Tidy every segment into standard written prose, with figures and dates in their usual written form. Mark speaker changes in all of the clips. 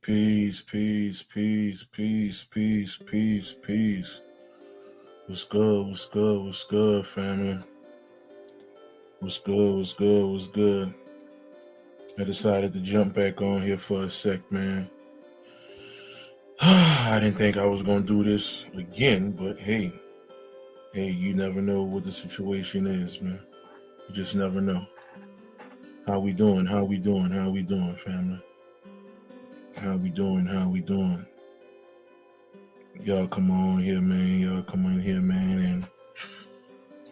Speaker 1: Peace, peace, peace, peace, peace, peace, peace. What's good, what's good, what's good, family? What's good, what's good, what's good? I decided to jump back on here for a sec, man. I didn't think I was going to do this again, but hey, you never know what the situation is, man. You just never know. How we doing, family? How we doing? Y'all come on here, man. And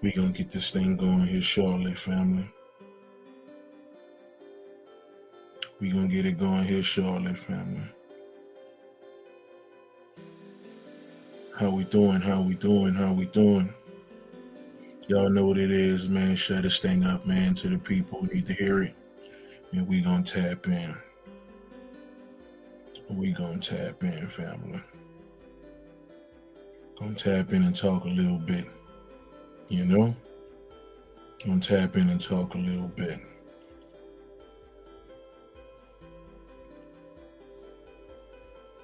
Speaker 1: we gonna get this thing going here shortly, family. We gonna get it going here shortly, family. How we doing? Y'all know what it is, man. Shut this thing up, man, to the people who need to hear it. And we gonna tap in. Family. Gonna tap in and talk a little bit. You know? Gonna tap in and talk a little bit.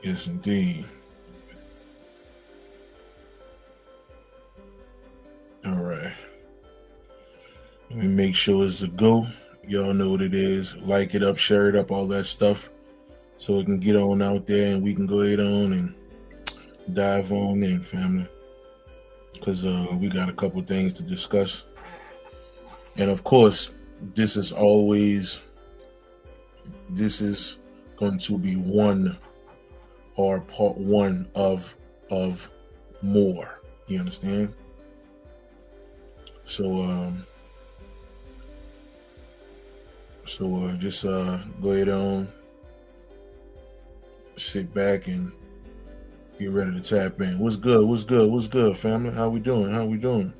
Speaker 1: Yes, indeed. All right. Let me make sure it's a go. Y'all know what it is. Like it up, share it up, all that stuff. So it can get on out there and we can go ahead on and dive on in, family. Because we got a couple things to discuss. And of course, this is going to be one or part one of more. You understand? So just go ahead on, sit back and get ready to tap in. What's good, family? How we doing?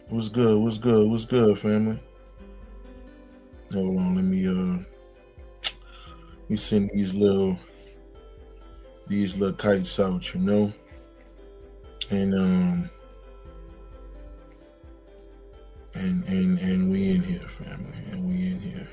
Speaker 1: What's good, family? Hold on, let me send these little kites out, you know? And we in here, family, and we in here.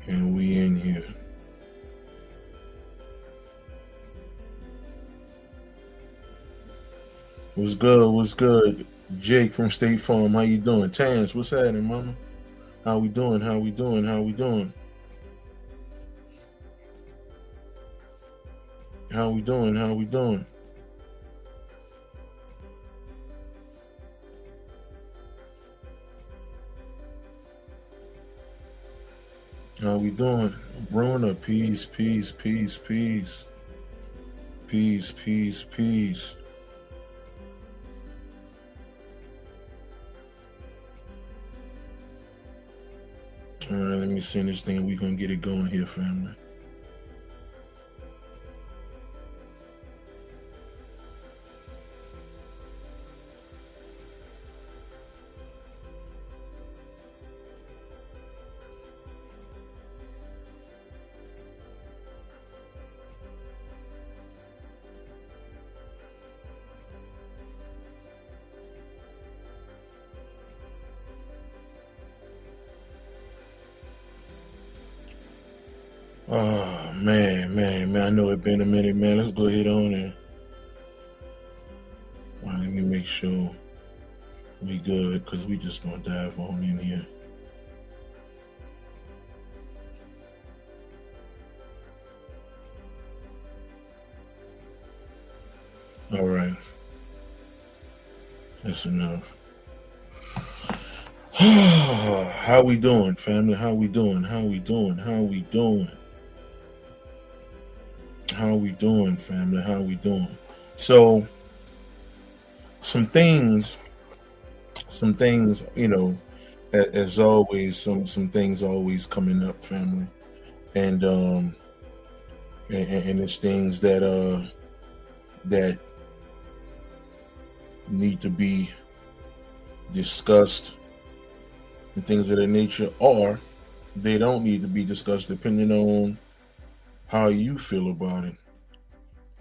Speaker 1: And we in here. What's good? Jake from State Farm, how you doing? Tans, what's happening, mama? How we doing? How we doing? How we doing? Bruna, peace. All right, let me send this thing. We're going to get it going here, family. Oh, man. I know it's been a minute, man. Let's go ahead on and let me make sure we good, because we just going to dive on in here. All right. That's enough. How we doing, family? How we doing, family? How we doing? So, some things, you know, as always, some things always coming up, family, and it's things that need to be discussed and things of that nature, or They don't need to be discussed depending on how you feel about it.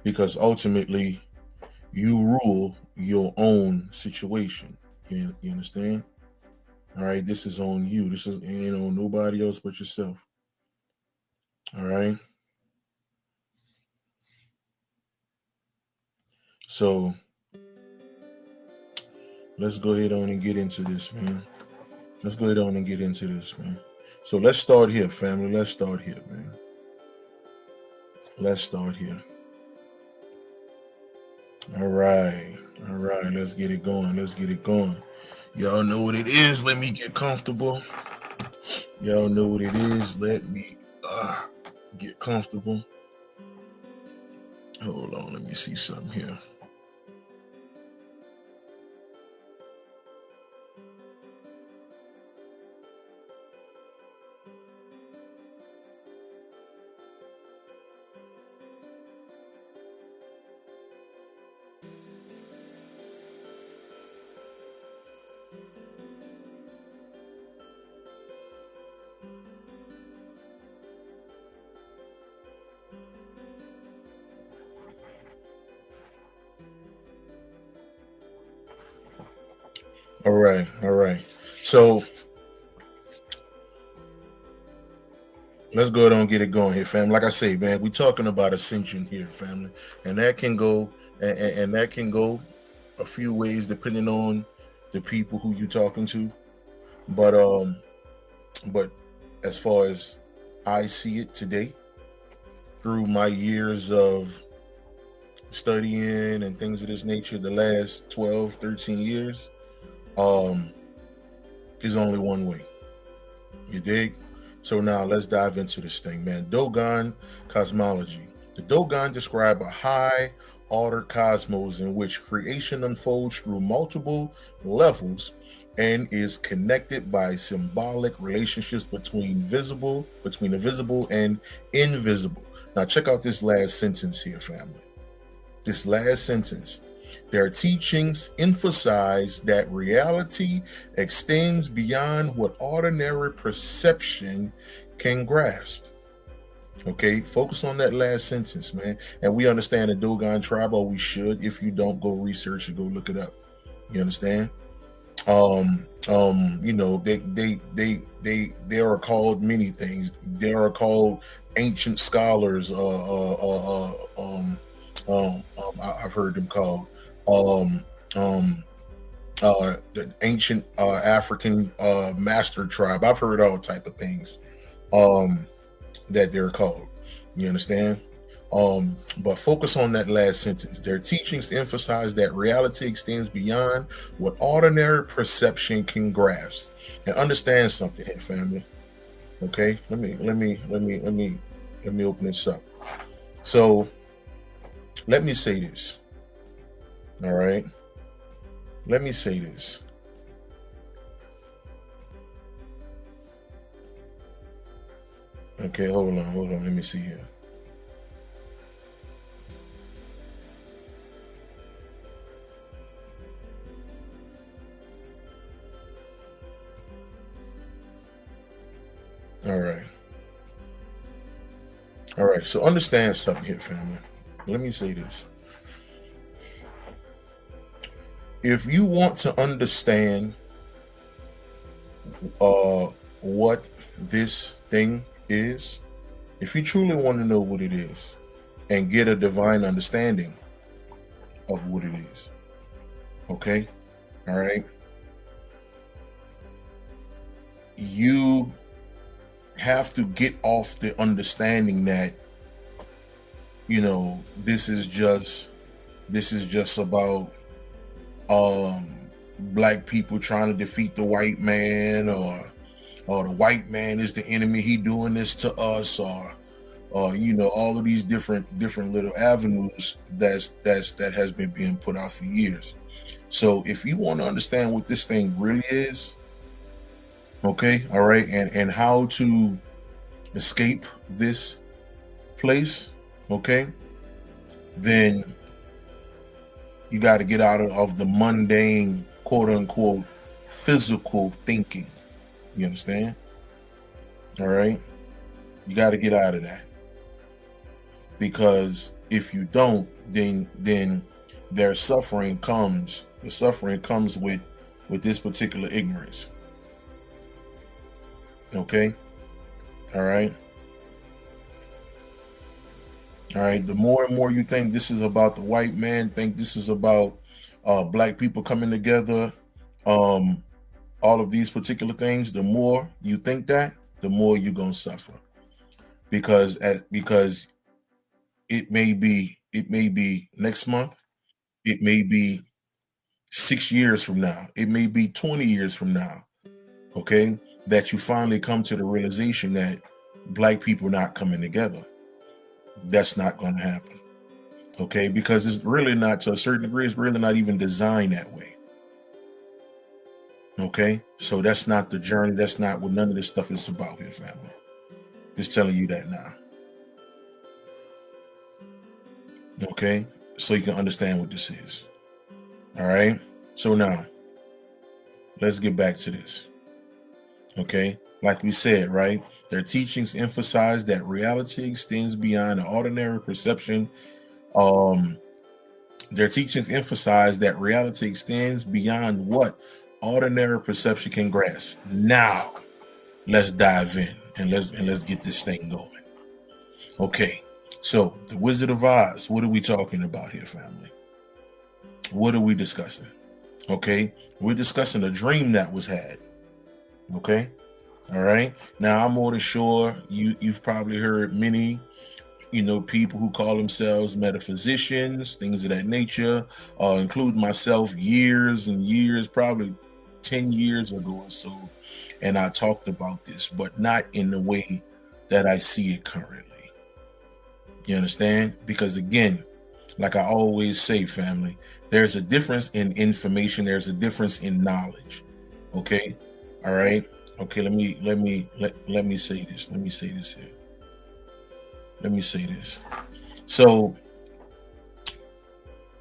Speaker 1: Because ultimately, you rule your own situation. You understand? All right, this is on you. This is ain't on nobody else but yourself. All right. So let's go ahead on and get into this, man. Let's go ahead on and get into this, man. So let's start here, family. Let's start here, man. Let's start here. All right. All right. Let's get it going. Let's get it going. Y'all know what it is. Let me get comfortable. Y'all know what it is. Let me get comfortable. Hold on. Let me see something here. All right. All right. So let's go ahead and get it going here, family. Like I say, man, we're talking about ascension here, family, and that can go and that can go a few ways depending on the people who you're talking to. But as far as I see it today, through my years of studying and things of this nature, the last 12, 13 years, there's only one way. You dig? So now let's dive into this thing, man. Dogon cosmology. The Dogon describe a high order cosmos in which creation unfolds through multiple levels and is connected by symbolic relationships between the visible and invisible. Now check out this last sentence here, family. This last sentence. Their teachings emphasize that reality extends beyond what ordinary perception can grasp. Okay, focus on that last sentence, man. And we understand the Dogon tribe, or we should. If you don't, go research it, go look it up. You understand? You know, they are called many things. They are called ancient scholars. I've heard them called the ancient African master tribe. I've heard all type of things that they're called. You understand? But focus on that last sentence. Their teachings emphasize that reality extends beyond what ordinary perception can grasp. And understand something here, family. Okay, let me open this up. So let me say this. All right. Let me say this. Okay, hold on. Let me see here. All right. All right. So understand something here, family. Let me say this. If you want to understand what this thing is, if you truly want to know what it is and get a divine understanding of what it is, okay, all right, you have to get off the understanding that, you know, this is just about black people trying to defeat the white man, or the white man is the enemy, he doing this to us, or you know, all of these different little avenues that has been being put out for years. So if you want to understand what this thing really is, okay, all right, and how to escape this place, okay, then you got to get out of the mundane, quote unquote, physical thinking. You understand? All right, you got to get out of that, because if you don't, then their suffering comes. The suffering comes with this particular ignorance. Okay, all right, all right. The more and more you think this is about the white man, think this is about black people coming together, um, all of these particular things, the more you think that, the more you're gonna suffer, because it may be next month, it may be 6 years from now, it may be 20 years from now, okay, that you finally come to the realization that black people not coming together. That's not going to happen, okay, because it's really not, to a certain degree, it's really not even designed that way. Okay, so that's not the journey. That's not what none of this stuff is about here, family. Just telling you that now. Okay, so you can understand what this is. All right, so now let's get back to this. Okay, like we said, right, their teachings emphasize that reality extends beyond the ordinary perception. um their teachings emphasize that reality extends beyond what ordinary perception can grasp. Now let's dive in, and let's get this thing going. Okay, so the Wizard of Oz, what are we talking about here, family? What are we discussing? Okay, we're discussing a dream that was had. Okay, all right. Now I'm more than sure you've probably heard many, people who call themselves metaphysicians, things of that nature, including myself, years and years, probably 10 years ago or so, and I talked about this, but not in the way that I see it currently. You understand? Because again, like I always say, family, there's a difference in information, there's a difference in knowledge. Okay? All right. Okay, let me say this. Let me say this here. Let me say this. So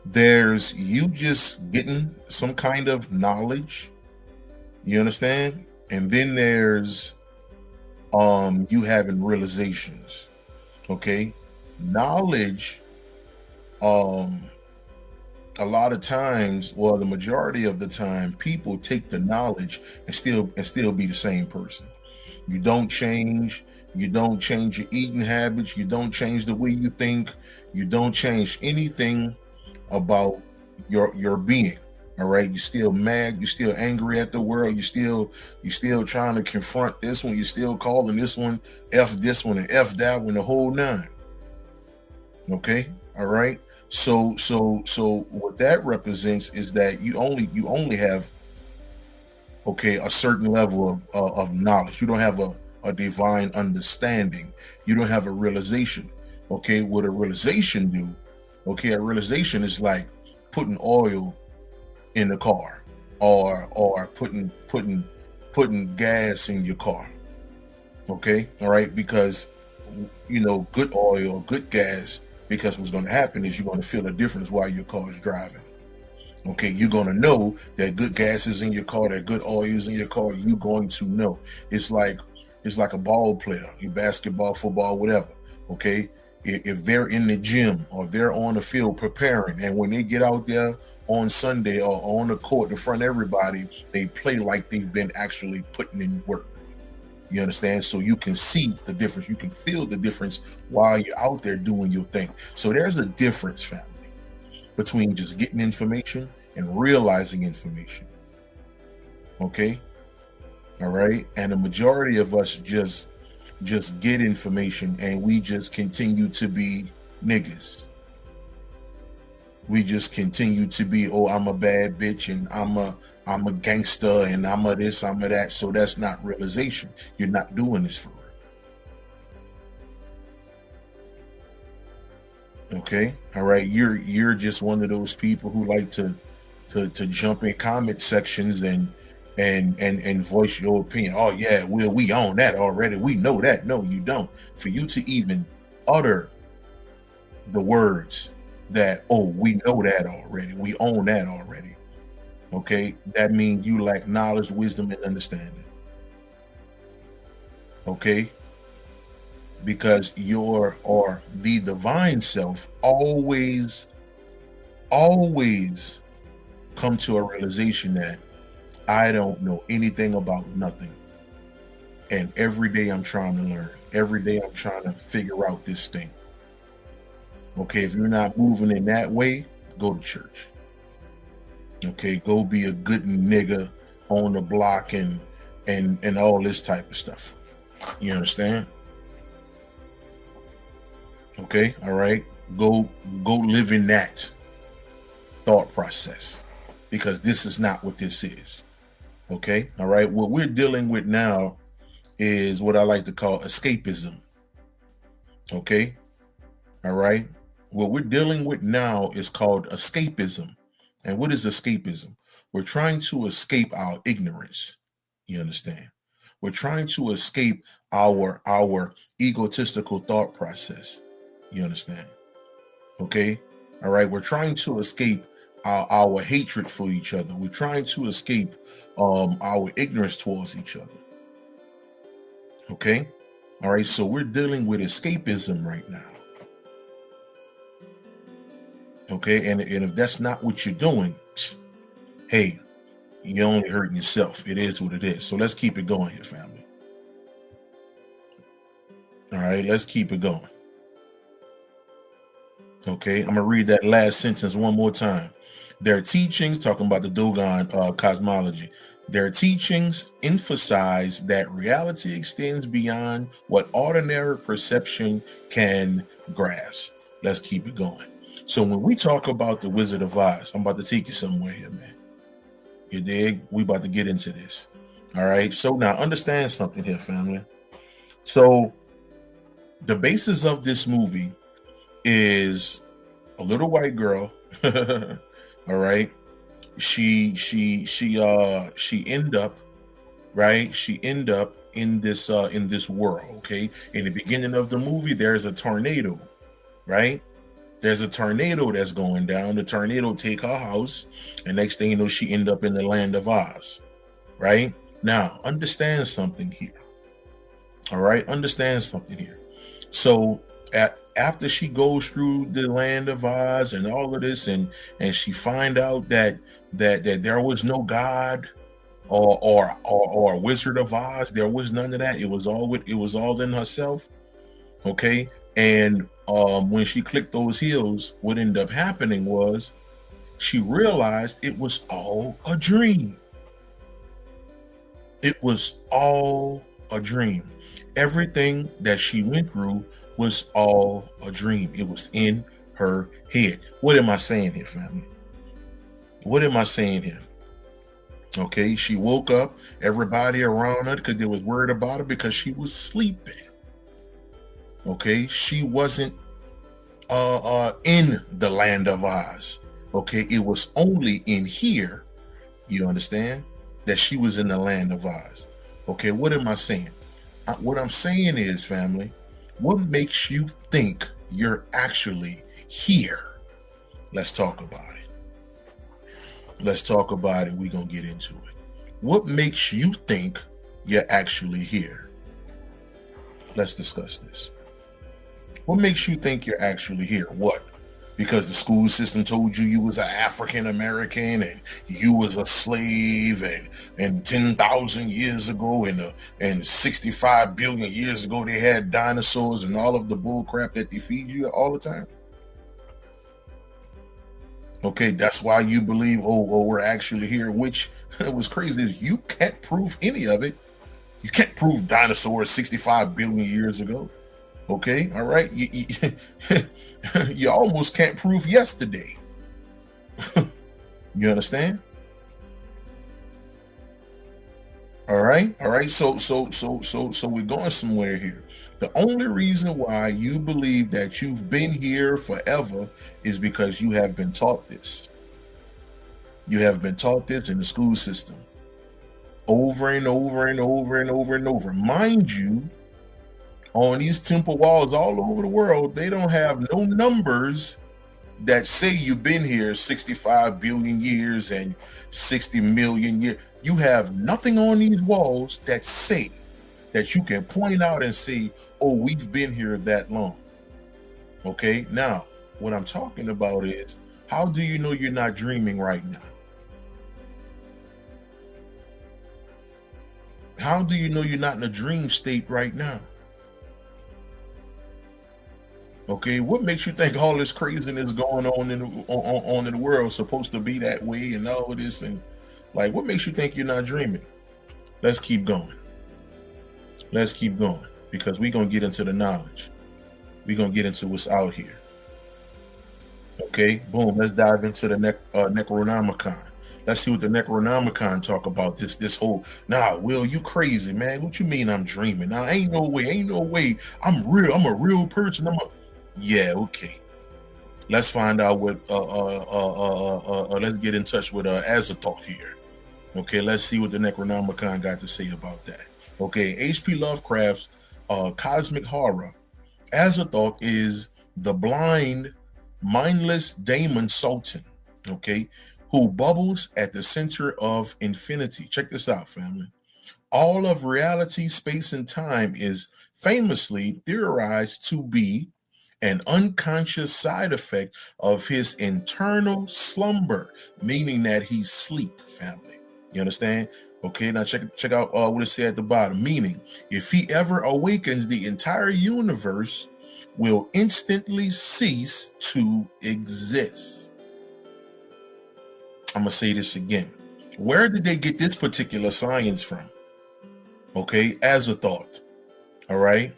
Speaker 1: there's you just getting some kind of knowledge, you understand? And then there's you having realizations. Okay? Knowledge, um a lot of times, well, the majority of the time, people take the knowledge and still be the same person. You don't change. You don't change your eating habits. You don't change the way you think. You don't change anything about your being. All right. You're still mad. You're still angry at the world. You're still trying to confront this one. You're still calling this one F this one and F that one, the whole nine. Okay. All right. So what that represents is that you only have, okay, a certain level of knowledge. You don't have a divine understanding. You don't have a realization. Okay, what a realization do? Okay, a realization is like putting oil in the car, or putting gas in your car. Okay, all right, because good oil, good gas. Because what's going to happen is you're going to feel a difference while your car is driving. Okay, you're going to know that good gas is in your car, that good oil is in your car. You're going to know. It's like a ball player, your basketball, football, whatever. Okay, if they're in the gym or they're on the field preparing, and when they get out there on Sunday or on the court in front of everybody, they play like they've been actually putting in work. You understand? So you can see the difference. You can feel the difference while you're out there doing your thing. So there's a difference, family, between just getting information and realizing information. Okay? All right? And the majority of us just get information and we just continue to be niggas. We just continue to be, oh, I'm a bad bitch and I'm a gangster and I'm a this, I'm a that. So that's not realization. You're not doing this for real. Okay? All right. You're just one of those people who like to jump in comment sections and voice your opinion. Oh yeah, well, we own that already. We know that. No, you don't. For you to even utter the words that, oh, we know that already, we own that already, okay, that means you lack knowledge, wisdom, and understanding. Okay, because your or the divine self always come to a realization that I don't know anything about nothing, and every day I'm trying to learn, every day I'm trying to figure out this thing. Okay, if you're not moving in that way, go to church. Okay, go be a good nigga on the block and all this type of stuff. You understand? Okay, all right. Go live in that thought process, because this is not what this is. Okay, all right. What we're dealing with now is what I like to call escapism. Okay, all right. What we're dealing with now is called escapism. And what is escapism? We're trying to escape our ignorance. You understand? We're trying to escape our egotistical thought process. You understand? Okay? All right. We're trying to escape our hatred for each other. We're trying to escape our ignorance towards each other. Okay? All right. So we're dealing with escapism right now. Okay, and if that's not what you're doing, hey, you're only hurting yourself. It is what it is. So let's keep it going here, family. All right, let's keep it going. Okay, I'm gonna read that last sentence one more time. Their teachings, talking about the Dogon cosmology, their teachings emphasize that reality extends beyond what ordinary perception can grasp. Let's keep it going. So when we talk about the Wizard of Oz, I'm about to take you somewhere here, man. You dig? We about to get into this. All right. So now understand something here, family. So the basis of this movie is a little white girl. All right. She end up, right? She end up in this world. Okay. In the beginning of the movie, there's a tornado, right? There's a tornado that's going down. The tornado take her house, and next thing you know, she end up in the land of Oz, right? Now, understand something here. All right, understand something here. So, after she goes through the land of Oz and all of this, and she find out that there was no God or Wizard of Oz, there was none of that. It was all in herself. Okay, and when she clicked those heels, what ended up happening was she realized it was all a dream. It was all a dream. Everything that she went through was all a dream. It was in her head. What am I saying here, family? What am I saying here? Okay, she woke up, everybody around her, because they was worried about her because she was sleeping. Okay, she wasn't in the land of Oz. Okay, it was only in here, you understand, that she was in the land of Oz. Okay, what am I saying? What I'm saying is, family, what makes you think you're actually here? Let's talk about it. Let's talk about it. We're gonna get into it. What makes you think you're actually here? Let's discuss this. What makes you think you're actually here? What? Because the school system told you was an African American and you was a slave, and 10,000 years ago and 65 billion years ago they had dinosaurs and all of the bull crap that they feed you all the time. Okay, that's why you believe, oh, we're actually here, which was crazy is you can't prove any of it. You can't prove dinosaurs 65 billion years ago. Okay, all right. You almost can't prove yesterday. You understand? All right, all right. So we're going somewhere here. The only reason why you believe that you've been here forever is because you have been taught this. You have been taught this in the school system over and over and over and over and over. Mind you, on these temple walls all over the world, they don't have no numbers that say you've been here 65 billion years and 60 million years. You have nothing on these walls that say that you can point out and say, oh, we've been here that long. Okay, now what I'm talking about is, how do you know you're not dreaming right now? How do you know you're not in a dream state right now? Okay, what makes you think all this craziness going on in the world is supposed to be that way and all of this, and like, what makes you think you're not dreaming? Let's keep going. Let's keep going, because we're gonna get into the knowledge. We're gonna get into what's out here. Okay, boom. Let's dive into the Necronomicon. Let's see what the Necronomicon talk about. This whole, nah, Will, you crazy, man. What you mean I'm dreaming? Nah, ain't no way. I'm real. I'm a real person. Yeah, okay. Let's find out what let's get in touch with Azathoth here. Okay, let's see what the Necronomicon got to say about that. Okay, H.P. Lovecraft's cosmic horror. Azathoth is the blind, mindless daemon sultan, okay, who bubbles at the center of infinity. Check this out, family. All of reality, space, and time is famously theorized to be an unconscious side effect of his internal slumber, meaning that he's sleep, family. You understand? Okay, now check out what it said at the bottom. Meaning, if he ever awakens, the entire universe will instantly cease to exist. I'm gonna say this again. Where did they get this particular science from? Okay, Azathoth. All right,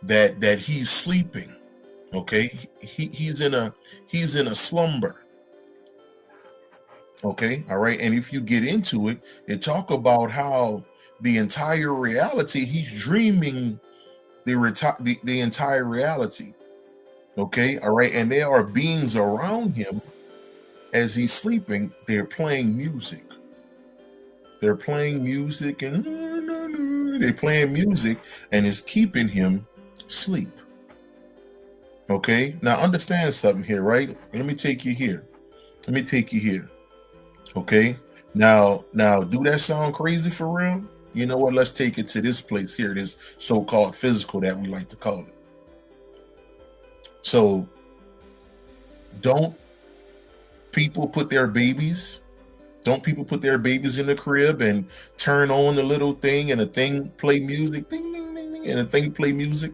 Speaker 1: that he's sleeping. Okay, he's in a slumber. Okay, all right, and if you get into it, it talk about how the entire reality, he's dreaming the entire reality. Okay, all right, and there are beings around him as he's sleeping. They're playing music. They're playing music, and they're playing music, and it's keeping him sleep. Okay, now understand something here, right? Let me take you here. Okay, now, do that sound crazy for real? You know what? Let's take it to this place here, this so-called physical that we like to call it. So, don't people put their babies in the crib and turn on the little thing, and the thing play music, ding, ding, ding, ding, and the thing play music?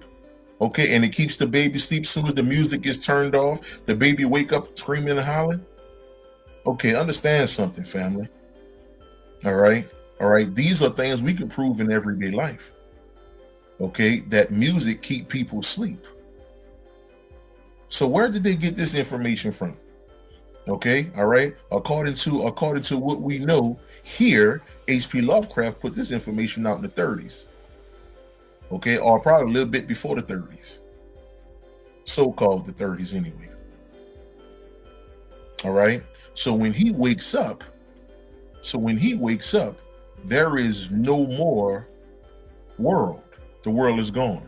Speaker 1: Okay, and it keeps the baby asleep. As soon as the music gets turned off, the baby wake up screaming and hollering. Okay, understand something, family. All right. These are things we can prove in everyday life. Okay, that music keep people asleep. So where did they get this information from? Okay, all right. According to what we know here, H.P. Lovecraft put this information out in the 30s. Okay, or probably a little bit before the 30s. So-called the 30s anyway. All right. So when he wakes up, there is no more world. The world is gone.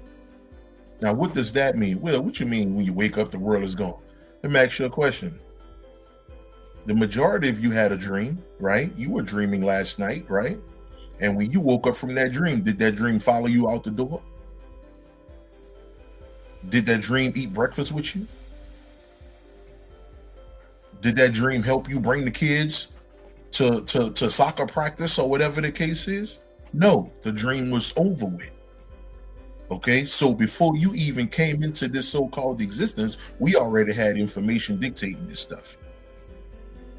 Speaker 1: Now, what does that mean? Well, what you mean when you wake up, the world is gone? Let me ask you a question. The majority of you had a dream, right? You were dreaming last night, right? And when you woke up from that dream, did that dream follow you out the door? Did that dream eat breakfast with you? Did that dream help you bring the kids to soccer practice or whatever the case is? No, the dream was over with. Okay, so before you even came into this so-called existence, we already had information dictating this stuff.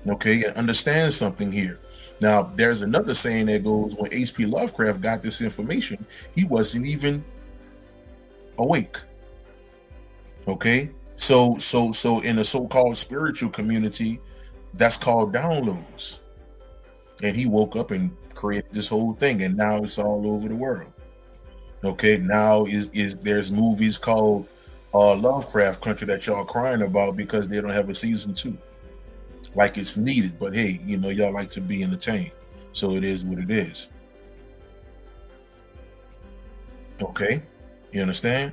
Speaker 1: Okay, and understand something here. Now, there's another saying that goes, when H.P. Lovecraft got this information, he wasn't even awake. Okay, so in the so-called spiritual community, that's called downloads. And he woke up and created this whole thing, and now it's all over the world. Okay, now there's movies called Lovecraft Country that y'all crying about because they don't have a season 2. Like it's needed, but hey, y'all like to be entertained, so it is what it is. Okay, you understand?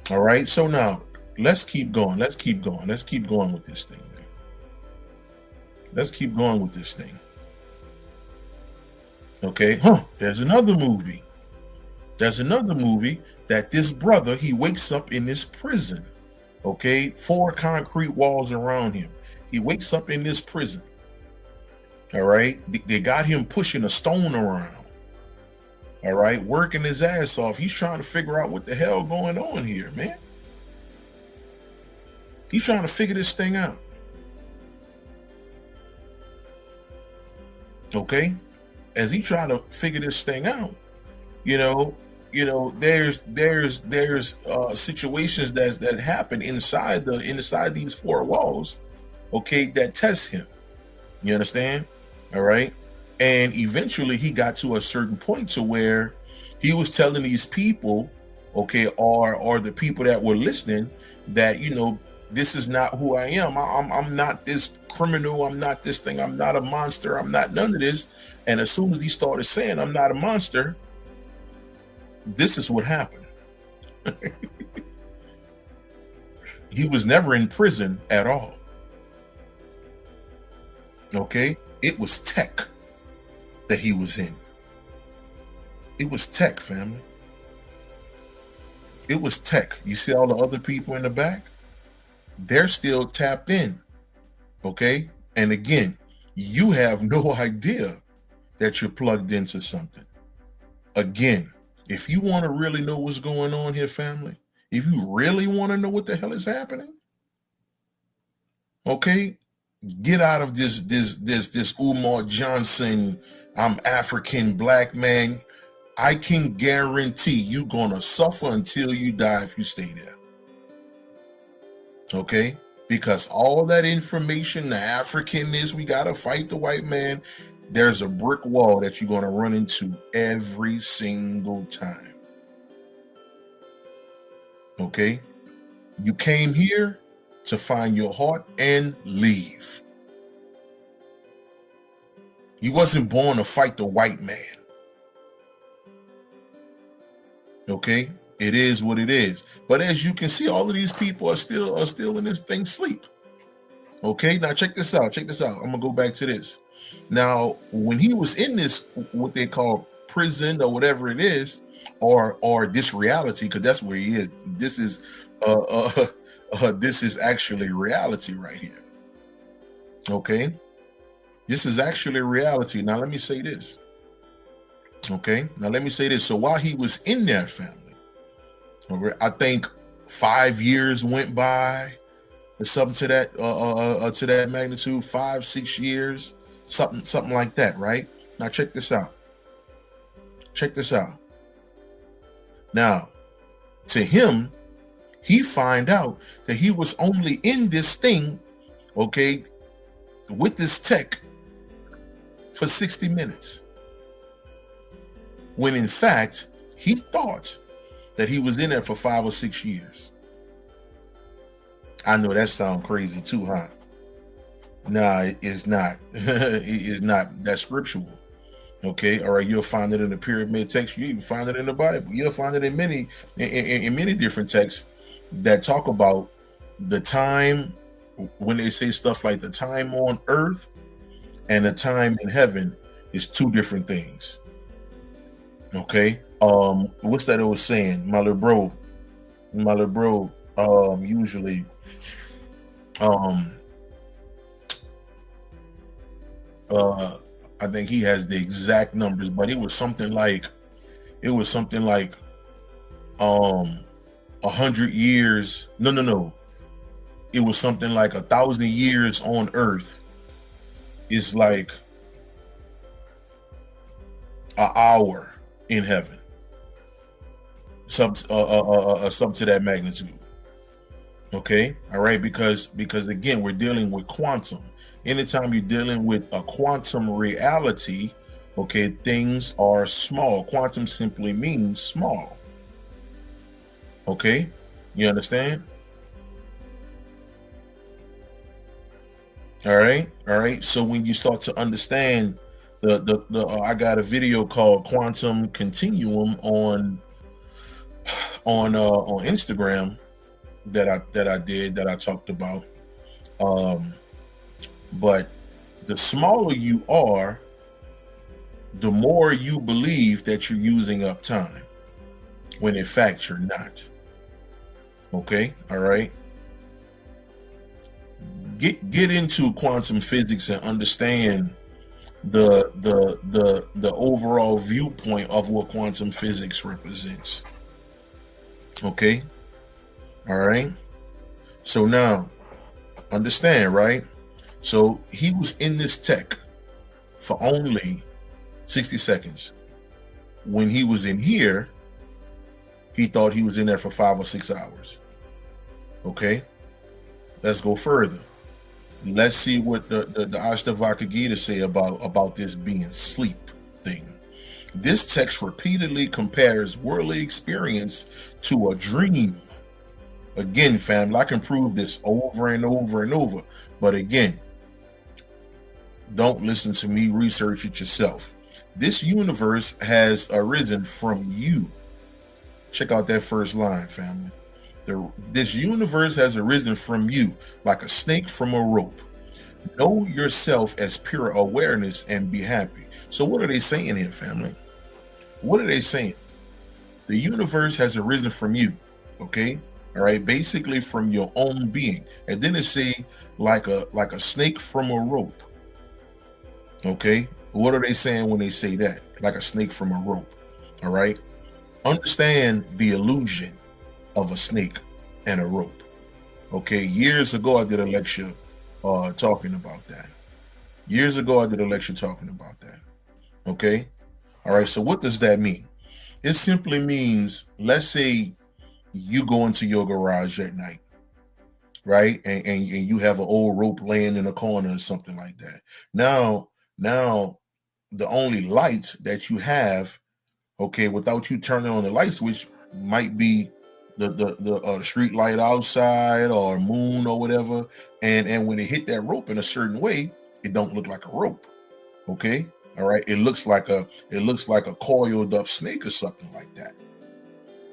Speaker 1: All right, so now let's keep going with this thing, man. Let's keep going with this thing. Okay, there's another movie There's another movie that this brother, he wakes up in this prison. Okay, 4 concrete walls around him. He wakes up in this prison. All right, they got him pushing a stone around. All right, working his ass off. He's trying to figure out what the hell going on here, man. He's trying to figure this thing out. Okay, as he try to figure this thing out, there's situations that happen inside these 4 walls, okay, that test him. You understand? All right. And eventually he got to a certain point to where he was telling these people, okay, or the people that were listening, that, this is not who I am. I'm not this criminal. I'm not this thing. I'm not a monster. I'm not none of this. And as soon as he started saying I'm not a monster, this is what happened. He was never in prison at all. Okay, it was tech that he was in. It was tech, family. It was tech. You see all the other people in the back? They're still tapped in. Okay, and again, you have no idea that you're plugged into something. Again, if you want to really know what's going on here, family, if you really want to know what the hell is happening, okay, get out of this Umar Johnson, I'm African black man. I can guarantee you're gonna suffer until you die if you stay there. Okay, because all that information, the Africanness, we gotta fight the white man. There's a brick wall that you're gonna run into every single time. Okay, you came here to find your heart and leave. You wasn't born to fight the white man. Okay, it is what it is. But as you can see, all of these people are still in this thing sleep. Okay, now check this out. Check this out. I'm gonna go back to this. Now, when he was in this, what they call prison or whatever it is, or this reality, because that's where he is. This is this is actually reality right here. Okay, this is actually reality. Now let me say this. Okay, now let me say this. So while he was in that family, I think 5 years went by, or something to that magnitude, 5-6 years, something like that, right? Now check this out. Check this out. Now, to him, he find out that he was only in this thing, okay, with this tech for 60 minutes. When in fact, he thought that he was in there for 5 or 6 years. I know that sounds crazy too, huh? Nah, it's not. It is not. That's scriptural. Okay, all right. You'll find it in the pyramid text. You even find it in the Bible. You'll find it in many different texts that talk about the time, when they say stuff like the time on earth and the time in heaven is 2 different things. Okay, what's that old saying? My little bro, usually, I think he has the exact numbers, but it was something like 100 years. No. It was something like 1,000 years on earth is like an hour in heaven. Some to that magnitude. Okay, all right, because again, we're dealing with quantum. Anytime you're dealing with a quantum reality, okay, things are small. Quantum simply means small. Okay, you understand? All right. So when you start to understand the I got a video called Quantum Continuum on Instagram that I talked about. But the smaller you are, the more you believe that you're using up time. when in fact you're not. Okay, all right. Get into quantum physics and understand the overall viewpoint of what quantum physics represents. Okay, all right. So now understand, right? So he was in this tech for only 60 seconds. When he was in here, he thought he was in there for 5 or 6 hours. Okay, let's go further. Let's see what the Ashtavakra Gita say about this being sleep thing. This text repeatedly compares worldly experience to a dream. Again, family, I can prove this over and over and over. But again, don't listen to me, research it yourself. This universe has arisen from you. Check out that first line, family. This universe has arisen from you like a snake from a rope. Know yourself as pure awareness and be happy. So what are they saying here, family? What are they saying? The universe has arisen from you, okay? All right, basically from your own being. And then it say like a snake from a rope. Okay? What are they saying when they say that? Like a snake from a rope. All right? Understand the illusion of a snake and a rope. Okay, years ago I did a lecture talking about that. Okay, all right. So what does that mean? It simply means, let's say you go into your garage at night, right? And you have an old rope laying in a corner or something like that. Now the only light that you have, okay, without you turning on the light switch, might be the street light outside or moon or whatever, and when it hit that rope in a certain way, it don't look like a rope. Okay, all right, it looks like a coiled up snake or something like that.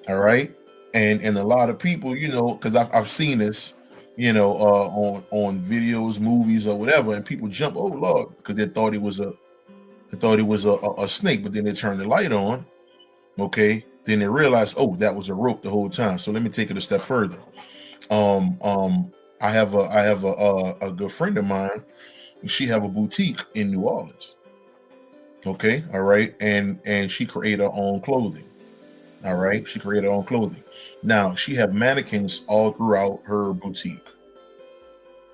Speaker 1: All right, and a lot of people, because I've seen this, on videos, movies, or whatever, and people jump, oh Lord, because they thought it was a snake, but then they turned the light on. Okay, then they realized, oh, that was a rope the whole time. So let me take it a step further. I have a good friend of mine. She have a boutique in New Orleans. Okay, all right, and she created her own clothing. All right, she created her own clothing. Now she have mannequins all throughout her boutique.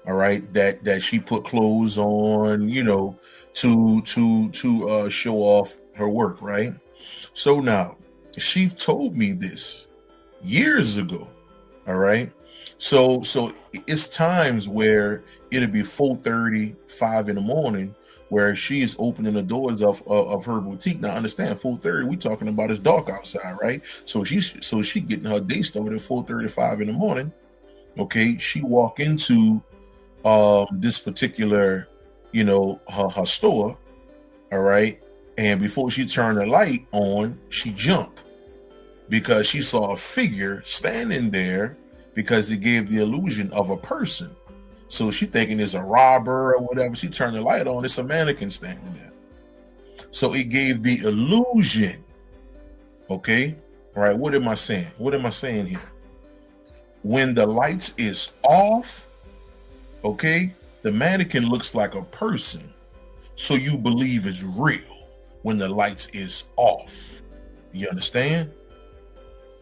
Speaker 1: All right, that she put clothes on, to show off her work, right? So now she told me this years ago. All right. So it's times where it'll be 4:30, 5 in the morning, where she is opening the doors of her boutique. Now understand, 4:30, we talking about it's dark outside, right? So she getting her day started at 4:30, 5 in the morning. Okay, she walk into this particular, her store, all right, and before she turned the light on, she jumped because she saw a figure standing there, because it gave the illusion of a person. So she thinking it's a robber or whatever. She turned the light on, it's a mannequin standing there. So it gave the illusion. Okay, all right, what am I saying? What am I saying here? When the lights is off, okay, the mannequin looks like a person, so you believe it's real when the lights is off. You understand?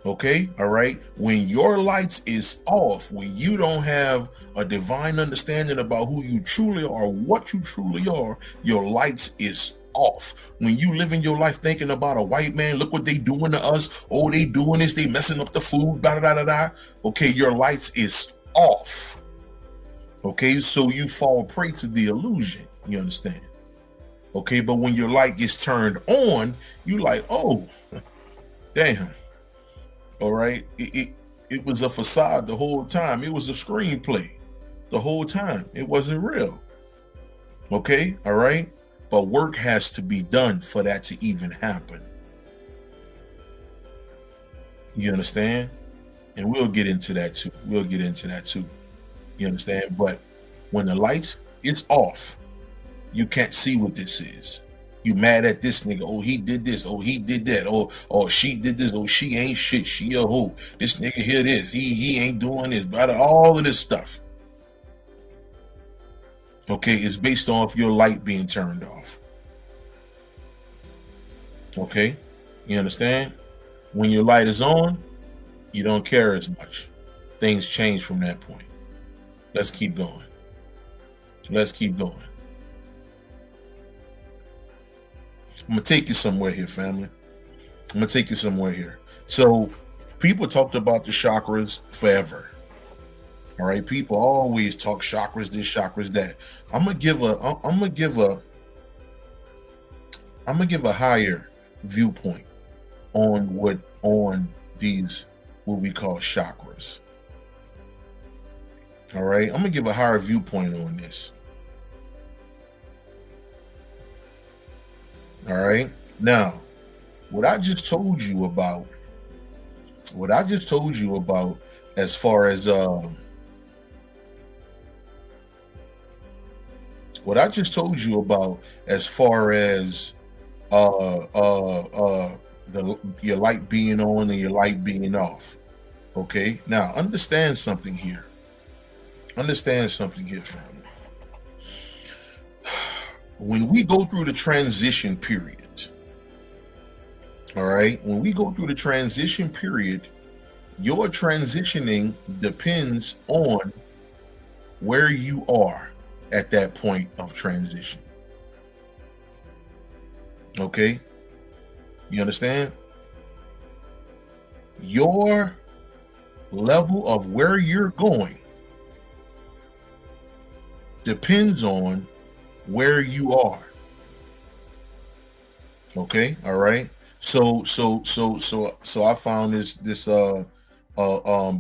Speaker 1: Okay, all right. When your lights is off, when you don't have a divine understanding about who you truly are, what you truly are, your lights is off. When you living your life thinking about a white man, look what they doing to us. Oh, they doing this, they messing up the food, da da da da. Okay, your lights is off. Okay, so you fall prey to the illusion. You understand? Okay, but when your light gets turned on, you like, oh, damn. All right, it was a facade the whole time. It was a screenplay the whole time. It wasn't real. Okay, all right, but work has to be done for that to even happen. You understand? And we'll get into that too. You understand? But when the lights is off, you can't see what this is. You mad at this nigga? Oh, he did this. Oh, he did that. Or she did this. Oh, she ain't shit. She a hoe. This nigga here this. He ain't doing this. But all of this stuff, okay, is based off your light being turned off. Okay, you understand? When your light is on, you don't care as much. Things change from that point. Let's keep going. Let's keep going. I'm gonna take you somewhere here, family. I'm gonna take you somewhere here. So, people talked about the chakras forever. All right, people always talk chakras, this, chakras, that. I'm gonna give a higher viewpoint on these what we call chakras. All right, I'm gonna give a higher viewpoint on this. All right, now what I just told you about as far as your light being on and your light being off. Okay, now understand something here. Family. When we go through the transition period, all right, your transitioning depends on where you are at that point of transition. Okay, you understand? Your level of where you're going depends on where you are. Okay, all right. So I found this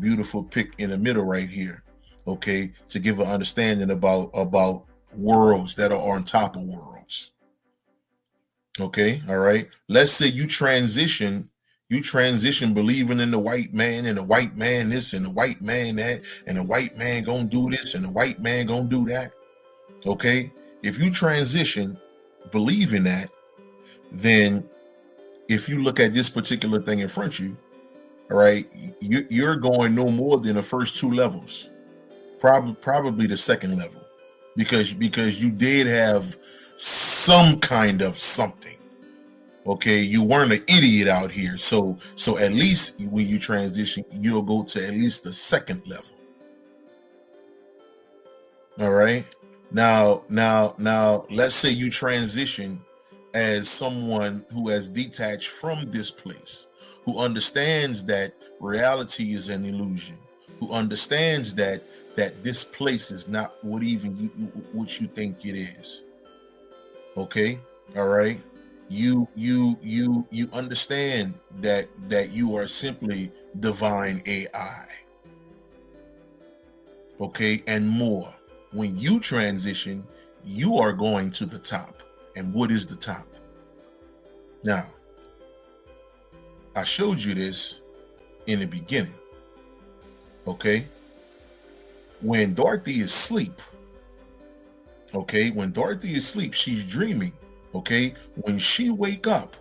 Speaker 1: beautiful pic in the middle right here. Okay, to give an understanding about worlds that are on top of worlds. Okay, all right. Let's say you transition believing in the white man, and the white man this, and the white man that, and the white man gonna do this, and the white man gonna do that. Okay, if you transition believing that, then if you look at this particular thing in front of you, all right, you're going no more than the first two levels, probably the second level, because you did have some kind of something. Okay, you weren't an idiot out here, so at least when you transition, you'll go to at least the second level. All right. Now, let's say you transition as someone who has detached from this place, who understands that reality is an illusion, who understands that this place is not what you think it is. Okay, all right. You understand that you are simply divine AI. Okay, and more. When you transition, you are going to the top. And what is the top? Now, I showed you this in the beginning. Okay? When Dorothy is asleep, she's dreaming. Okay? When she wake up,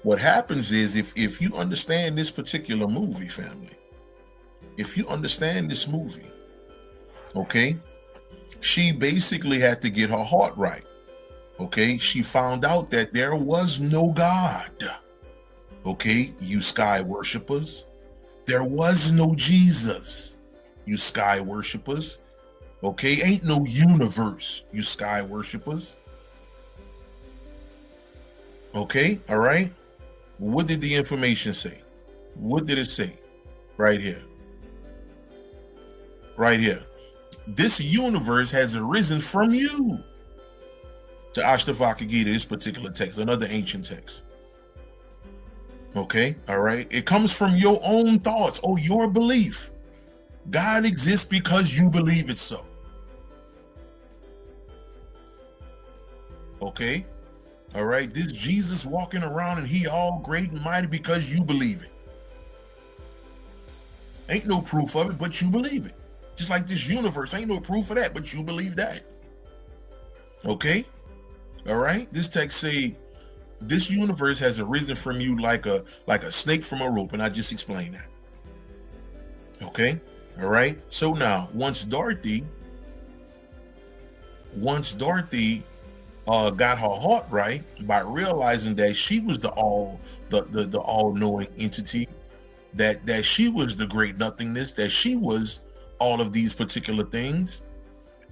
Speaker 1: what happens is, if you understand this particular movie, family, if you understand this movie, okay, she basically had to get her heart right. Okay, she found out that there was no God. Okay, you sky worshipers. There was no Jesus, you sky worshipers. Okay, ain't no universe, you sky worshipers. Okay, all right. What did the information say? What did it say? Right here. Right here. This universe has arisen from you. To Ashtavaka Gita, this particular text, another ancient text. Okay, all right. It comes from your own thoughts or your belief. God exists because you believe it so. Okay, all right. This Jesus walking around and he all great and mighty because you believe it. Ain't no proof of it, but you believe it. Just like this universe, ain't no proof of that, but you believe that. Okay? All right? This text say, This universe has arisen from you like a snake from a rope, and I just explained that. Okay, all right. So now, once Dorothy got her heart right by realizing that she was the all-knowing entity, that she was the great nothingness, that she was all of these particular things,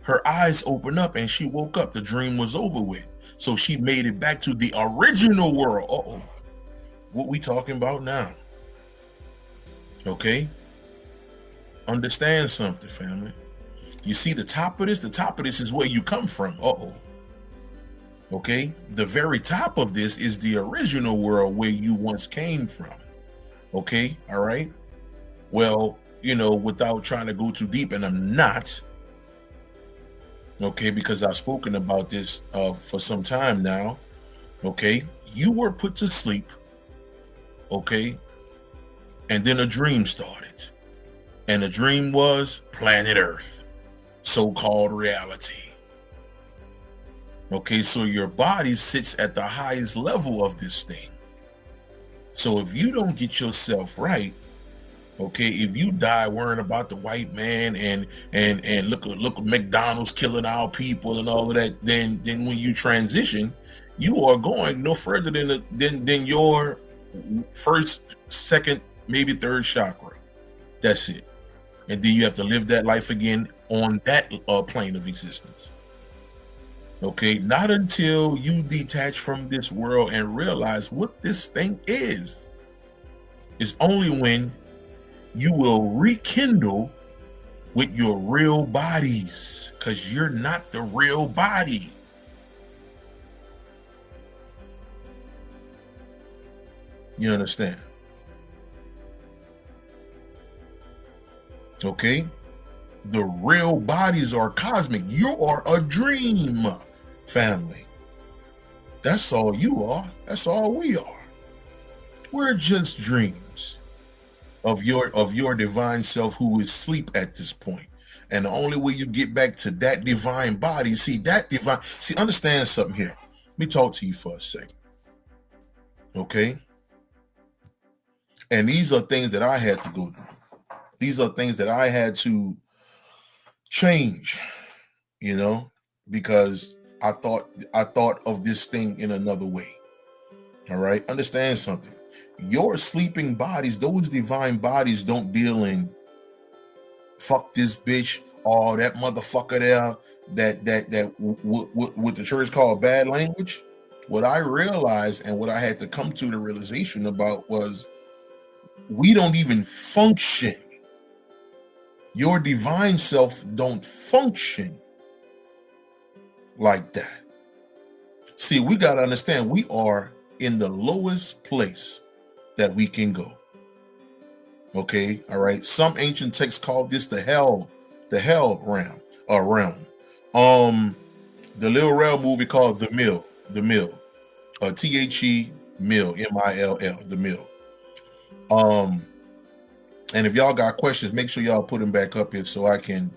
Speaker 1: her eyes opened up and she woke up. The dream was over with. So she made it back to the original world. Uh-oh. What we talking about now? Okay? Understand something, family. You see the top of this? The top of this is where you come from. Uh-oh. Okay? The very top of this is the original world where you once came from. Okay? All right? Well, without trying to go too deep, and I'm not, okay, because I've spoken about this for some time now. Okay? You were put to sleep. Okay? And then a dream started. And the dream was planet Earth, so-called reality. Okay, so your body sits at the highest level of this thing. So if you don't get yourself right, okay, if you die worrying about the white man and look at McDonald's killing our people and all of that, then when you transition, you are going no further than your first, second, maybe third chakra. That's it. And then you have to live that life again on that plane of existence. Okay, not until you detach from this world and realize what this thing is. It's only when you will rekindle with your real bodies, because you're not the real body. You understand? Okay? The real bodies are cosmic. You are a dream, family. That's all you are. That's all we are. We're just dreams of your divine self who is asleep at this point. And the only way you get back to that divine body, understand something here. Let me talk to you for a second. Okay? And these are things that I had to go through. These are things that I had to change, because I thought of this thing in another way. All right? Understand something. Your sleeping bodies, those divine bodies, don't deal in fuck this bitch or that motherfucker there, that what the church called bad language. What I realized and what I had to come to the realization about was we don't even function. Your divine self don't function like that. See, we got to understand we are in the lowest place that we can go. Okay, all right. Some ancient texts call this the hell realm. The Lil Rel movie called The Mill, THE Mill, MILL, The Mill. And if y'all got questions, make sure y'all put them back up here so we can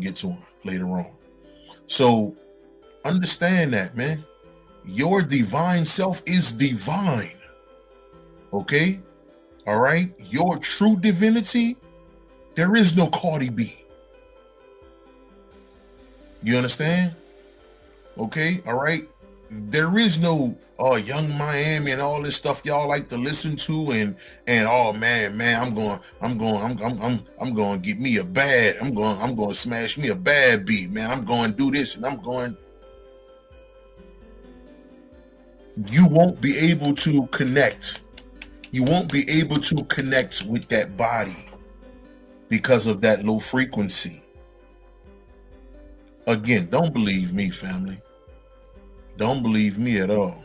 Speaker 1: get to them later on. So understand that, man. Your divine self is divine. Okay? All right? Your true divinity, there is no Cardi B. You understand? Okay? All right? There is no Young Miami and all this stuff y'all like to listen to and oh man, I'm going to get me a bad, I'm going to smash me a bad beat, man. I'm going to do this and you won't be able to connect. You won't be able to connect with that body because of that low frequency. Again, don't believe me, family. Don't believe me at all.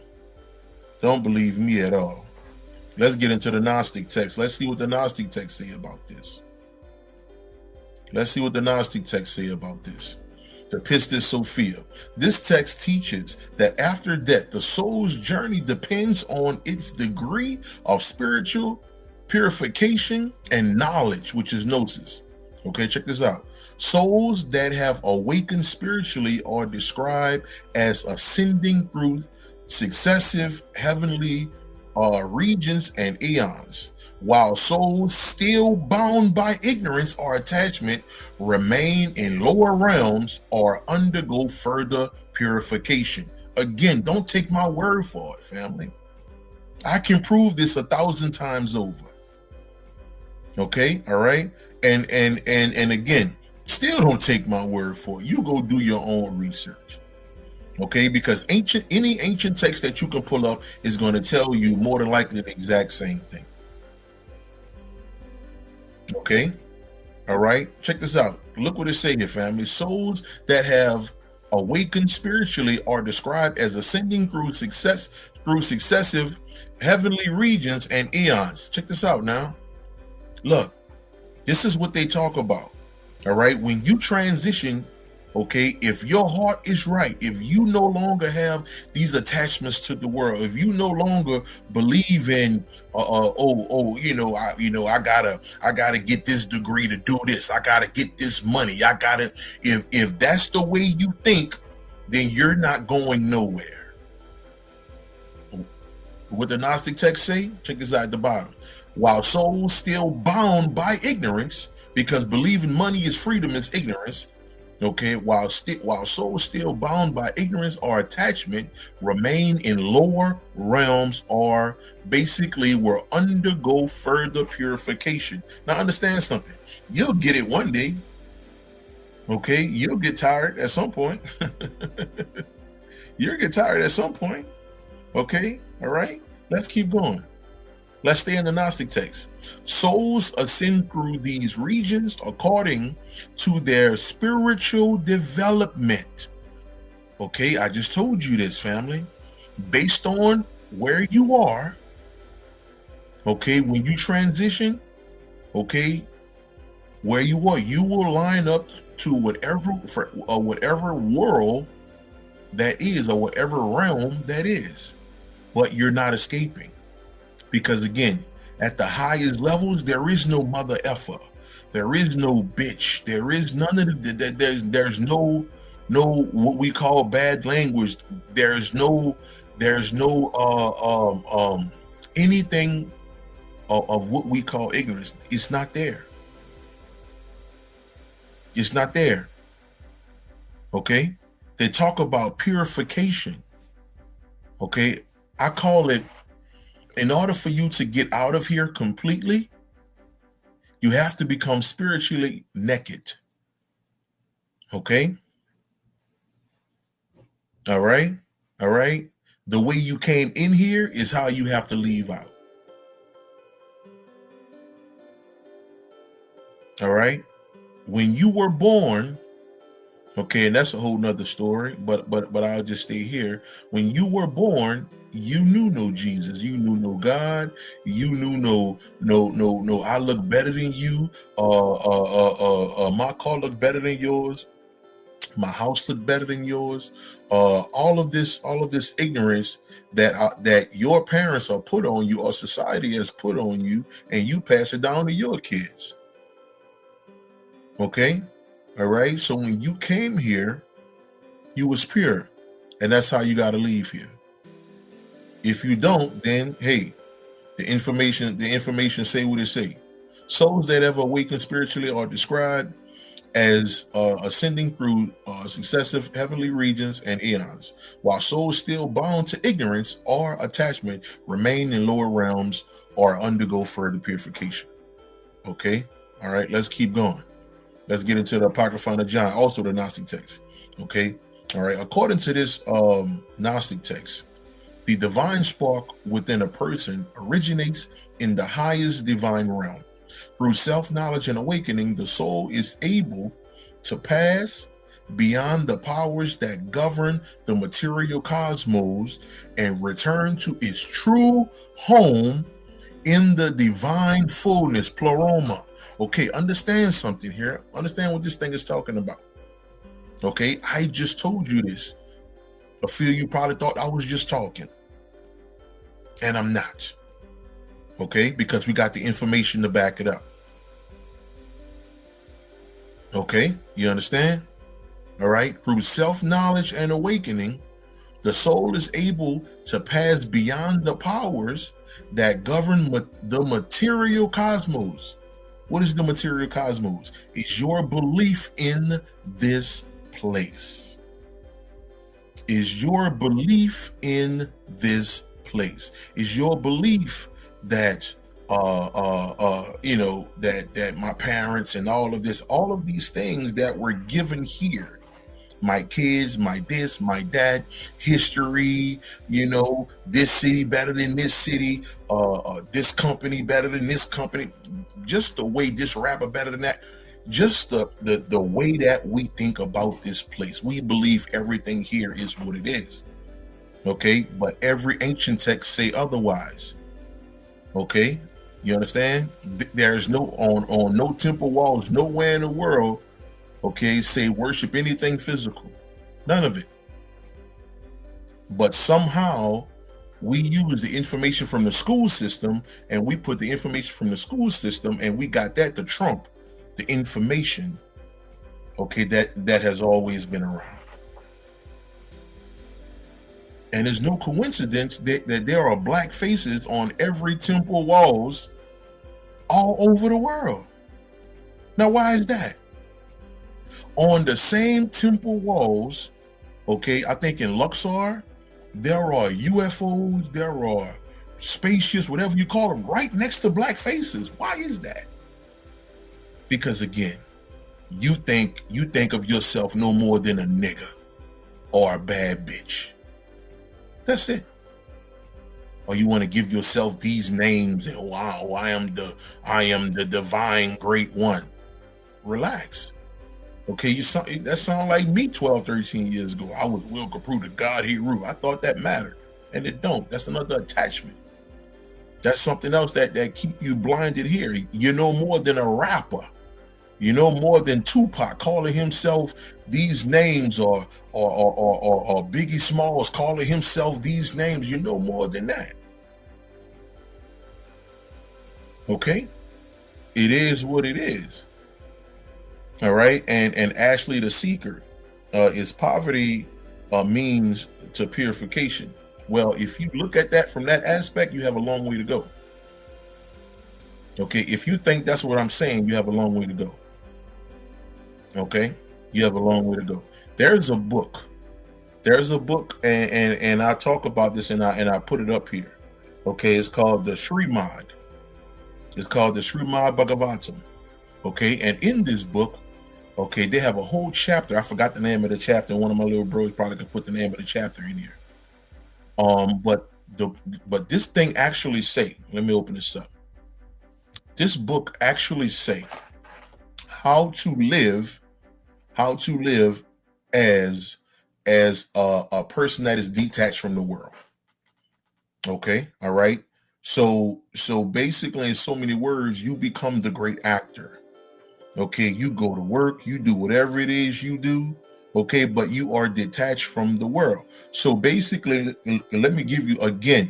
Speaker 1: Don't believe me at all. Let's get into the Gnostic text. Let's see what the Gnostic text say about this. Let's see what the Gnostic text say about this. The Pistis Sophia. This text teaches that after death, the soul's journey depends on its degree of spiritual purification and knowledge, which is gnosis. Okay, check this out. Souls that have awakened spiritually are described as ascending through successive heavenly regions and eons, while souls still bound by ignorance or attachment remain in lower realms or undergo further purification. Again, don't take my word for it, family. I can prove this 1,000 times over. Okay, all right, and again, still don't take my word for it. You go do your own research. Okay, because any ancient text that you can pull up is going to tell you more than likely the exact same thing. Okay, all right, check this out. Look what it say here, family. Souls that have awakened spiritually are described as ascending through successive heavenly regions and eons. Check this out now. Look, this is what they talk about. All right, when you transition, okay, if your heart is right, if you no longer have these attachments to the world, if you no longer believe in I gotta get this degree to do this, I gotta get this money, I gotta, if that's the way you think, then you're not going nowhere. What the Gnostic text say, check this out at the bottom. While souls still bound by ignorance, because believing money is freedom is ignorance. Okay, while souls still bound by ignorance or attachment remain in lower realms, or basically will undergo further purification. Now understand something. You'll get it one day. Okay, you'll get tired at some point. You'll get tired at some point. Okay, all right, let's keep going. Let's stay in the Gnostic text. Souls ascend through these regions according to their spiritual development. Okay, I just told you this, family. Based on where you are, okay, when you transition, okay, where you are, you will line up to whatever world that is, or whatever realm that is. But you're not escaping. Because again, at the highest levels, there is no mother effer, there is no bitch, there is none of the, there's no what we call bad language, there's no anything of what we call ignorance. It's not there. It's not there. Okay, they talk about purification. Okay, I call it, in order for you to get out of here completely, you have to become spiritually naked. Okay? All right? All right? The way you came in here is how you have to leave out. All right? When you were born, okay, and that's a whole nother story, but I'll just stay here. When you were born, you knew no Jesus, you knew no God, you knew no I look better than you, my car looked better than yours, my house looked better than yours, all of this ignorance that your parents are put on you, or society has put on you, and you pass it down to your kids. Okay, all right, so when you came here, you was pure, and that's how you got to leave here. If you don't, then hey, the information say what it say. Souls that have awakened spiritually are described as ascending through successive heavenly regions and eons, while souls still bound to ignorance or attachment remain in lower realms or undergo further purification. Okay, all right, let's keep going. Let's get into the Apocryphon of John, also the Gnostic text. Okay, all right, according to this Gnostic text, the divine spark within a person originates in the highest divine realm. Through self-knowledge and awakening, the soul is able to pass beyond the powers that govern the material cosmos and return to its true home in the divine fullness, pleroma. Okay, understand something here. Understand what this thing is talking about. Okay, I just told you this. A few of you probably thought I was just talking. And I'm not. Okay, because we got the information to back it up. Okay, you understand? All right, through self-knowledge and awakening, The soul is able to pass beyond the powers that govern the material cosmos. What is the material cosmos? It's your belief in this place. Is your belief in this place. Is your belief that that my parents and all of these things that were given here, my kids, my this, my that, history, this city better than this city, this company better than this company, just the way this rapper better than that, just the way that we think about this place. We believe everything here is what it is. Okay, but every ancient text say otherwise. Okay, you understand? There's no on no temple walls nowhere in the world, okay, say worship anything physical. None of it. But somehow we use the information from the school system, and we put the information from the school system, and we got that to trump the information, okay, that has always been around. And there's no coincidence that there are black faces on every temple walls all over the world. Now, why is that? On the same temple walls, okay, I think in Luxor, there are UFOs, there are spaceships, whatever you call them, right next to black faces. Why is that? Because again, you think of yourself no more than a nigga or a bad bitch. That's it. Or you want to give yourself these names and wow, I am the divine great one. Relax. Okay, that sound like me 12, 13 years ago. I was Will Copprue, the God he ruled. I thought that mattered. And it don't. That's another attachment. That's something else that keep you blinded here. You know more than a rapper. You know more than Tupac calling himself these names, or Biggie Smalls calling himself these names. You know more than that. Okay? It is what it is. All right? And Ashley the Seeker, is poverty means to purification. Well, if you look at that from that aspect, you have a long way to go. Okay? If you think that's what I'm saying, you have a long way to go. Okay, you have a long way to go. There's a book, and I talk about this, and I put it up here. Okay, it's called the Srimad. It's called the Srimad Bhagavatam. Okay, and in this book, okay, they have a whole chapter. I forgot the name of the chapter. One of my little bros probably could put the name of the chapter in here. But this thing actually say. Let me open this up. This book actually say how to live as a person that is detached from the world. Okay, all right. So basically, in so many words, you become the great actor. Okay, you go to work, you do whatever it is you do. Okay, but you are detached from the world. So basically, let me give you again.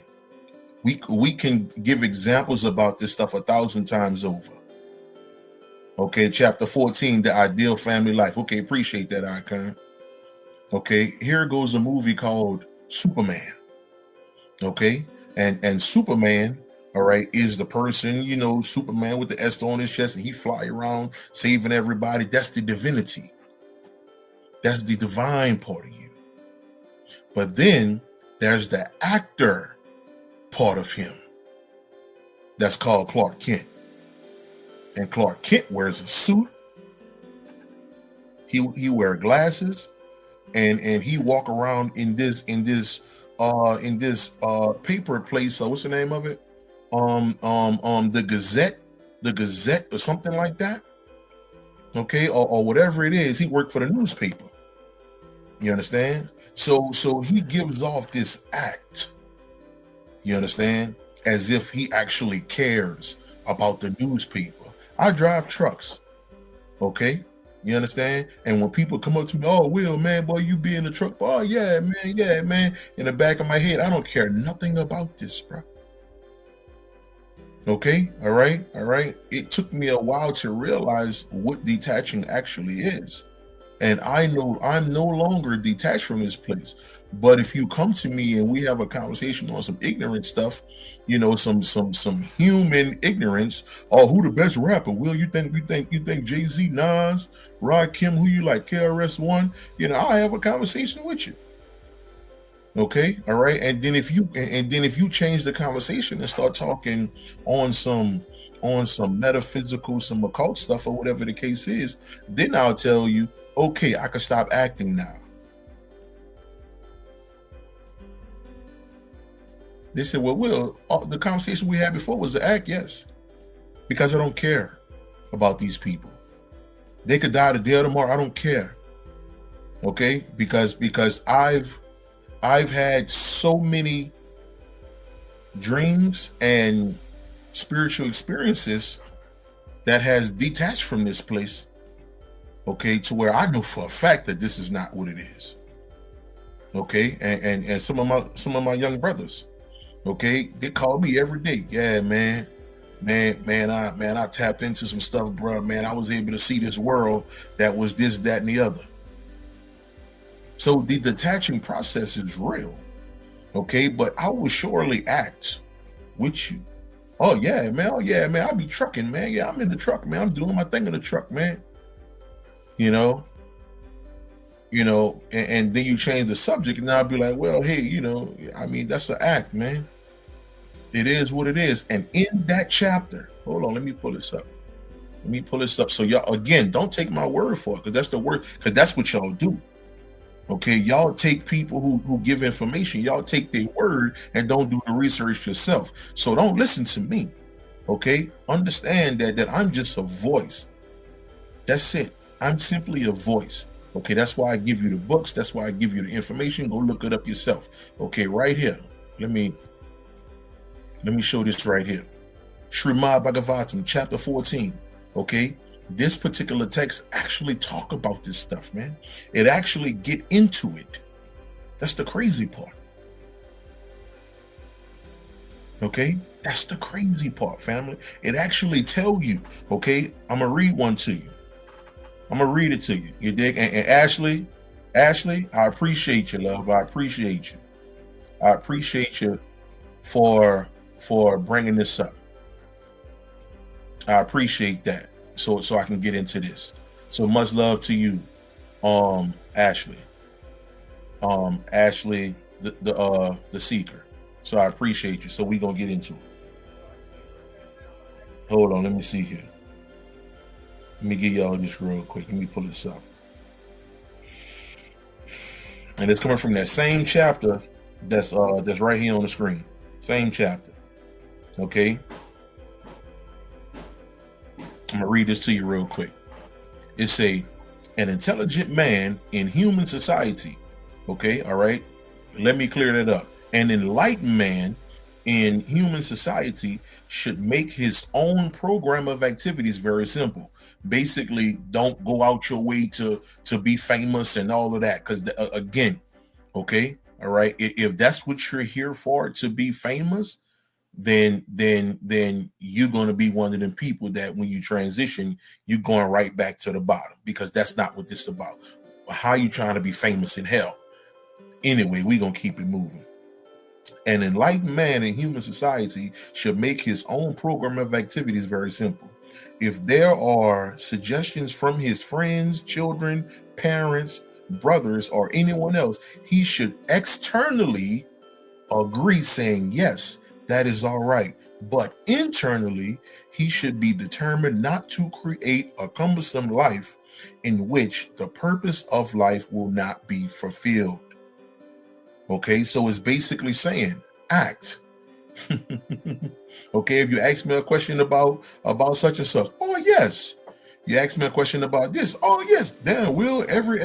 Speaker 1: We can give examples about this stuff 1,000 times over. Okay, chapter 14, the ideal family life. Okay, appreciate that, Icon. Okay, here goes a movie called Superman. Okay, and Superman, all right, is the person, Superman with the S on his chest, and he fly around saving everybody. That's the divinity. That's the divine part of you. But then there's the actor part of him. That's called Clark Kent. And Clark Kent wears a suit. He wear glasses, and he walk around in this paper place. What's the name of it? The Gazette or something like that. Okay, or whatever it is. He worked for the newspaper. You understand? So he gives off this act. You understand? As if he actually cares about the newspaper. I drive trucks, okay? You understand? And when people come up to me, oh, Will, man, boy, you be in the truck. Oh, yeah, man. In the back of my head, I don't care nothing about this, bro. Okay, all right. It took me a while to realize what detaching actually is. And I know I'm no longer detached from this place. But if you come to me and we have a conversation on some ignorant stuff, some human ignorance, or who the best rapper? Will you think Jay-Z, Nas, Rod Kim, who you like, KRS-One? I have a conversation with you. Okay, all right. And then if you change the conversation and start talking on some metaphysical, some occult stuff, or whatever the case is, then I'll tell you, okay, I can stop acting now. They said, well, Will, the conversation we had before was the act. Yes, because I don't care about these people. They could die today or tomorrow. I don't care. Okay, because I've had so many dreams and spiritual experiences that has detached from this place, okay, to where I know for a fact that this is not what it is. Okay, and some of my young brothers, okay, they call me every day. Yeah, I tapped into some stuff, bro. Man, I was able to see this world that was this, that, and the other. So the detaching process is real. Okay, but I will surely act with you. Oh yeah, man. Oh yeah, man. I'll be trucking, man. Yeah, I'm in the truck, man. I'm doing my thing in the truck, man. You know, and then you change the subject, and I'll be like, well, hey, I mean, that's an act, man. It is what it is. And in that chapter, hold on, let me pull this up. Let me pull this up. So y'all, again, don't take my word for it, because that's the word, because that's what y'all do. Okay, y'all take people who give information, y'all take their word and don't do the research yourself. So don't listen to me. Okay, understand that I'm just a voice. That's it. I'm simply a voice. Okay, that's why I give you the books. That's why I give you the information. Go look it up yourself. Okay, right here. Let me show this right here. Srimad Bhagavatam, chapter 14. Okay, this particular text actually talk about this stuff, man. It actually get into it. That's the crazy part. Okay, that's the crazy part, family. It actually tell you. Okay, I'm gonna read one to you. I'm gonna read it to you. You dig? And Ashley, I appreciate you, love. I appreciate you. I appreciate you for bringing this up. I appreciate that. So I can get into this. So much love to you, Ashley. Ashley, the seeker. So I appreciate you. So we gonna get into it. Hold on, let me see here. Let me give y'all this real quick. Let me pull this up. And it's coming from that same chapter that's right here on the screen. Same chapter. Okay. I'm gonna read this to you real quick. It's an intelligent man in human society. Okay, all right. Let me clear that up. An enlightened man in human society should make his own program of activities very simple. Basically, don't go out your way to be famous and all of that. Because again, okay, all right. If that's what you're here for, to be famous, then you're going to be one of them people that when you transition, you're going right back to the bottom, because that's not what this is about. How you trying to be famous in hell? Anyway, we're going to keep it moving. An enlightened man in human society should make his own program of activities very simple. If there are suggestions from his friends, children, parents, brothers, or anyone else, he should externally agree, saying, yes, that is all right. But internally, he should be determined not to create a cumbersome life in which the purpose of life will not be fulfilled. Okay, so it's basically saying, act. Okay, if you ask me a question about such and such, oh yes. You ask me a question about this, oh yes. Damn, Will, every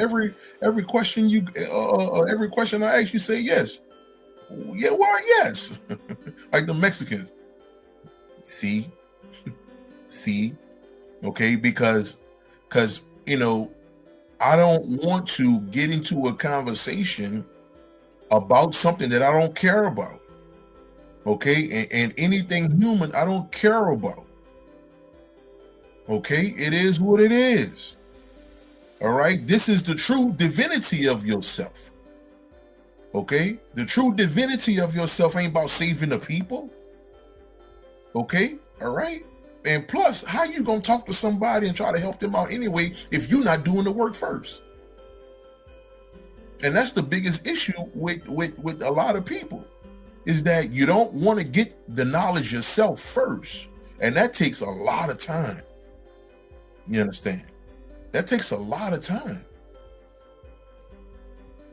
Speaker 1: question every question I ask you, say yes. Yeah, why yes? Like the Mexicans. See, okay, because I don't want to get into a conversation about something that I don't care about. Okay, and anything human I don't care about. Okay, it is what it is. All right. This is the true divinity of yourself. Okay. The true divinity of yourself ain't about saving the people. Okay. All right. And plus, how you gonna talk to somebody and try to help them out anyway if you're not doing the work first? And that's the biggest issue with a lot of people, is that you don't want to get the knowledge yourself first. And that takes a lot of time. You understand? That takes a lot of time.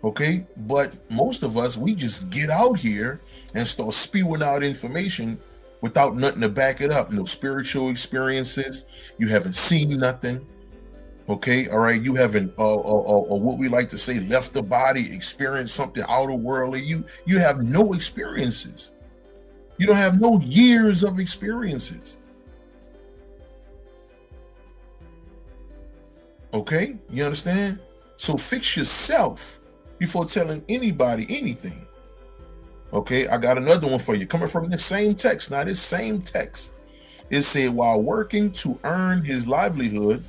Speaker 1: Okay? But most of us, we just get out here and start spewing out information without nothing to back it up. No spiritual experiences. You haven't seen nothing. Okay, all right. You haven't, or what we like to say, left the body, experienced something outer worldly. You have no experiences. You don't have no years of experiences. Okay, you understand? So fix yourself before telling anybody anything. Okay, I got another one for you, coming from the same text. Now, this same text, it said, while working to earn his livelihood,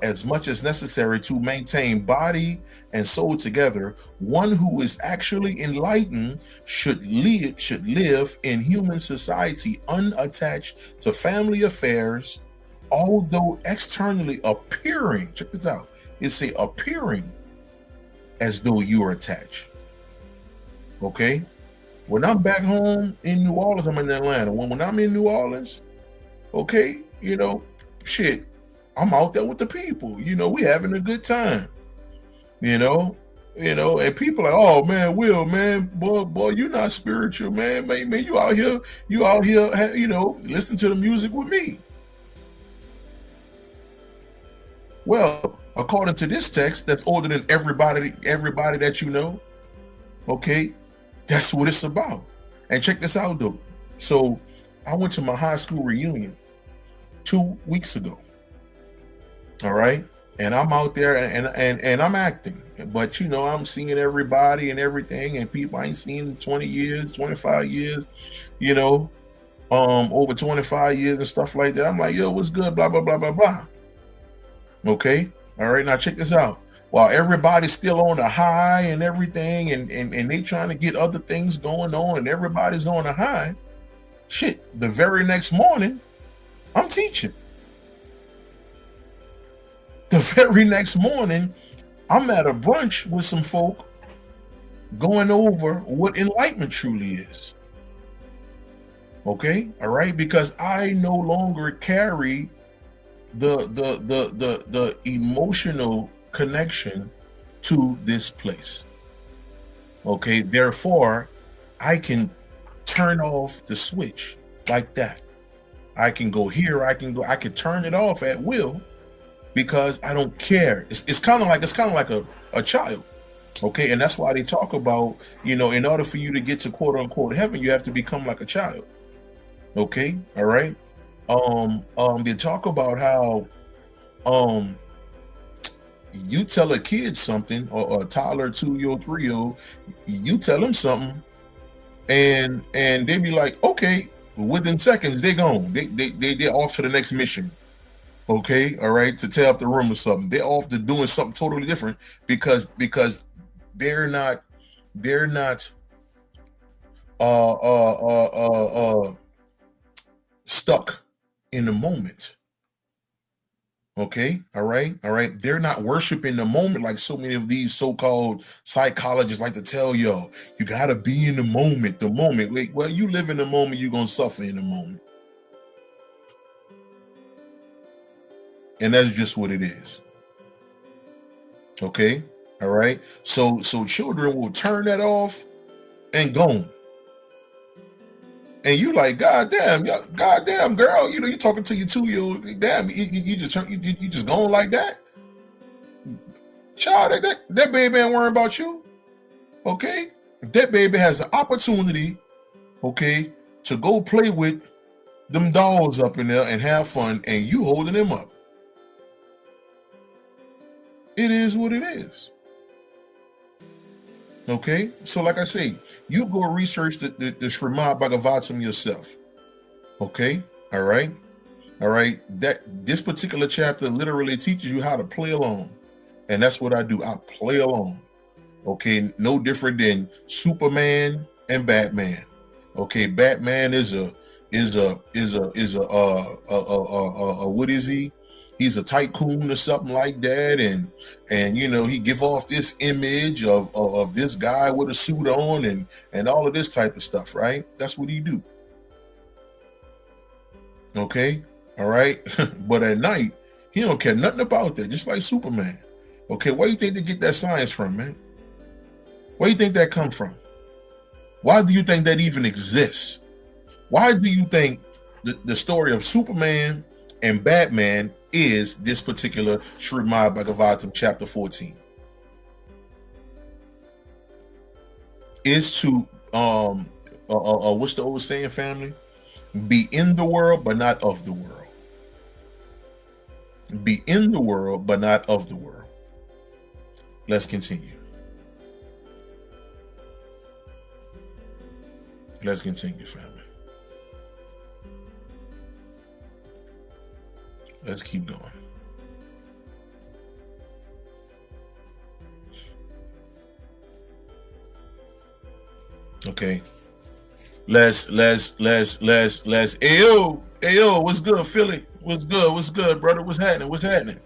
Speaker 1: as much as necessary to maintain body and soul together, one who is actually enlightened should live in human society unattached to family affairs, although externally appearing, check this out, it say appearing as though you are attached. Okay, when I'm back home in New Orleans, I'm in Atlanta. When I'm in New Orleans, okay, shit, I'm out there with the people. We having a good time. And people are like, oh man, Will, man, boy, you not spiritual, man. Man, you out here, listen to the music with me. Well, according to this text, that's older than everybody that you know. Okay, that's what it's about. And check this out, though. So I went to my high school reunion 2 weeks ago. All right. And I'm out there and I'm acting, but I'm seeing everybody and everything, and people I ain't seen in 20 years, 25 years, over 25 years and stuff like that. I'm like, yo, what's good? Blah, blah, blah, blah, blah. Okay. All right. Now check this out. While everybody's still on a high and everything, and they trying to get other things going on, and everybody's on a high, shit, the very next morning, I'm teaching. The very next morning, I'm at a brunch with some folk going over what enlightenment truly is. Okay, all right, because I no longer carry the emotional connection to this place. Okay, therefore, I can turn off the switch like that. I can go here, I can turn it off at will. Because I don't care. It's kind of like a child. Okay, and that's why they talk about, in order for you to get to quote unquote heaven, you have to become like a child. Okay, all right. They talk about how you tell a kid something, or a toddler, 2-year-old, 3-year-old, you tell them something, and they be like, okay, within seconds they're gone. They're off to the next mission. Okay, all right, to tear up the room or something. They're off to doing something totally different because they're not stuck in the moment. Okay, all right. They're not worshiping the moment like so many of these so-called psychologists like to tell y'all. You gotta be in the moment. The moment. Wait, well, you live in the moment, you're gonna suffer in the moment. And that's just what it is. Okay, all right. So children will turn that off and gone. And you like, goddamn, girl, you're talking to your 2-year-old. Damn, you just going like that. Child, that baby ain't worrying about you. Okay, that baby has an opportunity, okay, to go play with them dolls up in there and have fun, and you holding them up. It is what it is. Okay, so like I say, you go research the Srimad Bhagavatam yourself. Okay, all right, All right, that this particular chapter literally teaches you how to play along, and that's what I do. I play along. Okay, no different than Superman and Batman. Okay, Batman is a what is he? He's a tycoon or something like that, and he give off this image of this guy with a suit on and all of this type of stuff, right? That's what he do. Okay, all right, but at night he don't care nothing about that, just like Superman. Okay, where do you think they get that science from, man? Where do you think that come from? Why do you think that even exists? Why do you think the story of Superman and Batman is this particular Srimad Bhagavatam chapter 14? Is to what's the old saying, family? Be in the world but not of the world. Be in the world but not of the world. Let's continue. Let's continue, family. Let's keep going. Okay. Let's Ayo, what's good, Philly? What's good, brother? What's happening?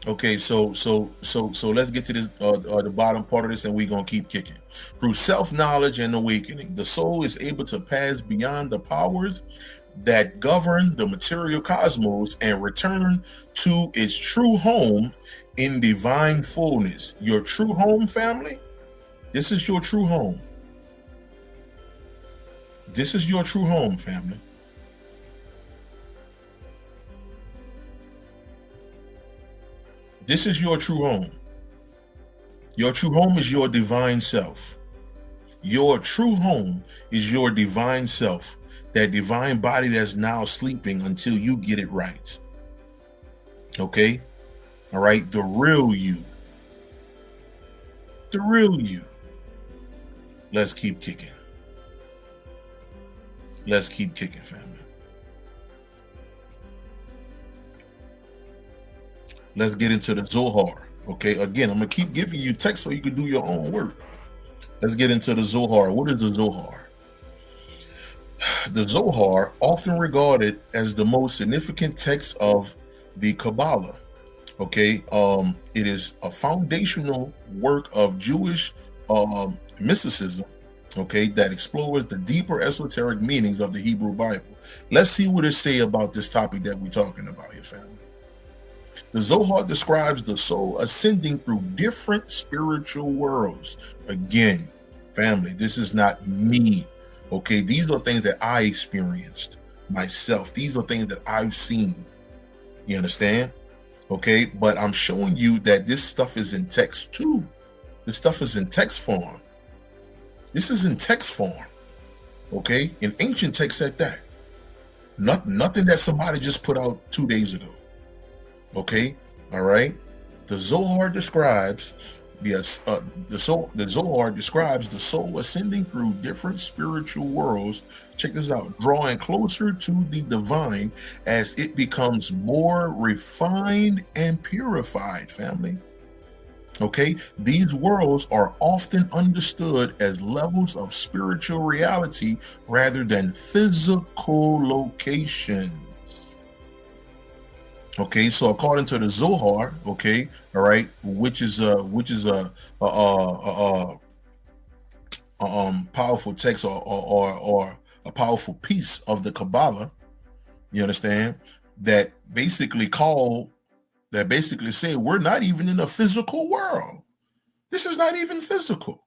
Speaker 1: Okay, so let's get to this the bottom part of this, and we're gonna keep kicking. Through self-knowledge and awakening, the soul is able to pass beyond the powers that govern the material cosmos and return to its true home in divine fullness. Your true home, family. This is your true home. This is your true home, family. This is your true home. Your true home is your divine self. Your true home is your divine self. That divine body that's now sleeping until you get it right. Okay? All right? The real you. The real you. Let's keep kicking. Let's keep kicking, family. Let's get into the Zohar. Okay, again, I'm going to keep giving you text so you can do your own work. Let's get into the Zohar. What is the Zohar? The Zohar, often regarded as the most significant text of the Kabbalah. Okay, it is a foundational work of Jewish mysticism. Okay, that explores the deeper esoteric meanings of the Hebrew Bible. Let's see what it say about this topic that we're talking about here, family. The Zohar describes the soul ascending through different spiritual worlds. Again, family, this is not me. Okay, these are things that I experienced myself. These are things that I've seen. You understand? Okay, but I'm showing you that this stuff is in text too. This stuff is in text form. This is in text form. Okay, in ancient text at that. Nothing that somebody just put out 2 days ago. Okay, all right. The Zohar describes the Zohar describes the soul ascending through different spiritual worlds. Check this out: drawing closer to the divine as it becomes more refined and purified. Family. Okay, these worlds are often understood as levels of spiritual reality rather than physical locations. Okay, so according to the Zohar, okay, all right, which is a powerful text or a powerful piece of the Kabbalah, you understand, that basically say we're not even in a physical world. This is not even physical.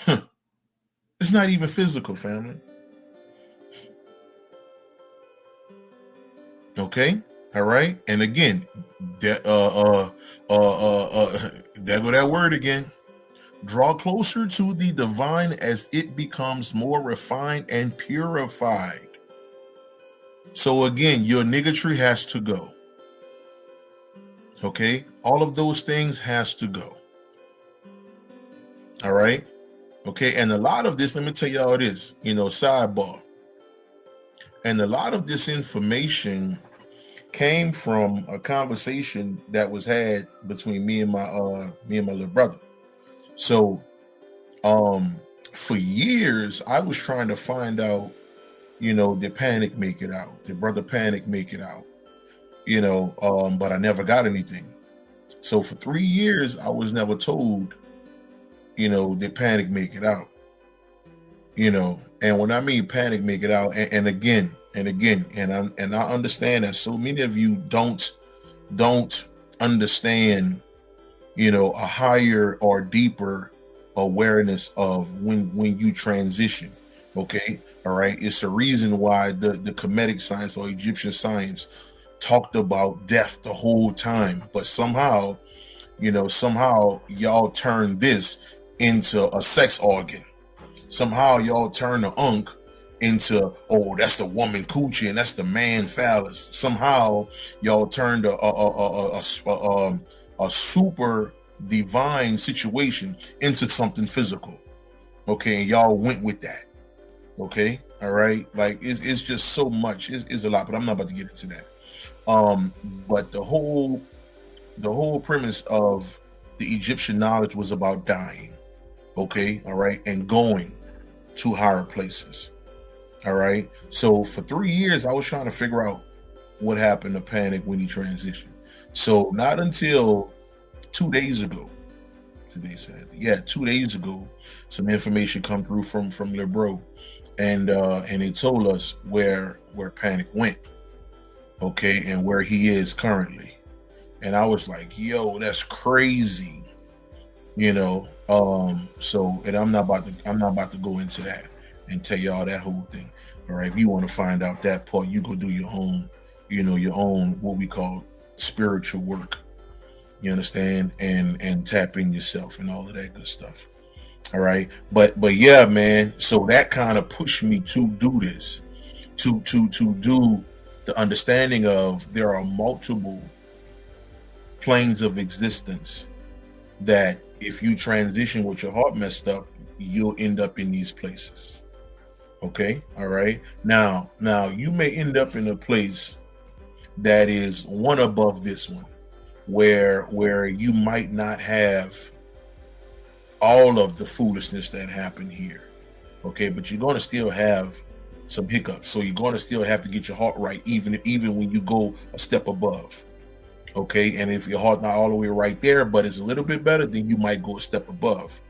Speaker 1: It's not even physical, family. Okay. All right, and again, there go that word again. Draw closer to the divine as it becomes more refined and purified. So again, your niggotry has to go. Okay, all of those things has to go. All right, okay, and a lot of this, let me tell y'all this. Sidebar. And a lot of this information came from a conversation that was had between me and my little brother. So for years I was trying to find out, did Panic make it out? Did Brother Panic make it out? But I never got anything. So for 3 years I was never told, did Panic make it out? And when I mean Panic make it out, and again, and I understand that so many of you don't understand, a higher or deeper awareness of when you transition. Okay, all right. It's a reason why the Kemetic science or Egyptian science talked about death the whole time, but somehow y'all turned this into a sex organ. Somehow y'all turn the unk into, oh, that's the woman coochie and that's the man phallus. Somehow y'all turned a super divine situation into something physical. Okay, and y'all went with that. Okay, all right. Like it's just so much. It's a lot, but I'm not about to get into that. But the whole premise of the Egyptian knowledge was about dying. Okay, all right, and going to higher places. All right. So for 3 years, I was trying to figure out what happened to Panic when he transitioned. So not until 2 days ago, 2 days ago, some information come through from LeBro, and he told us where Panic went. Okay, and where he is currently. And I was like, yo, that's crazy. So, and I'm not about to go into that and tell y'all that whole thing. All right, if you want to find out that part, you go do your own, what we call spiritual work. You understand? And tap in yourself and all of that good stuff. All right, but yeah, man. So that kind of pushed me to do this, to do the understanding of there are multiple planes of existence that if you transition with your heart messed up, you'll end up in these places. Okay, all right. Now you may end up in a place that is one above this one, where you might not have all of the foolishness that happened here. Okay, but you're going to still have some hiccups. So you're going to still have to get your heart right, even when you go a step above. Okay, and if your heart's not all the way right there, but it's a little bit better, then you might go a step above.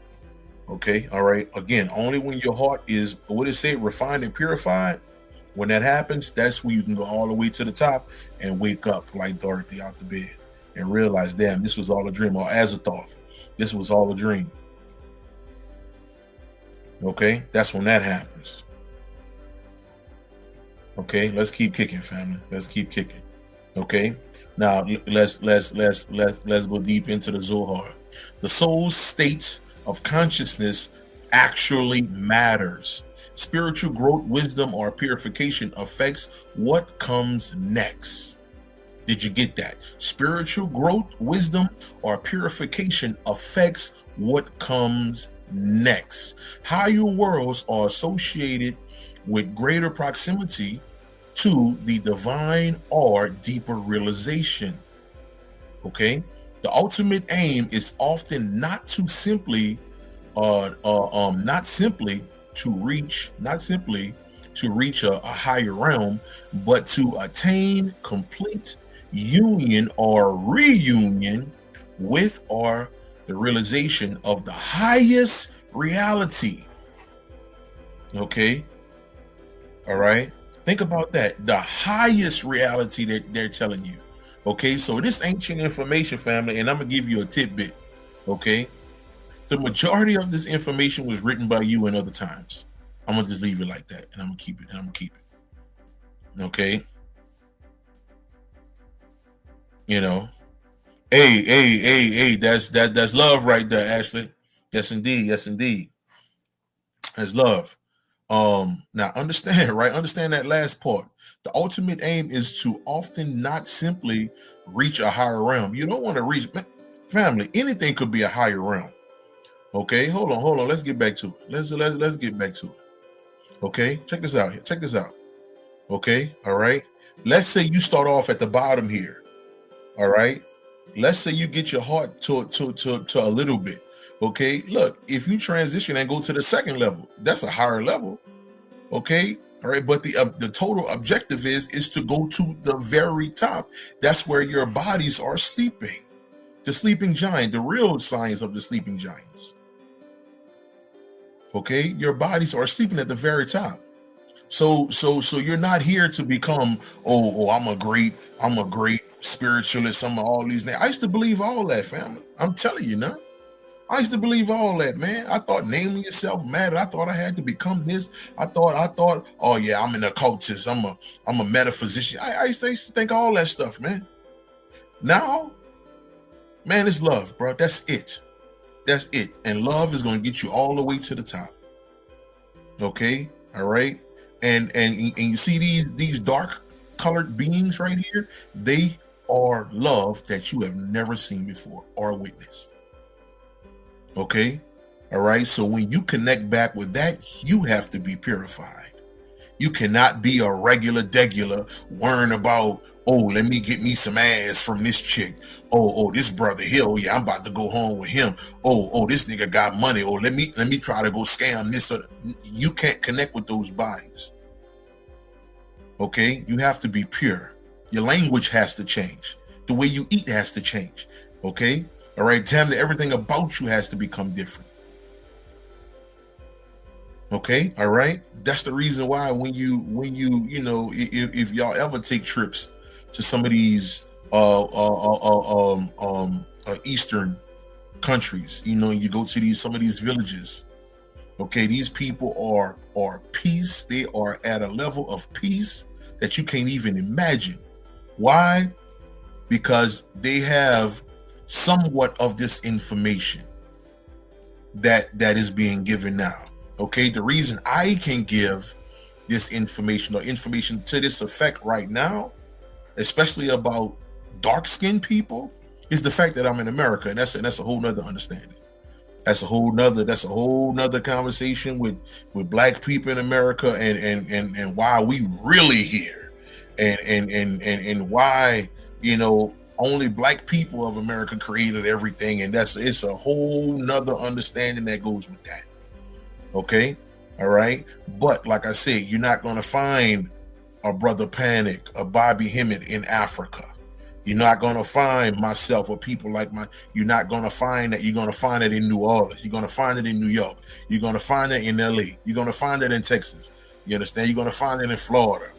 Speaker 1: Okay, all right. Again, only when your heart is, what it say, refined and purified. When that happens, that's when you can go all the way to the top and wake up like Dorothy out the bed and realize, damn, this was all a dream, or Azathoth, this was all a dream. Okay, that's when that happens. Okay, let's keep kicking, family. Let's keep kicking. Okay. Now let's go deep into the Zohar. The soul's state of consciousness actually matters. Spiritual growth, wisdom, or purification affects what comes next. Did you get that? Spiritual growth, wisdom, or purification affects what comes next. Higher worlds are associated with greater proximity to the divine or deeper realization. Okay, the ultimate aim is often not simply to reach a higher realm, but to attain complete union or reunion with or the realization of the highest reality. Okay, all right. Think about that. The highest reality that they're telling you. Okay, so this ancient information, family, and I'm going to give you a tidbit. Okay, the majority of this information was written by you in other times. I'm going to just leave it like that, and I'm going to keep it. Okay. Hey, that's love right there, Ashley. Yes, indeed. That's love. Now understand, right? Understand that last part. The ultimate aim is to often not simply reach a higher realm. You don't want to reach, family. Anything could be a higher realm. Okay, hold on. Let's get back to it. Let's get back to it. Okay, check this out here. Check this out. Okay, all right. Let's say you start off at the bottom here. All right. Let's say you get your heart to a little bit. Okay. Look, if you transition and go to the second level, that's a higher level. Okay. All right. But the total objective is to go to the very top. That's where your bodies are sleeping. The sleeping giant, the real signs of the sleeping giants. Okay. Your bodies are sleeping at the very top. So you're not here to become, I'm a great spiritualist. I'm all these things. I used to believe all that, family. I'm telling you now. I used to believe all that, man. I thought naming yourself mattered. I thought I had to become this. I thought, oh yeah, I'm an occultist. I'm a metaphysician. I used to think all that stuff, man. Now, man, it's love, bro. That's it. That's it. And love is gonna get you all the way to the top. Okay, all right. And you see these dark colored beings right here, they are love that you have never seen before or witnessed. Okay, all right. So when you connect back with that, you have to be purified. You cannot be a regular worrying about, let me get me some ass from this chick. This brother here, yeah, I'm about to go home with him. This nigga got money. Let me try to go scam this. You can't connect with those bodies. Okay, you have to be pure. Your language has to change. The way you eat has to change. Okay, all right. Damn, everything about you has to become different. Okay, all right. That's the reason why when you if y'all ever take trips to some of these eastern countries, you go to some of these villages. Okay, these people are peace. They are at a level of peace that you can't even imagine. Why? Because they have somewhat of this information that is being given now. Okay, the reason I can give this information or information to this effect right now, especially about dark-skinned people, is the fact that I'm in America, and that's a whole nother understanding. That's a whole nother conversation with black people in America and why we really here and why only black people of America created everything, and it's a whole nother understanding that goes with that. Okay, all right. But like I said, you're not going to find a Brother Panic, a Bobby Hemmett in Africa. You're not going to find myself or people like you're not going to find that. You're going to find it in New Orleans. You're going to find it in New York. You're going to find it in LA. You're going to find it in Texas. You understand? You're going to find it in Florida,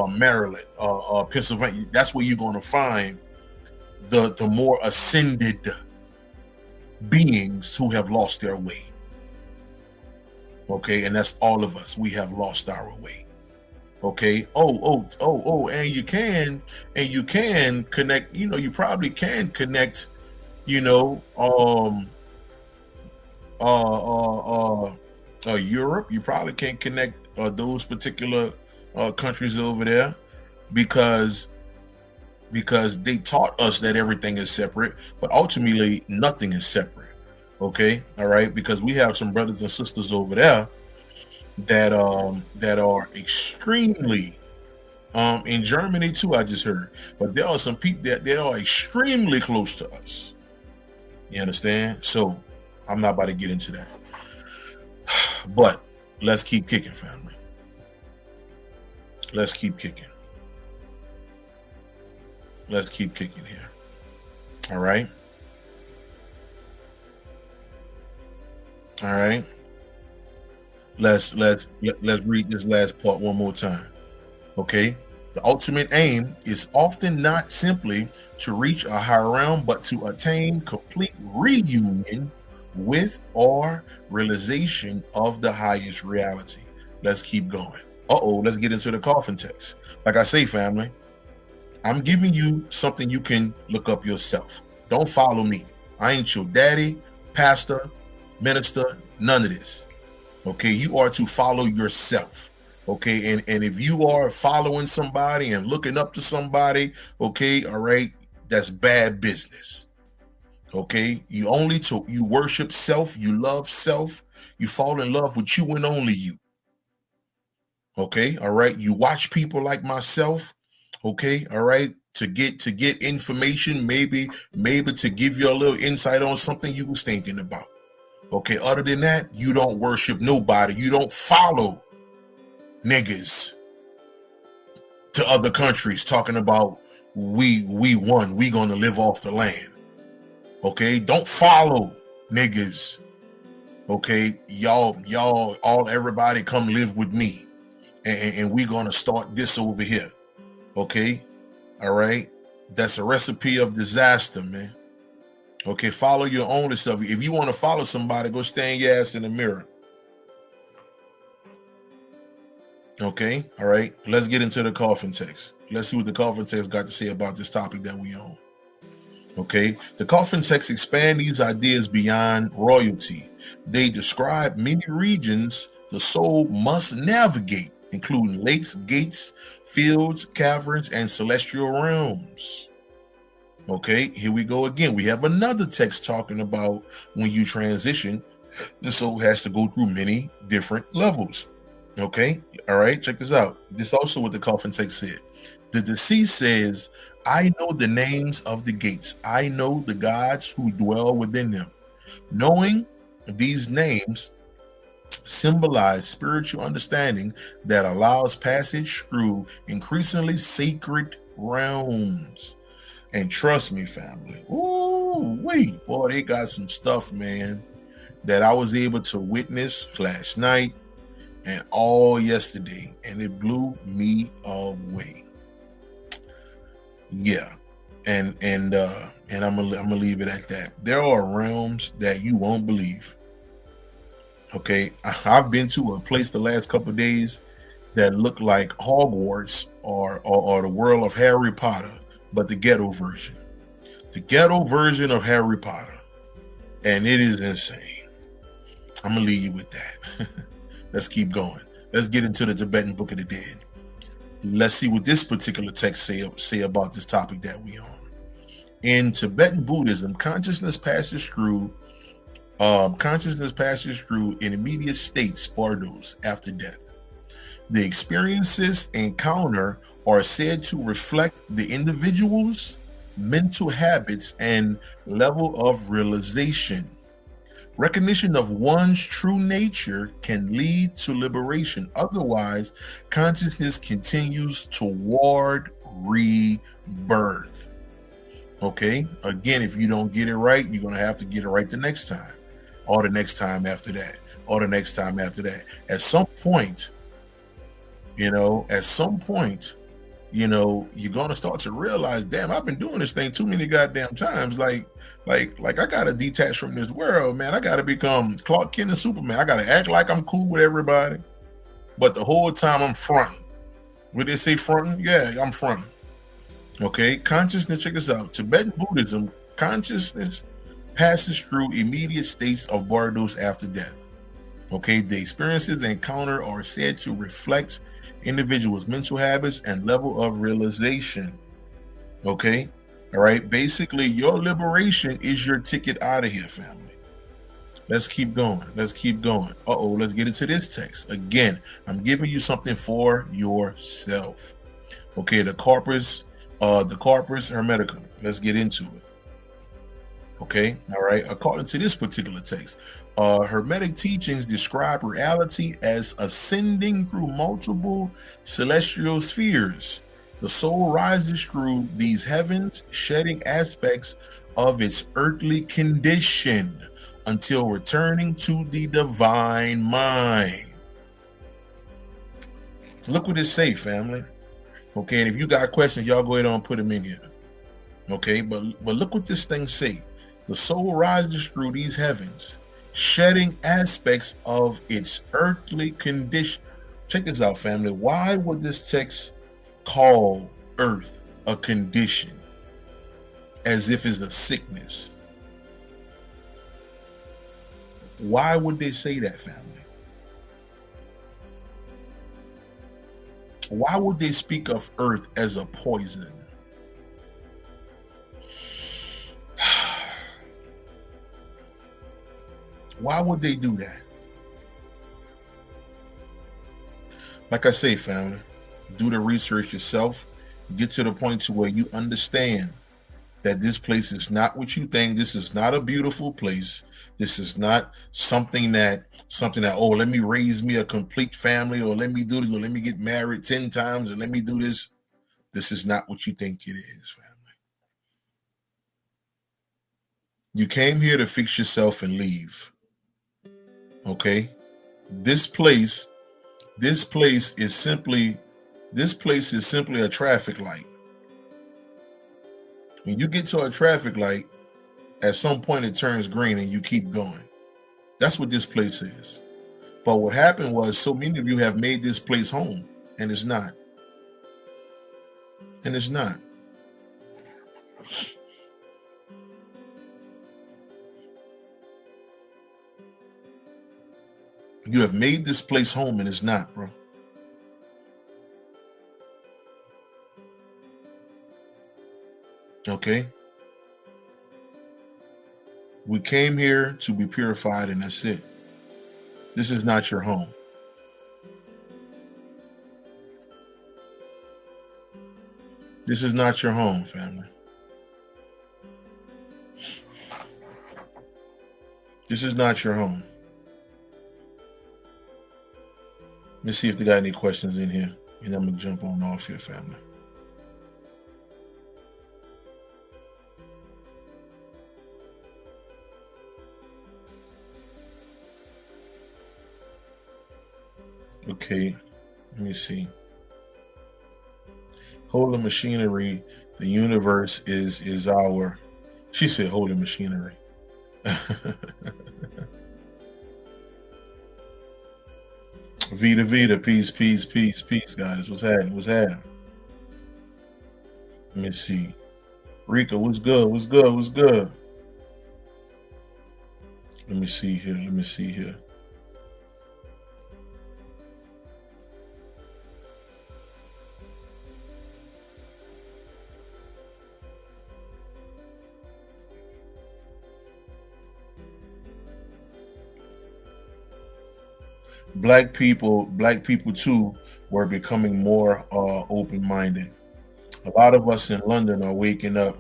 Speaker 1: Maryland, Pennsylvania. That's where you're going to find the more ascended beings who have lost their way. Okay, and that's all of us. We have lost our way. Okay. And you can connect. You probably can connect. Europe. You probably can connect those particular countries over there because they taught us that everything is separate, but ultimately nothing is separate. Okay, all right, because we have some brothers and sisters over there that are extremely in Germany too, I just heard, but there are some people that they are extremely close to us. You understand? So I'm not about to get into that, but let's keep kicking, family. Let's keep kicking. Let's keep kicking here. All right. All right. Let's read this last part one more time. Okay. The ultimate aim is often not simply to reach a higher realm, but to attain complete reunion with or realization of the highest reality. Let's keep going. Let's get into the coffin text. Like I say, family, I'm giving you something you can look up yourself. Don't follow me. I ain't your daddy, pastor, minister, none of this. Okay, you are to follow yourself. Okay, and if you are following somebody and looking up to somebody, okay, all right, that's bad business. Okay, you worship self, you love self, you fall in love with you and only you. Okay, all right. You watch people like myself, okay, all right, to get information, maybe to give you a little insight on something you was thinking about. Okay, other than that, you don't worship nobody. You don't follow niggas to other countries talking about we won, we gonna live off the land. Okay, don't follow niggas. Okay, y'all all everybody come live with me, and we gonna start this over here. Okay, all right, that's a recipe of disaster, man. Okay, follow your own stuff. If you want to follow somebody, go stand your ass in the mirror. Okay, all right, let's get into the coffin text. Let's see what the coffin text got to say about this topic that we on. Okay, the coffin text expand these ideas beyond royalty. They describe many regions the soul must navigate, including lakes, gates, fields, caverns, and celestial realms. Okay, here we go again. We have another text talking about when you transition, the soul has to go through many different levels. Okay, all right, check this out. This is also what the coffin text said. The deceased says, I know the names of the gates. I know the gods who dwell within them. Knowing these names symbolize spiritual understanding that allows passage through increasingly sacred realms. And trust me, family, ooh, wait, boy, they got some stuff, man, that I was able to witness last night and all yesterday, and it blew me away. Yeah, and I'm gonna leave it at that. There are realms that you won't believe. Okay, I've been to a place the last couple of days that looked like Hogwarts or the world of Harry Potter, but the ghetto version. The ghetto version of Harry Potter, and it is insane. I'm gonna leave you with that. Let's keep going. Let's get into the Tibetan Book of the Dead. Let's see what this particular text say about this topic that we on. In Tibetan Buddhism, consciousness passes through intermediate states, bardos, after death. The experiences encounter are said to reflect the individual's mental habits and level of realization. Recognition of one's true nature can lead to liberation. Otherwise, consciousness continues toward rebirth. Okay? Again, if you don't get it right, you're going to have to get it right the next time, or the next time after that, or the next time after that. At some point, you're going to start to realize, damn, I've been doing this thing too many goddamn times. Like I got to detach from this world, man. I got to become Clark Kent and Superman. I got to act like I'm cool with everybody, but the whole time I'm fronting. Would they say fronting? Yeah, I'm fronting. Okay, consciousness, check this out. Tibetan Buddhism, consciousness passes through immediate states of bardos after death. Okay, the experiences encountered are said to reflect individuals' mental habits and level of realization. Okay, all right. Basically, your liberation is your ticket out of here, family. Let's keep going. Let's get into this text. Again, I'm giving you something for yourself. Okay, the Corpus Hermeticum. Let's get into it. Okay, all right. According to this particular text, Hermetic teachings describe reality as ascending through multiple celestial spheres. The soul rises through these heavens, shedding aspects of its earthly condition until returning to the divine mind. Look what it say, family. Okay, and if you got questions, y'all go ahead and put them in here. Okay, but look what this thing say. The soul rises through these heavens, shedding aspects of its earthly condition. Check this out, family. Why would this text call earth a condition as if it's a sickness? Why would they say that, family? Why would they speak of earth as a poison? Why would they do that? Like I say, family, do the research yourself. Get to the point to where you understand that this place is not what you think. This is not a beautiful place. This is not something that oh, let me raise me a complete family, or let me do this, or let me get married 10 times, and let me do this. This is not what you think it is, family. You came here to fix yourself and leave. Okay? This place is simply a traffic light. When you get to a traffic light, at some point it turns green and you keep going. That's what this place is. But what happened was, so many of you have made this place home, and it's not. And it's not. You have made this place home, and it's not, bro. Okay? We came here to be purified, and that's it. This is not your home. This is not your home, family. This is not your home. Let me see if they got any questions in here, and I'm going to jump on off here, family. Okay, let me see. Holy machinery, the universe is our. She said holy machinery. Vita Vita, peace, peace, peace, peace, guys. What's happening? What's happening? Let me see. Rika, what's good? What's good? What's good? Let me see here. Let me see here. Black people too were becoming more open-minded. A lot of us in London are waking up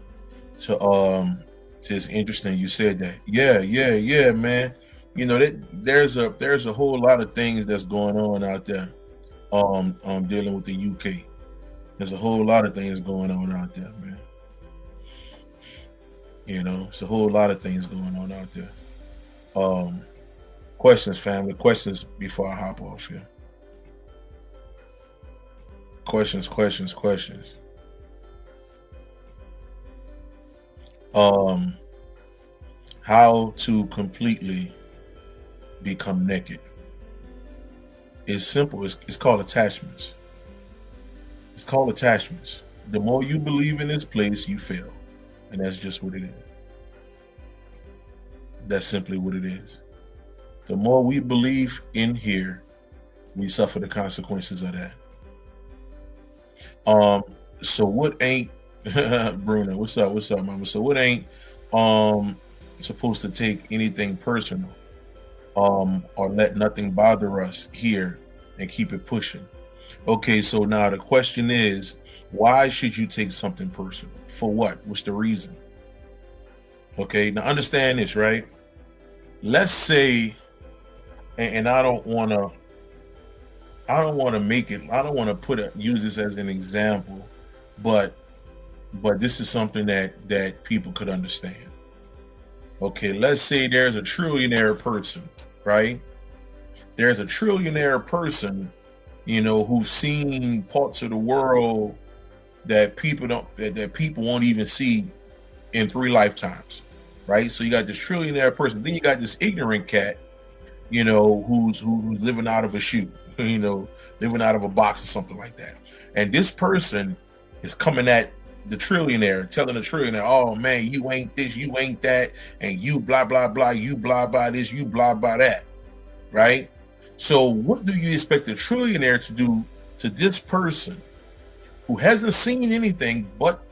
Speaker 1: to it's interesting you said that. Yeah, man. You know that there's a whole lot of things that's going on out there dealing with the UK. There's a whole lot of things going on out there, man. You know, it's a whole lot of things going on out there. Questions, family. Questions before I hop off here. Questions. How to completely become naked. It's simple. It's called attachments. It's called attachments. The more you believe in this place, you fail. And that's just what it is. That's simply what it is. The more we believe in here, we suffer the consequences of that. So what ain't Bruno, what's up, mama? So what ain't supposed to take anything personal, or let nothing bother us here and keep it pushing. Okay, so now the question is, why should you take something personal? For what? What's the reason? Okay, now understand this, right? Let's say, and I don't want to use this as an example, but this is something that people could understand. Okay, let's say there's a trillionaire person, right? There's a trillionaire person, you know, who's seen parts of the world that people won't even see in 3 lifetimes, right? So you got this trillionaire person, then you got this ignorant cat, you know, who's living out of a shoe, you know, living out of a box or something like that. And this person is coming at the trillionaire, telling the trillionaire, oh man, you ain't this, you ain't that, and you blah blah blah, you blah blah this, you blah blah that, right? So what do you expect the trillionaire to do to this person who hasn't seen anything but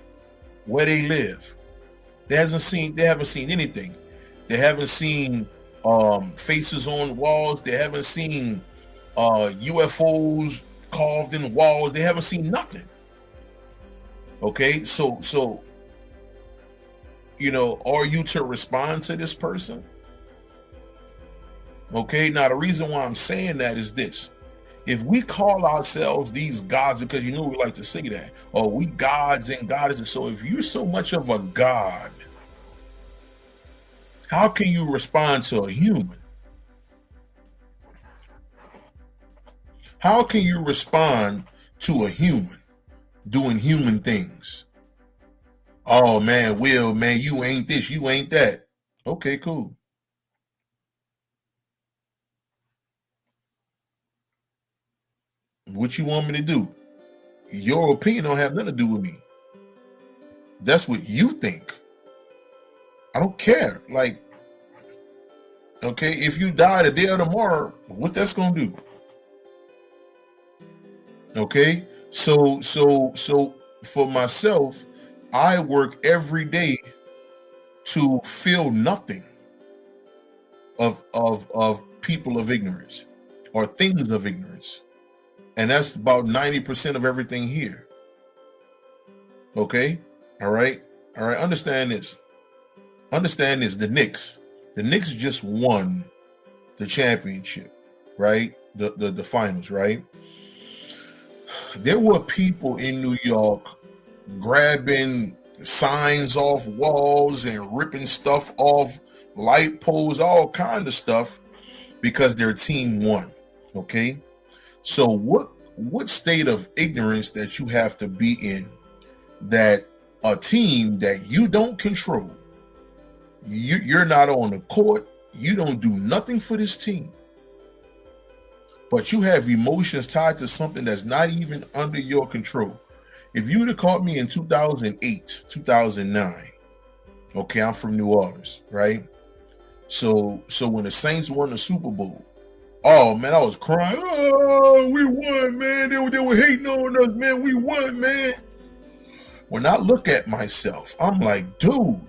Speaker 1: where they live? They haven't seen anything. They haven't seen faces on walls. They haven't seen UFOs carved in walls. They haven't seen nothing. Okay, so are you to respond to this person? Okay, now the reason why I'm saying that is this. If we call ourselves these gods, because we like to say that, or we gods and goddesses, so if you're so much of a god, how can you respond to a human? How can you respond to a human doing human things? Oh man, Will, man, you ain't this, you ain't that. Okay, cool. What you want me to do? Your opinion don't have nothing to do with me. That's what you think. I don't care. Like, okay, if you die today or tomorrow, what that's gonna do? Okay, so for myself, I work every day to feel nothing of people of ignorance or things of ignorance. And that's about 90% of everything here. Okay? All right. Understand this. The Knicks just won the championship, right? The finals, right? There were people in New York grabbing signs off walls and ripping stuff off light poles, all kind of stuff, because their team won. Okay? So what state of ignorance that you have to be in that a team that you don't control, you're not on the court, you don't do nothing for this team, but you have emotions tied to something that's not even under your control. If you would have caught me in 2008, 2009, okay, I'm from New Orleans, right? So when the Saints won the Super Bowl, oh man, I was crying. Oh, we won, man. They were hating on us, man. We won, man. When I look at myself, I'm like, dude,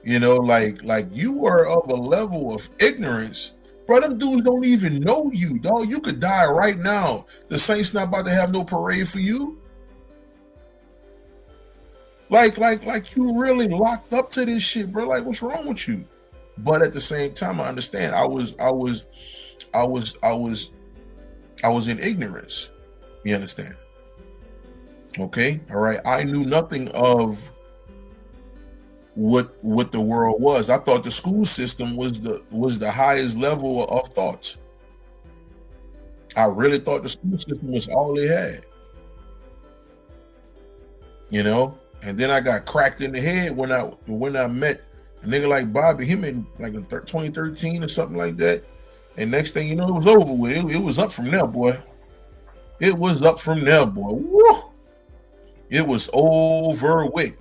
Speaker 1: like you are of a level of ignorance. Bro, them dudes don't even know you, dog. You could die right now. The Saints not about to have no parade for you. Like you really locked up to this shit, bro. Like, what's wrong with you? But at the same time, I understand. I was in ignorance. You understand? Okay, all right. I knew nothing of what the world was. I thought the school system was the highest level of thoughts. I really thought the school system was all they had. And then I got cracked in the head when I met a nigga like Bobby, him in like in 2013 or something like that. And next thing you know, it was over with. It was up from there, boy. It was up from there, boy. Woo! It was over with.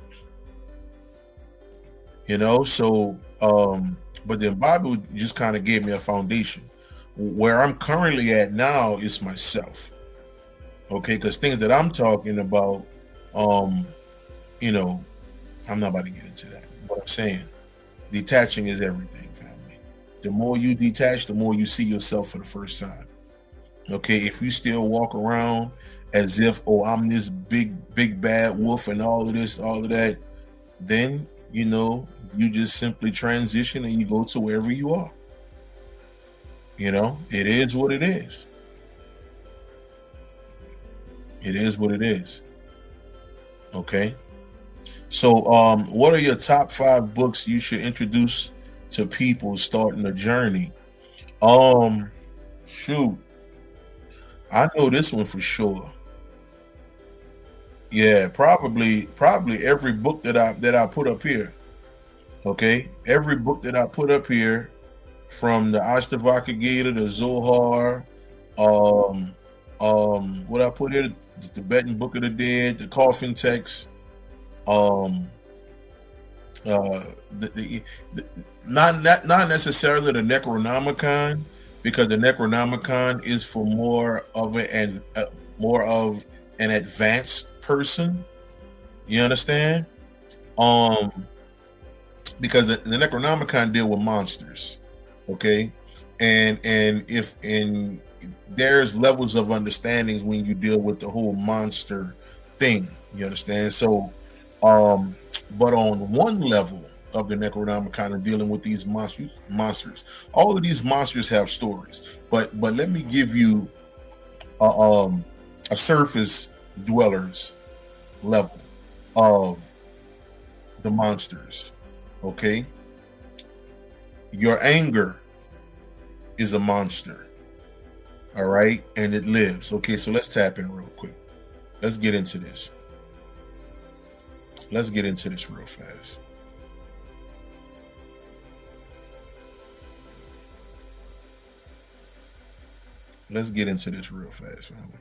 Speaker 1: So but then Bobby just kind of gave me a foundation. Where I'm currently at now is myself. Okay, because things that I'm talking about, I'm not about to get into that. What I'm saying, detaching is everything, family. The more you detach, the more you see yourself for the first time. Okay, if you still walk around as if, oh, I'm this big bad wolf and all of this, all of that, then you just simply transition and you go to wherever you are. It is what it is. It is what it is. Okay. So what are your top 5 books you should introduce to people starting a journey? Shoot. I know this one for sure. Yeah, probably every book that I put up here. Okay, every book that I put up here, from the Ashtavakagita, the Zohar, what I put here, the Tibetan Book of the Dead, the Coffin Text, not necessarily the Necronomicon, because the Necronomicon is for more of an advanced person. You understand? Because the Necronomicon deal with monsters, okay, and if there's levels of understandings when you deal with the whole monster thing. You understand? So, but on one level of the Necronomicon and dealing with these monsters, all of these monsters have stories. But let me give you a surface dwellers level of the monsters. Okay, your anger is a monster. All right, and it lives. Okay, so let's tap in real quick. Let's get into this. Let's get into this real fast. Let's get into this real fast, family.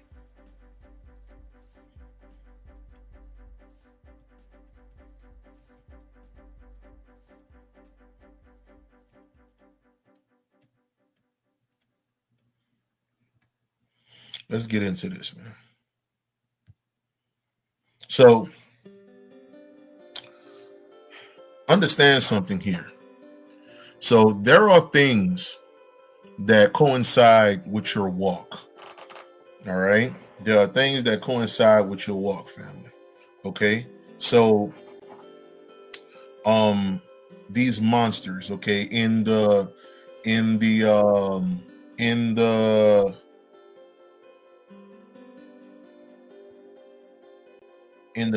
Speaker 1: Let's get into this, man. So, understand something here. So, there are things that coincide with your walk. All right. There are things that coincide with your walk, family. Okay. So, these monsters, okay, in the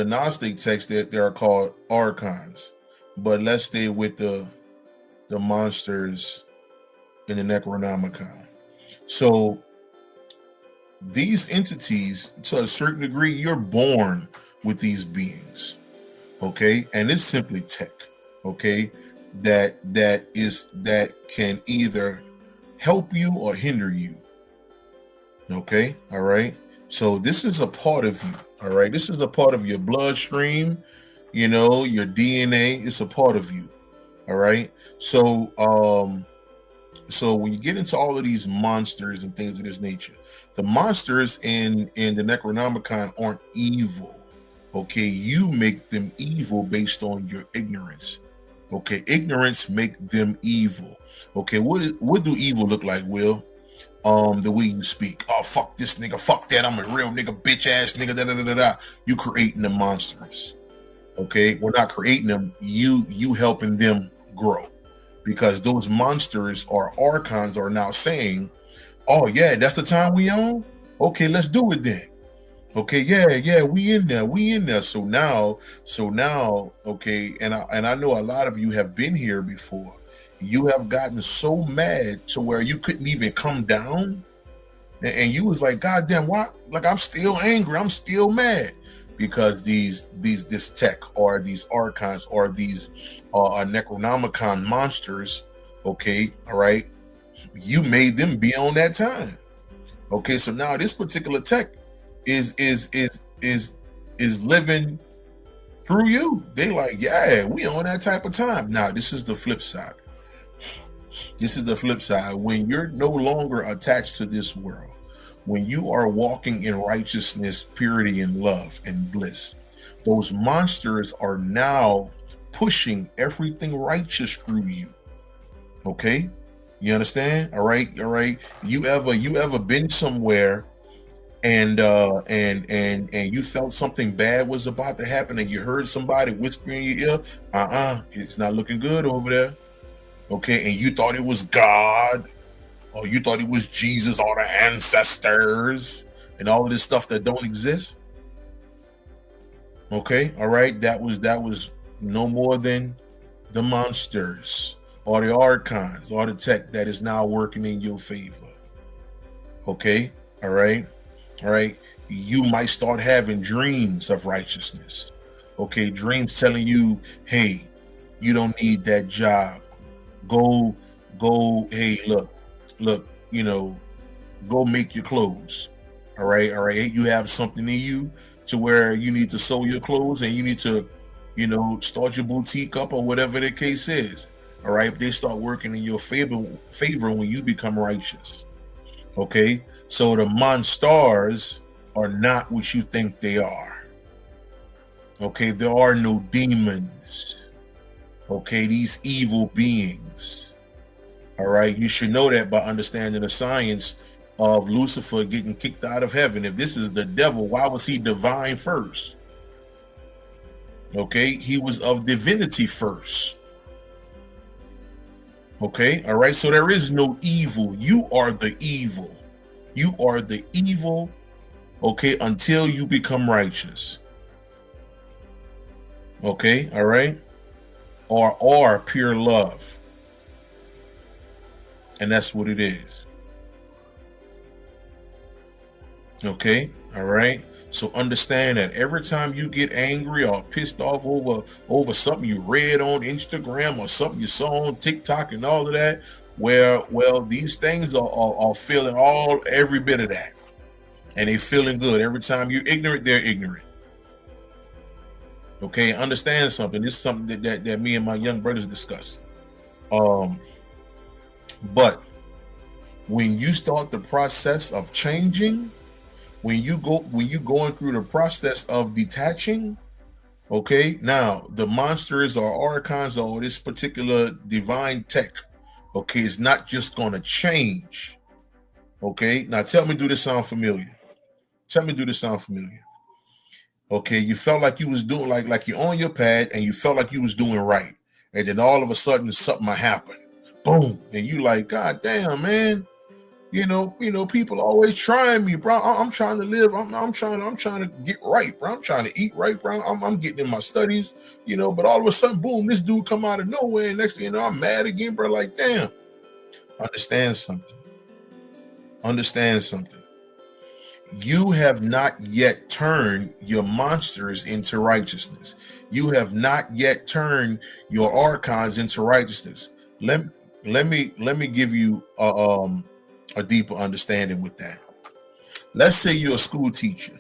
Speaker 1: Gnostic text, that they are called archons, but let's stay with the monsters in the Necronomicon. So these entities, to a certain degree, you're born with these beings, okay, and it's simply tech, okay, that can either help you or hinder you. Okay, all right. So this is a part of you. All right, this is a part of your bloodstream, you know, your DNA. It's a part of you. All right. So so when you get into all of these monsters and things of this nature, the monsters in the Necronomicon aren't evil. Okay, you make them evil based on your ignorance. Okay, ignorance make them evil. Okay, what do evil look like, Will? The way you speak. Oh, fuck this nigga, fuck that, I'm a real nigga, bitch ass nigga, da da da da. You creating the monsters. Okay, we're not creating them, you helping them grow, because those monsters or archons are now saying, oh yeah, that's the time we on. Okay, let's do it then. Okay, yeah, we in there. So now, okay, and I know a lot of you have been here before. You have gotten so mad to where you couldn't even come down, and you was like, God damn, why? Like, I'm still angry, I'm still mad, because this tech or these archons or these Necronomicon monsters, okay, all right, you made them be on that time. Okay, so now this particular tech is living through you. They like, yeah, we on that type of time. Now, this is the flip side. This is the flip side. When you're no longer attached to this world, when you are walking in righteousness, purity, and love and bliss, those monsters are now pushing everything righteous through you. Okay, you understand? All right. You ever been somewhere and you felt something bad was about to happen, and you heard somebody whisper in your ear, it's not looking good over there. Okay, and you thought it was God, or you thought it was Jesus, or the ancestors, and all of this stuff that don't exist. Okay, all right, that was no more than the monsters or the archons or the tech that is now working in your favor. Okay, all right, you might start having dreams of righteousness. Okay, dreams telling you, hey, you don't need that job. Go, hey, look, you know, go make your clothes. All right. You have something in you to where you need to sew your clothes, and you need to, you know, start your boutique up, or whatever the case is. All right. They start working in your favor when you become righteous. Okay. So the monsters are not what you think they are. Okay. There are no demons. Okay, these evil beings. All right, you should know that by understanding the science of Lucifer getting kicked out of heaven. If this is the devil, why was he divine first? Okay, he was of divinity first. Okay, all right, so there is no evil. You are the evil. You are the evil, okay, until you become righteous. Okay, all right, or pure love. And that's what it is. Okay, all right. So understand that every time you get angry or pissed off over something you read on Instagram or something you saw on TikTok and all of that, well, these things are feeling every bit of that, and they feeling good. Every time you're ignorant, they're ignorant. Okay, understand something. This is something that me and my young brothers discuss. But when you start the process of changing, when you going through the process of detaching, okay, now the monsters or archons or this particular divine tech, okay, is not just going to change. Okay, now tell me, do this sound familiar? Tell me, do this sound familiar? Okay, you felt like you was doing like you're on your pad and you felt like you was doing right, and then all of a sudden something happened, boom, and you like, God damn, man. You know, people always trying me, bro. I'm trying to live. I'm trying to get right, bro. I'm trying to eat right, bro. I'm getting in my studies, but all of a sudden, boom, this dude come out of nowhere, and next thing you know, I'm mad again, bro. Like, damn. Understand something. Understand something. You have not yet turned your monsters into righteousness. You have not yet turned your archons into righteousness. Let me give you a deeper understanding with that. Let's say you're a school teacher.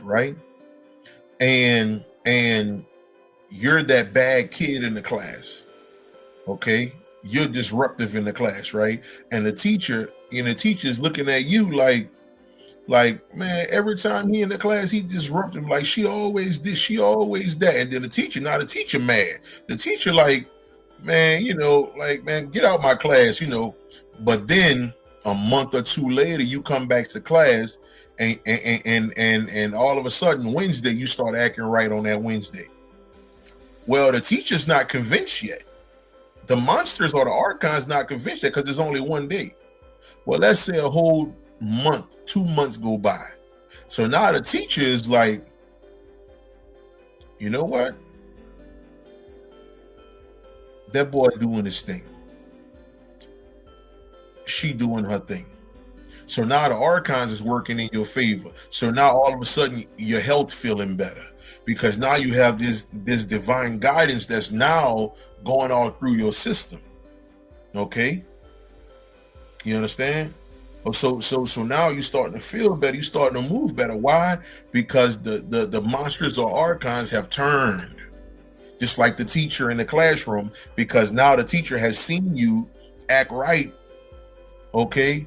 Speaker 1: Right? And you're that bad kid in the class. Okay? You're disruptive in the class, right? And the teacher is looking at you like, man, every time he in the class, he disruptive. Like, she always this, she always that. And then the teacher mad. The teacher like, man, man, get out my class, But then a month or two later, you come back to class, and all of a sudden Wednesday you start acting right on that Wednesday. Well, the teacher's not convinced yet. The monsters or the archons not convinced yet because there's only one day. Well, let's say a whole month, 2 months go by. So now the teacher is like, you know what? That boy doing his thing. She doing her thing. So now the archons is working in your favor. So now all of a sudden your health feeling better because now you have this divine guidance that's now going all through your system. Okay, you understand? So now you're starting to feel better. You're starting to move better. Why? Because the monsters or archons have turned. Just like the teacher in the classroom, because now the teacher has seen you act right, okay,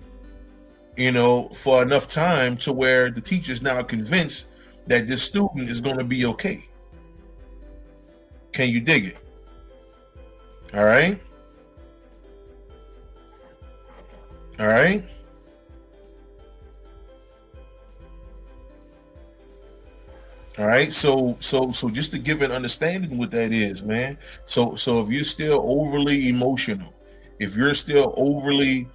Speaker 1: for enough time to where the teacher's now convinced that this student is going to be okay. Can you dig it? All right. All right. All right, so just to give an understanding what that is, man. So if you're still overly emotional, if you're still overly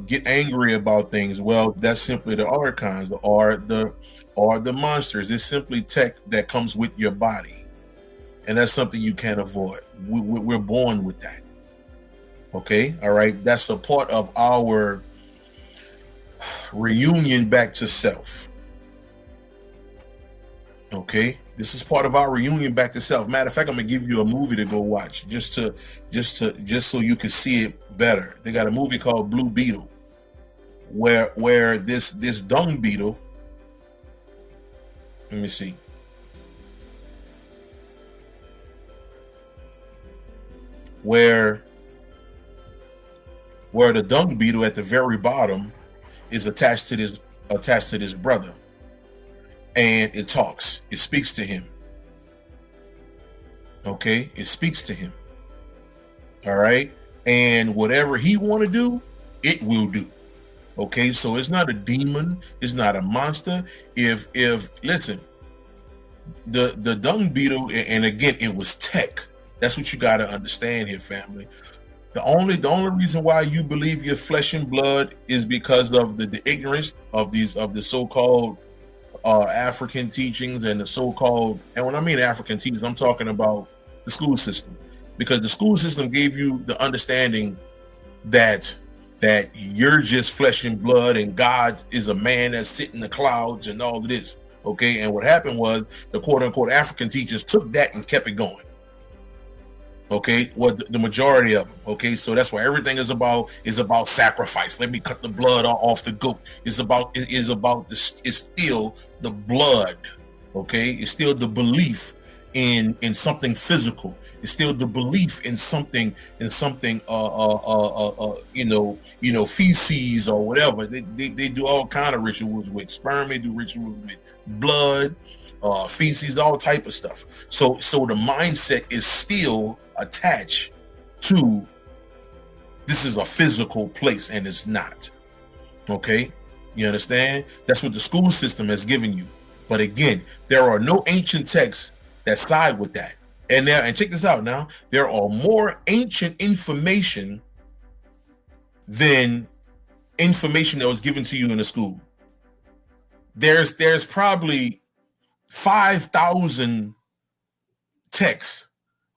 Speaker 1: get angry about things, well, that's simply the archons or the monsters. It's simply tech that comes with your body, and that's something you can't avoid. We're born with that. Okay, all right. That's a part of our reunion back to self. Okay, this is part of our reunion back to self. Matter of fact, I'm gonna give you a movie to go watch just so you can see it better. They got a movie called Blue Beetle, where this dung beetle. Let me see. Where the dung beetle at the very bottom is attached to this brother. And it talks. It speaks to him. Okay? It speaks to him. All right? And whatever he want to do, it will do. Okay, so it's not a demon, it's not a monster. If listen, the dung beetle, and again, it was tech. That's what you got to understand here, family. The only reason why you believe you're flesh and blood is because of the ignorance of the so-called African teachings and the so-called, and when I mean African teachings, I'm talking about the school system, because the school system gave you the understanding that you're just flesh and blood and God is a man that's sitting in the clouds and all of this. Okay, and what happened was the quote-unquote African teachers took that and kept it going. Okay, well, the majority of them. Okay, so that's why everything is about sacrifice. Let me cut the blood off the goat. It's still the blood. Okay, it's still the belief in something physical. It's still the belief in something feces or whatever. They do all kind of rituals with sperm. They do rituals with blood, feces, all type of stuff. So the mindset is still attached to this is a physical place, and it's not. Okay, you understand? That's what the school system has given you. But again, there are no ancient texts that side with that. And check this out now, there are more ancient information than information that was given to you in the school. There's probably 5,000 texts,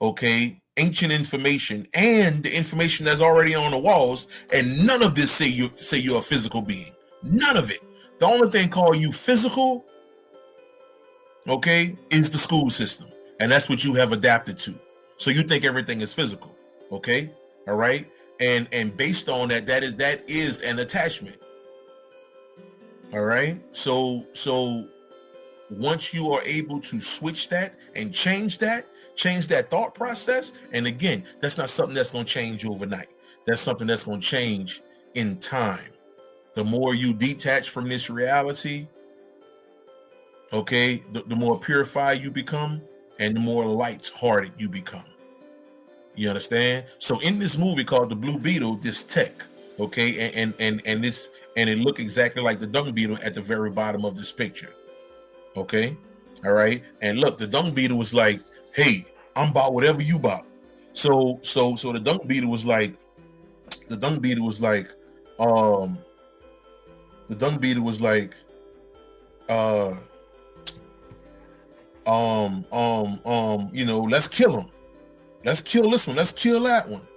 Speaker 1: okay, ancient information, and the information that's already on the walls, and none of this say you're a physical being. None of it. The only thing called you physical, okay, is the school system, and that's what you have adapted to. So you think everything is physical, okay, all right, and based on that is an attachment. All right, so once you are able to switch that and change that thought process, and again, that's not something that's going to change overnight. That's something that's going to change in time. The more you detach from this reality, okay, the more purified you become, and the more light-hearted you become. You understand? So in this movie called The Blue Beetle, this tech, okay, and it looked exactly like the dung beetle at the very bottom of this picture. Okay, all right, and look, the dung beetle was like, "Hey, I'm about whatever you about." So the dung beetle was like, let's kill him. Let's kill this one. Let's kill that one.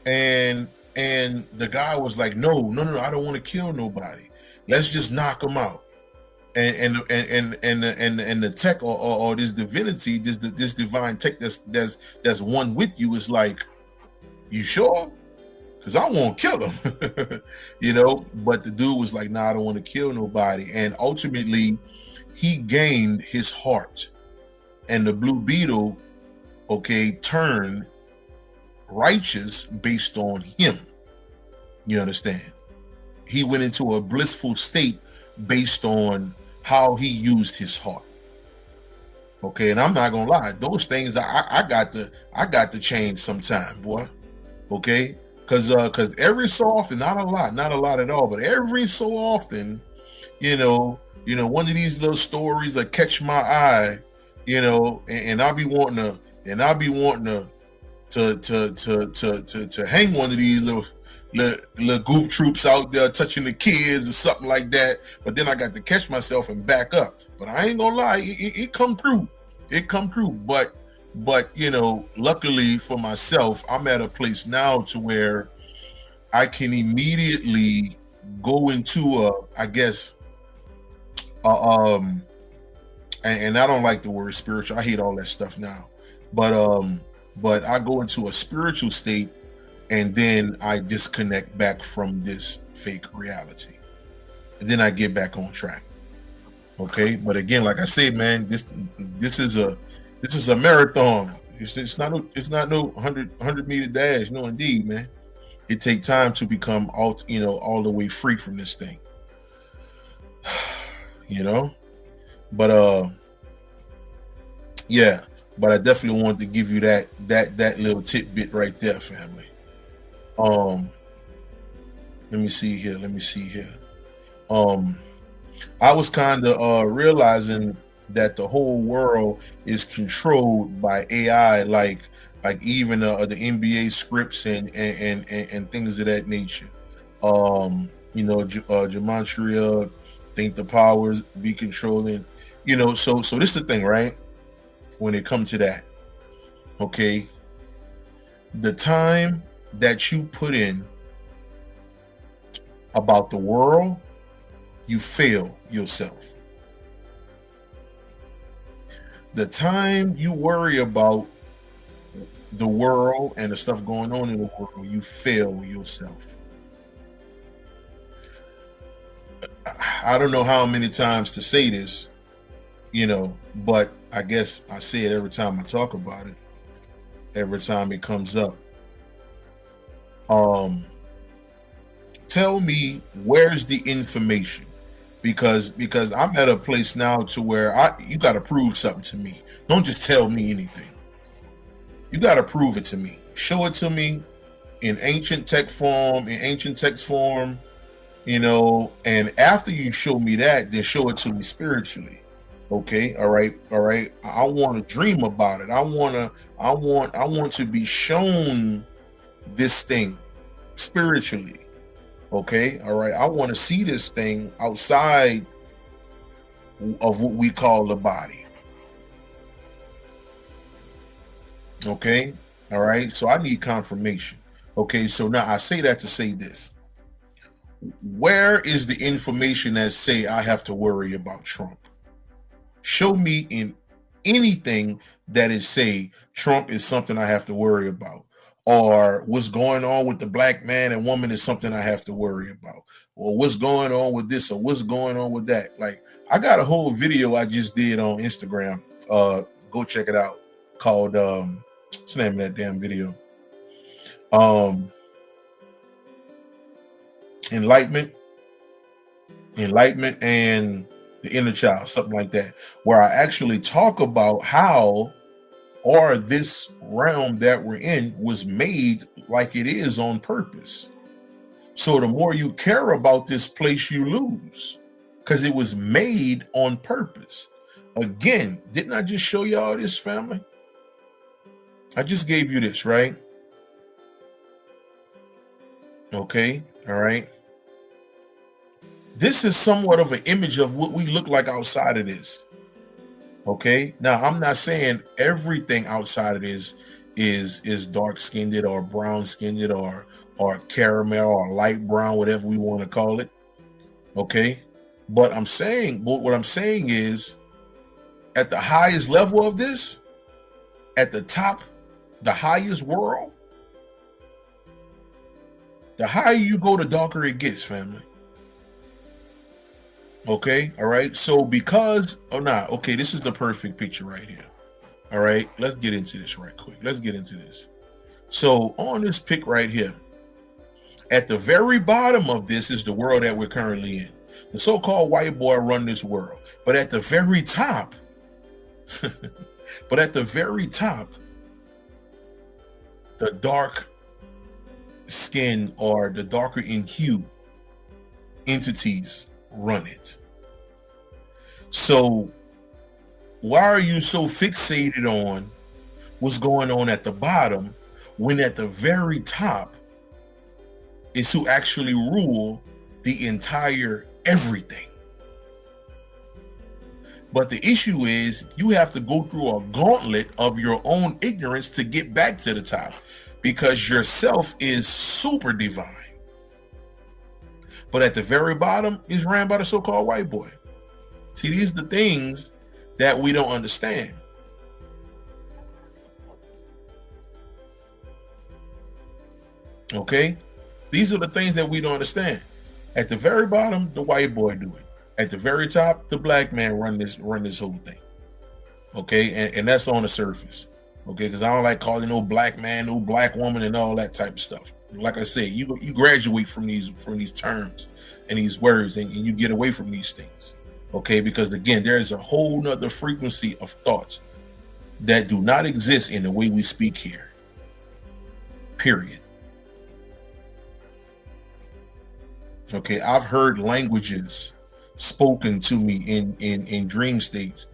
Speaker 1: And the guy was like, no, I don't want to kill nobody. Let's just knock him out. And the tech or this divinity, this divine tech that's one with you is like, you sure? Because I won't kill him. But the dude was like, nah, I don't want to kill nobody. And ultimately, he gained his heart. And the blue beetle, okay, turned righteous based on him. You understand? He went into a blissful state based on how he used his heart. Okay, and I'm not gonna lie, those things I got to change sometime, boy. Okay, because every so often, not a lot at all, but every so often, one of these little stories that catch my eye, and I'll be wanting to hang one of these little goof troops out there touching the kids or something like that. But then I got to catch myself and back up. But I ain't gonna lie, it come through. It come through. But luckily for myself, I'm at a place now to where I can immediately go into and I don't like the word spiritual. I hate all that stuff now. But I go into a spiritual state, and then I disconnect back from this fake reality, and then I get back on track. Okay, but again, like I said, man, this is a marathon. It's not no 100 meter dash. No, indeed, man. It takes time to become all the way free from this thing. But yeah. But I definitely wanted to give you that little tidbit right there, family. Let me see here. Let me see here. Um, I was kind of realizing that the whole world is controlled by AI, like even the NBA scripts and things of that nature. Gematria think the powers be controlling. So this is the thing, right? When it comes to that, okay, the time that you put in about the world, you fail yourself. The time you worry about the world and the stuff going on in the world, you fail yourself. I don't know how many times to say this, but I guess I say it every time I talk about it, every time it comes up. Tell me, where's the information? Because I'm at a place now to where you got to prove something to me. Don't just tell me anything. You got to prove it to me. Show it to me in ancient text form, and after you show me that, then show it to me spiritually. Okay, all right. I want to dream about it. I want to be shown this thing spiritually. Okay, all right. I want to see this thing outside of what we call the body. Okay, all right. So I need confirmation. Okay, so now I say that to say this. Where is the information that say I have to worry about Trump? Show me in anything that is say Trump is something I have to worry about, or what's going on with the black man and woman is something I have to worry about, or what's going on with this or what's going on with that. Like, I got a whole video I just did on Instagram. Go check it out, called what's the name of that damn video? Enlightenment and the inner child, something like that, where I actually talk about how or this realm that we're in was made like it is on purpose. So the more you care about this place, you lose, because it was made on purpose. Again, didn't I just show y'all this, family? I just gave you this, right? Okay, all right. This is somewhat of an image of what we look like outside of this. Okay, now I'm not saying everything outside of this is dark skinned or brown skinned or caramel or light brown, whatever we want to call it. Okay, but what I'm saying is, at the highest level of this, at the top, the highest world, the higher you go, the darker it gets, family. Okay, all right. So this is the perfect picture right here. All right, let's get into this right quick. Let's get into this. So on this pic right here, at the very bottom of this is the world that we're currently in. The so-called white boy run this world. But at the very top, the dark skin or the darker in hue entities run it. So why are you so fixated on what's going on at the bottom when at the very top is who actually rule the entire everything? But the issue is you have to go through a gauntlet of your own ignorance to get back to the top, because yourself is super divine. But at the very bottom is ran by the so-called white boy. See, these are the things that we don't understand. Okay? These are the things that we don't understand. At the very bottom, the white boy do it. At the very top, the black man run this whole thing. Okay? And that's on the surface. Okay? Because I don't like calling no black man, no black woman, and all that type of stuff. Like I said, you graduate from these terms and these words, and you get away from these things. Okay, because again, there is a whole nother frequency of thoughts that do not exist in the way we speak here. Period. Okay, I've heard languages spoken to me in dream states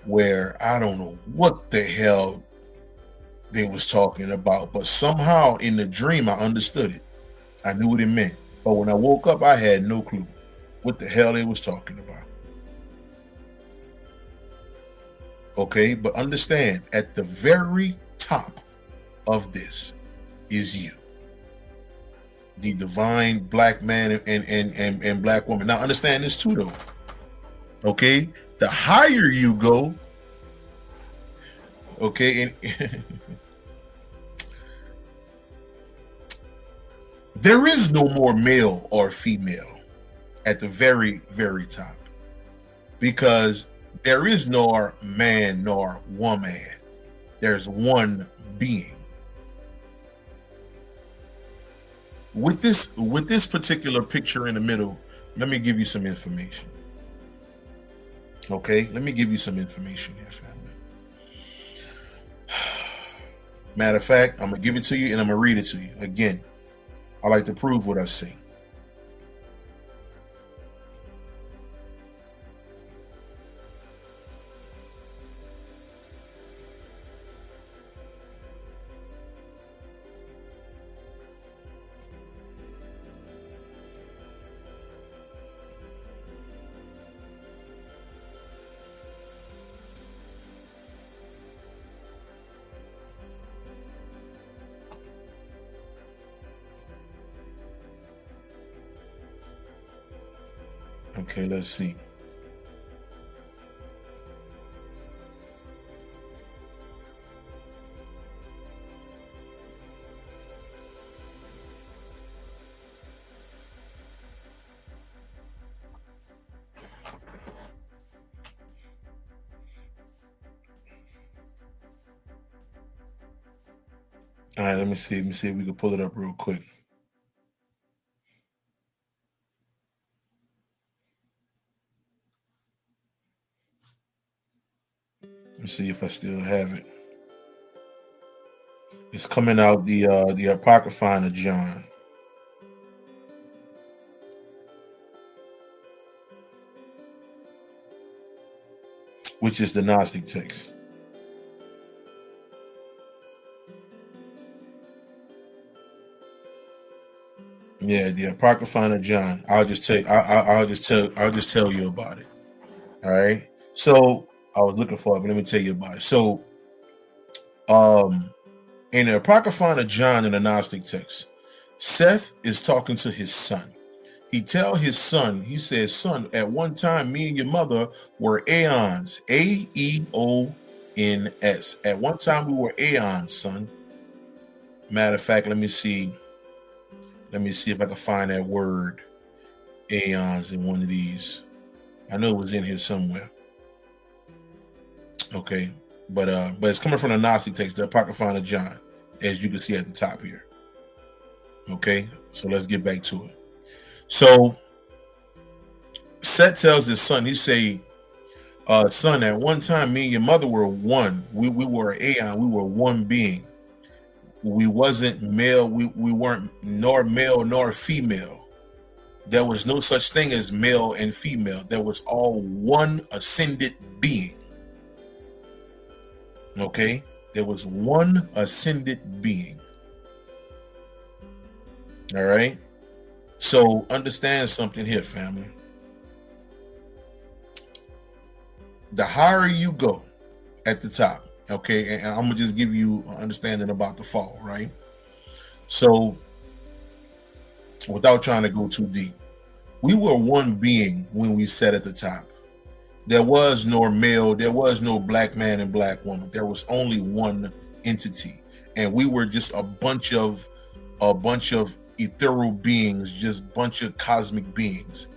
Speaker 1: where I don't know what the hell they was talking about, but somehow in the dream I understood it. I knew what it meant. But when I woke up, I had no clue what the hell they was talking about. Okay, but understand, at the very top of this is you, the divine black man and black woman. Now understand this too though. Okay, the higher you go, okay, and there is no more male or female at the very, very top, because there is nor man nor woman. There's one being. With this particular picture in the middle, let me give you some information. Okay, let me give you some information here, family. Matter of fact, I'm gonna give it to you and I'm gonna read it to you again. I like to prove what I say. Okay, let's see. All right, let me see. Let me see if we can pull it up real quick. Let me see if I still have it. It's coming out the Apocryphon of John, which is the Gnostic text. Yeah, the Apocryphon of John. I'll just tell. I'll just tell you about it. All right. So I was looking for it, but let me tell you about it. So, in the Apocryphon of John in the Gnostic text, Seth is talking to his son. He tell his son, he says, "Son, at one time, me and your mother were aeons, Aeons. At one time, we were aeons, son." Matter of fact, let me see. Let me see if I can find that word, aeons, in one of these. I know it was in here somewhere. Okay, but it's coming from the Gnostic text, the Apocryphon of John, as you can see at the top here. Okay, so let's get back to it. So Seth tells his son, he say, "Son, at one time, me and your mother were one. We were an aeon. We were one being. We wasn't male. We weren't nor male nor female. There was no such thing as male and female. There was all one ascended being." Okay, there was one ascended being. All right. So understand something here, family. The higher you go at the top, okay, and I'm gonna just give you an understanding about the fall, right? So, without trying to go too deep, we were one being when we sat at the top. There was no male, there was no black man and black woman. There was only one entity, and we were just a bunch of ethereal beings, just bunch of cosmic beings.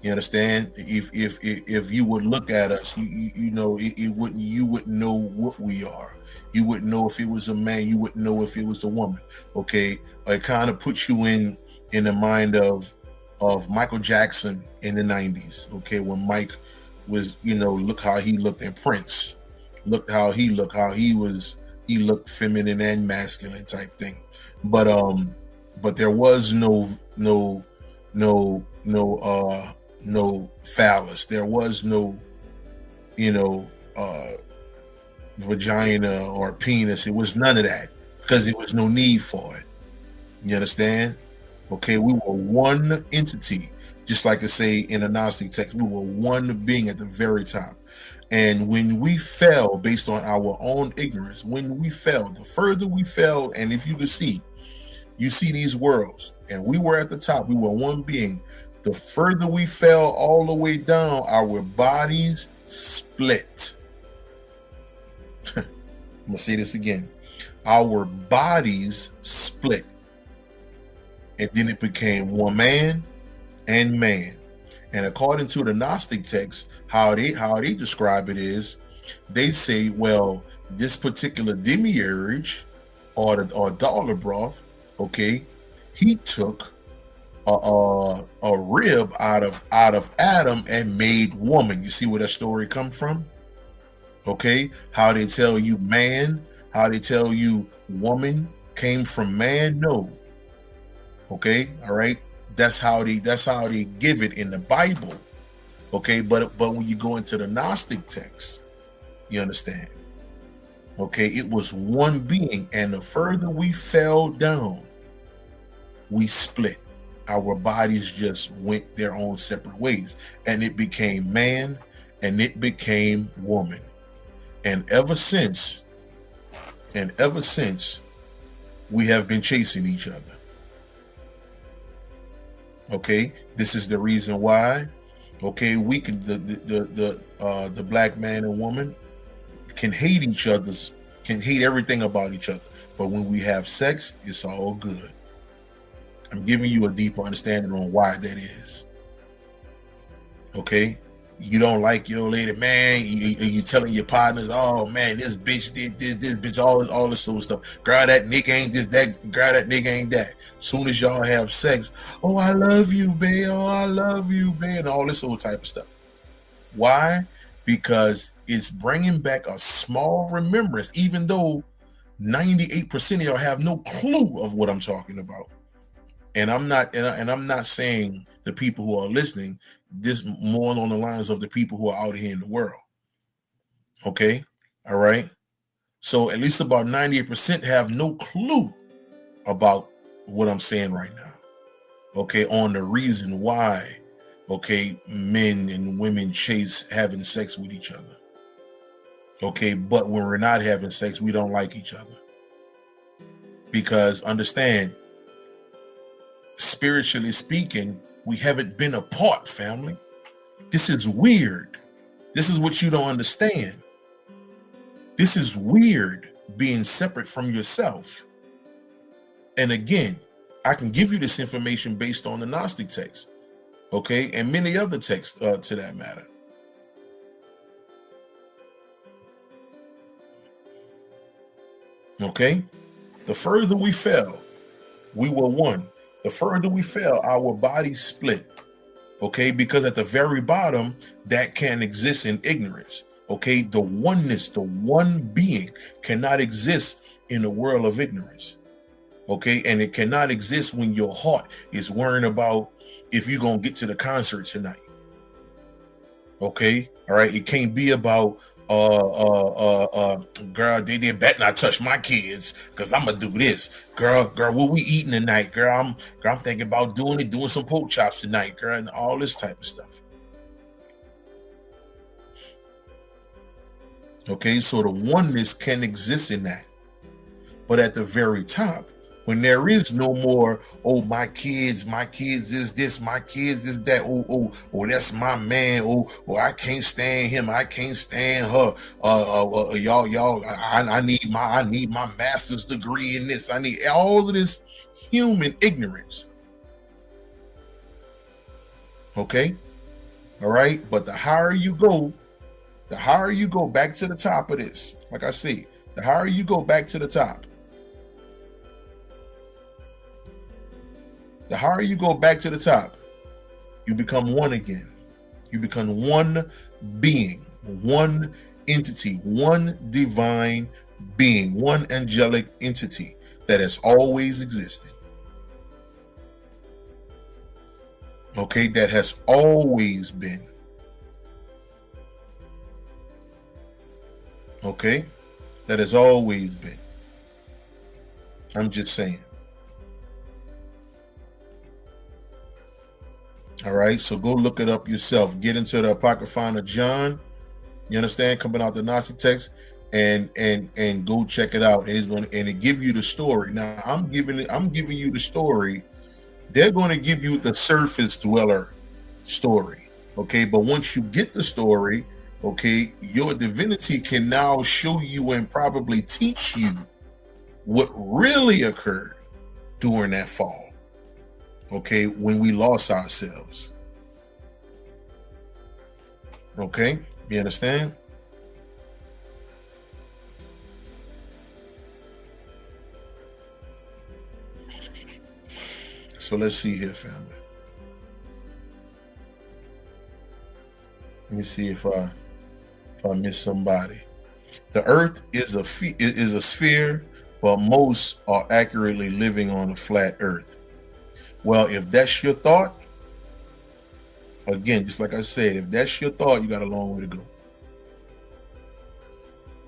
Speaker 1: You understand? If you would look at us, you know you wouldn't know what we are. You wouldn't know if it was a man. You wouldn't know if it was a woman. Okay, it kind of puts you in the mind of Michael Jackson in the '90s. Okay, when Mike was, look how he looked, and Prince, look how he looked, he looked feminine and masculine type thing. But there was no no phallus. There was no, you know, vagina or penis. It was none of that because there was no need for it. You understand? Okay, we were one entity, just like I say in the Gnostic text, we were one being at the very top. And when we fell based on our own ignorance, when we fell, the further we fell, and if you could see, you see these worlds, and we were at the top, we were one being. The further we fell all the way down, our bodies split. I'm gonna say this again. Our bodies split. And then it became one man and man. And according to the Gnostic text, how they describe it is, they say, well, this particular demiurge or dollar broth, okay, he took a rib out of Adam and made woman. You see where that story come from? Okay, how they tell you man, how they tell you woman came from man? No. Okay, all right. That's how they give it in the Bible. Okay, but when you go into the Gnostic text, you understand. Okay, it was one being, and the further we fell down, we split. Our bodies just went their own separate ways, and it became man and it became woman. And ever since, we have been chasing each other. Okay, this is the reason why. Okay, we can the black man and woman can hate each other's, can hate everything about each other, but when we have sex, it's all good. I'm giving you a deeper understanding on why that is. Okay, you don't like your lady, man. You telling your partners, oh man, this bitch did this bitch, all this sort of stuff. Girl, that nigga ain't this, that girl, that nigga ain't that. Soon as y'all have sex, oh, I love you, babe. Oh, I love you, babe. And all this old type of stuff. Why? Because it's bringing back a small remembrance, even though 98% of y'all have no clue of what I'm talking about. And I'm not saying the people who are listening, this more on the lines of the people who are out here in the world. Okay, all right. So at least about 98% have no clue about what I'm saying right now. Okay, on the reason why, okay, men and women chase having sex with each other. Okay, but when we're not having sex, we don't like each other. Because understand, spiritually speaking, we haven't been apart, family. This is weird. This is what you don't understand. This is weird, being separate from yourself. And again, I can give you this information based on the Gnostic text, okay, and many other texts to that matter. Okay, the further we fell, we were one. The further we fell, our bodies split. Okay, because at the very bottom, that can exist in ignorance. Okay, the oneness, the one being cannot exist in a world of ignorance. Okay, and it cannot exist when your heart is worrying about if you're gonna get to the concert tonight. Okay, all right, it can't be about girl, they better not touch my kids because I'm gonna do this. Girl, what we eating tonight? Girl, I'm thinking about doing some pork chops tonight, girl, and all this type of stuff. Okay, so the oneness can exist in that. But at the very top, when there is no more, oh, my kids is this, my kids is that, oh, that's my man, oh, I can't stand him, I can't stand her, y'all, I need my master's degree in this, I need all of this human ignorance. Okay, all right, but the higher you go back to the top of this, like I say, the higher you go back to the top, the higher you go back to the top, you become one again. You become one being, one entity, one divine being, one angelic entity that has always existed. Okay, that has always been. Okay, that has always been. I'm just saying. All right, so go look it up yourself. Get into the Apocryphon of John. You understand? Coming out the Nazi text, and go check it out. And it's going to, and it give you the story. Now I'm giving you the story. They're going to give you the surface dweller story. Okay, but once you get the story, okay, your divinity can now show you and probably teach you what really occurred during that fall. Okay, when we lost ourselves. Okay, you understand? So let's see here, family. Let me see if I miss somebody. The Earth is a sphere, but most are accurately living on a flat Earth. Well, if that's your thought, again, just like I said, if that's your thought, you got a long way to go.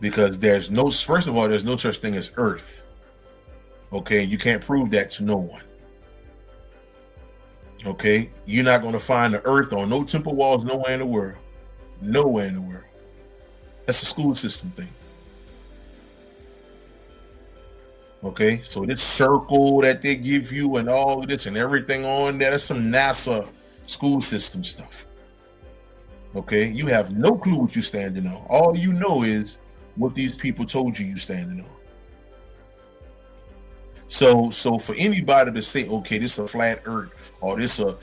Speaker 1: Because there's no, first of all, there's no such thing as Earth. Okay, you can't prove that to no one. Okay, you're not going to find the Earth on no temple walls nowhere in the world. Nowhere in the world. That's a school system thing. Okay, so this circle that they give you and all of this and everything on there, that's some NASA school system stuff. Okay, you have no clue what you're standing on. All you know is what these people told you standing on. So for anybody to say, okay, this is a flat Earth, or this a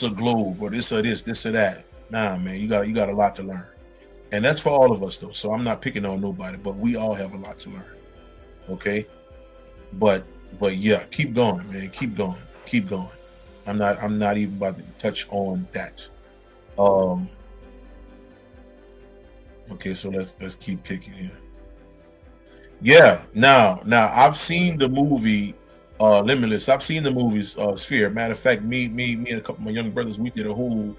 Speaker 1: globe, or this or that, nah, man, you got a lot to learn, and that's for all of us though. So I'm not picking on nobody, but we all have a lot to learn. Okay. But yeah, keep going, man. Keep going. I'm not even about to touch on that. Okay, so let's keep picking here. Yeah, now I've seen the movie Limitless. I've seen the movies Sphere. Matter of fact, me and a couple of my young brothers, we did a whole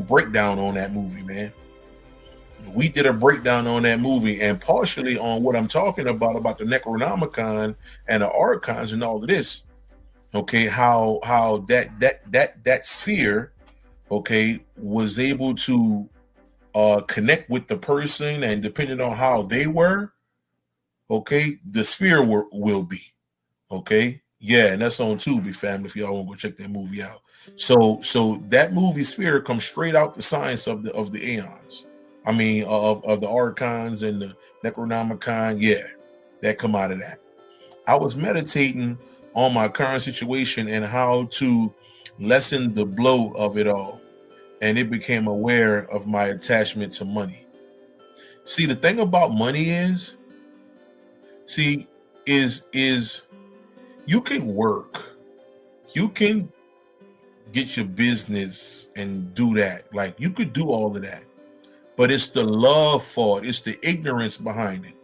Speaker 1: breakdown on that movie, man. We did a breakdown on that movie, and partially on what I'm talking about the Necronomicon and the Archons and all of this. Okay, how that sphere, okay, was able to connect with the person, and depending on how they were, okay, the sphere will be. Okay, yeah, and that's on Tubi, family. If y'all want to go check that movie out. So that movie Sphere comes straight out the science of the aeons. I mean, of the Archons and the Necronomicon, yeah, that come out of that. I was meditating on my current situation and how to lessen the blow of it all, and it became aware of my attachment to money. See, the thing about money is you can work, you can get your business and do that. Like, you could do all of that. But it's the love for it. It's the ignorance behind it.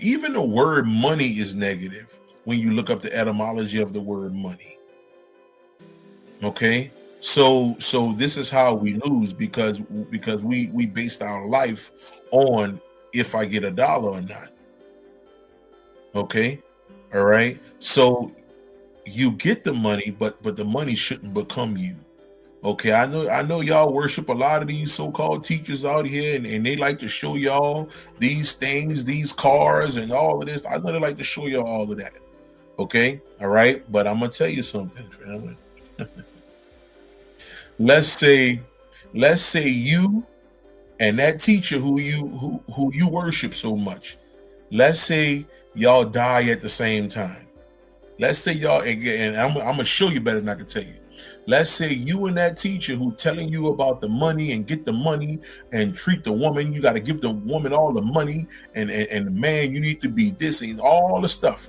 Speaker 1: Even the word money is negative when you look up the etymology of the word money. Okay, so this is how we lose because we based our life on if I get a dollar or not. Okay, all right. So you get the money, but the money shouldn't become you. Okay, I know y'all worship a lot of these so-called teachers out here, and they like to show y'all these things, these cars, and all of this. I know they like to show y'all all of that. Okay, all right, but I'm gonna tell you something, family. let's say you and that teacher who you worship so much. Let's say y'all die at the same time. Let's say y'all, and I'm gonna show you better than I can tell you. Let's say you and that teacher who telling you about the money and get the money and treat the woman, you got to give the woman all the money, and the man, you need to be this and all the stuff.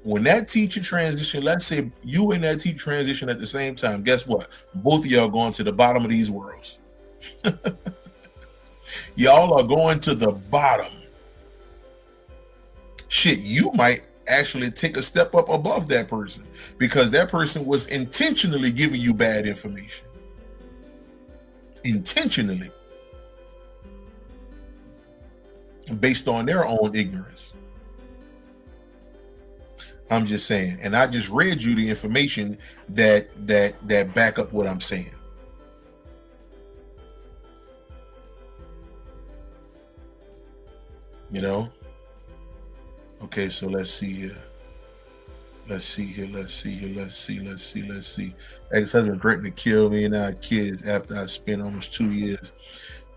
Speaker 1: When that teacher transition, let's say you and that teacher transition at the same time, guess what? Both of y'all going to the bottom of these worlds. Y'all are going to the bottom. Shit, you might actually take a step up above that person, because that person was intentionally giving you bad information. Intentionally. Based on their own ignorance. I'm just saying. And I just read you the information that back up what I'm saying. You know? Okay, so let's see here. Let's see. Ex-husband threatened to kill me and our kids after I spent almost 2 years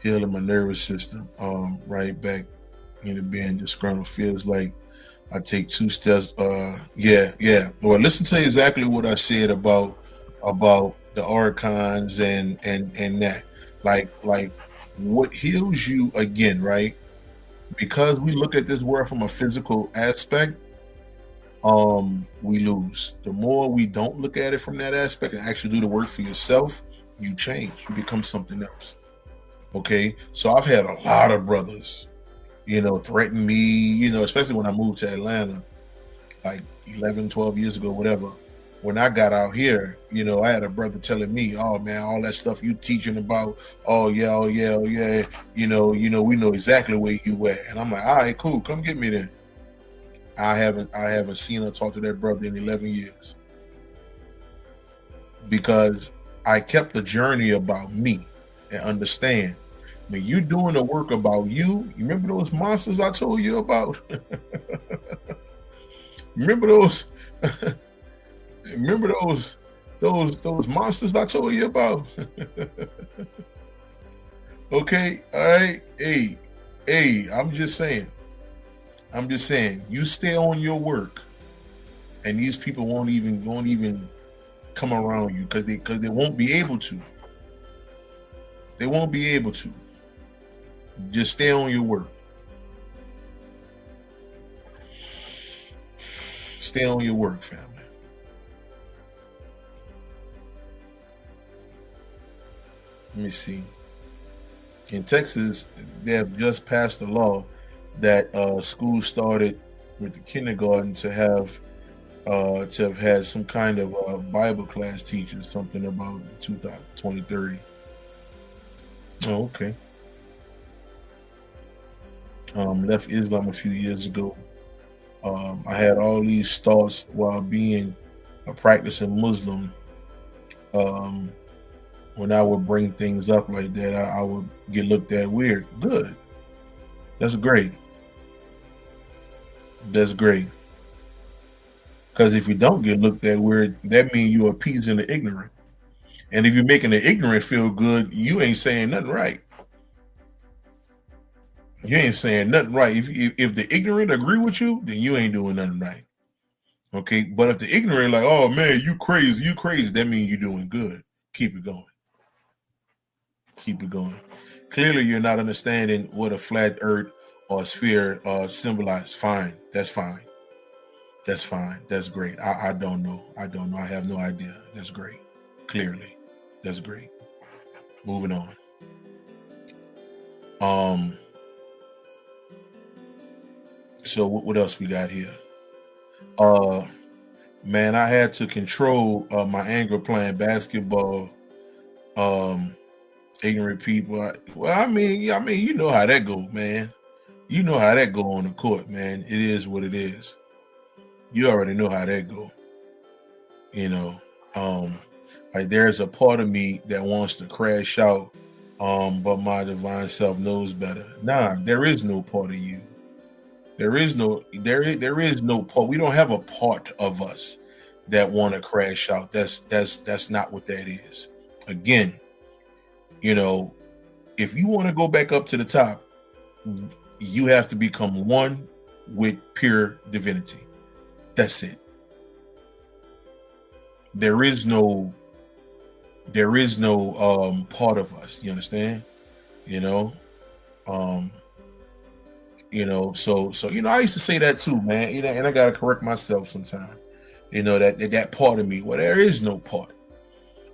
Speaker 1: healing my nervous system. Right back into being disgruntled. Feels like I take 2 steps. Yeah. Well, listen to exactly what I said about the archons and that. Like what heals you again, right? Because we look at this world from a physical aspect, we lose. The more we don't look at it from that aspect and actually do the work for yourself, you change. You become something else. Okay? So I've had a lot of brothers, threaten me, especially when I moved to Atlanta, like 11, 12 years ago, whatever. When I got out here, I had a brother telling me, "Oh man, all that stuff you teaching about, oh yeah, we know exactly where you at." And I'm like, "All right, cool, come get me then." I haven't seen or talked to that brother in 11 years because I kept the journey about me and understand when you doing the work about you. You remember those monsters I told you about? Remember those? Remember those monsters I told you about? Okay, all right. Hey, I'm just saying, you stay on your work, and these people won't even come around you because they won't be able to. They won't be able to. Just stay on your work. Stay on your work, family. Let me see. In Texas, they have just passed a law that schools started with the kindergarten to have had some kind of Bible class teacher, something about 2030. Oh, okay. Left Islam a few years ago. I had all these thoughts while being a practicing Muslim. When I would bring things up like that, I would get looked at weird. Good. That's great. That's great. Because if you don't get looked at weird, that means you're appeasing the ignorant. And if you're making the ignorant feel good, you ain't saying nothing right. You ain't saying nothing right. If the ignorant agree with you, then you ain't doing nothing right. Okay. But if the ignorant like, "Oh man, you crazy, that means you're doing good. Keep it going. Keep it going." Clearly, you're not understanding what a flat earth or sphere symbolize. Fine. That's fine. That's fine. That's great. I don't know. I have no idea. That's great. Clearly. That's great. Moving on. So what else we got here? Man, I had to control my anger playing basketball. Ignorant people. I mean, you know how that go, man. You know how that go on the court, man. It is what it is. You already know how that go. Like there's a part of me that wants to crash out, but my divine self knows better. Nah, there is no part of you. There is no part. We don't have a part of us that want to crash out. That's not what that is. Again, if you want to go back up to the top, you have to become one with pure divinity. That's it. There is no part of us. You understand? So I used to say that too, man. And I gotta correct myself sometimes. That part of me. Well, there is no part.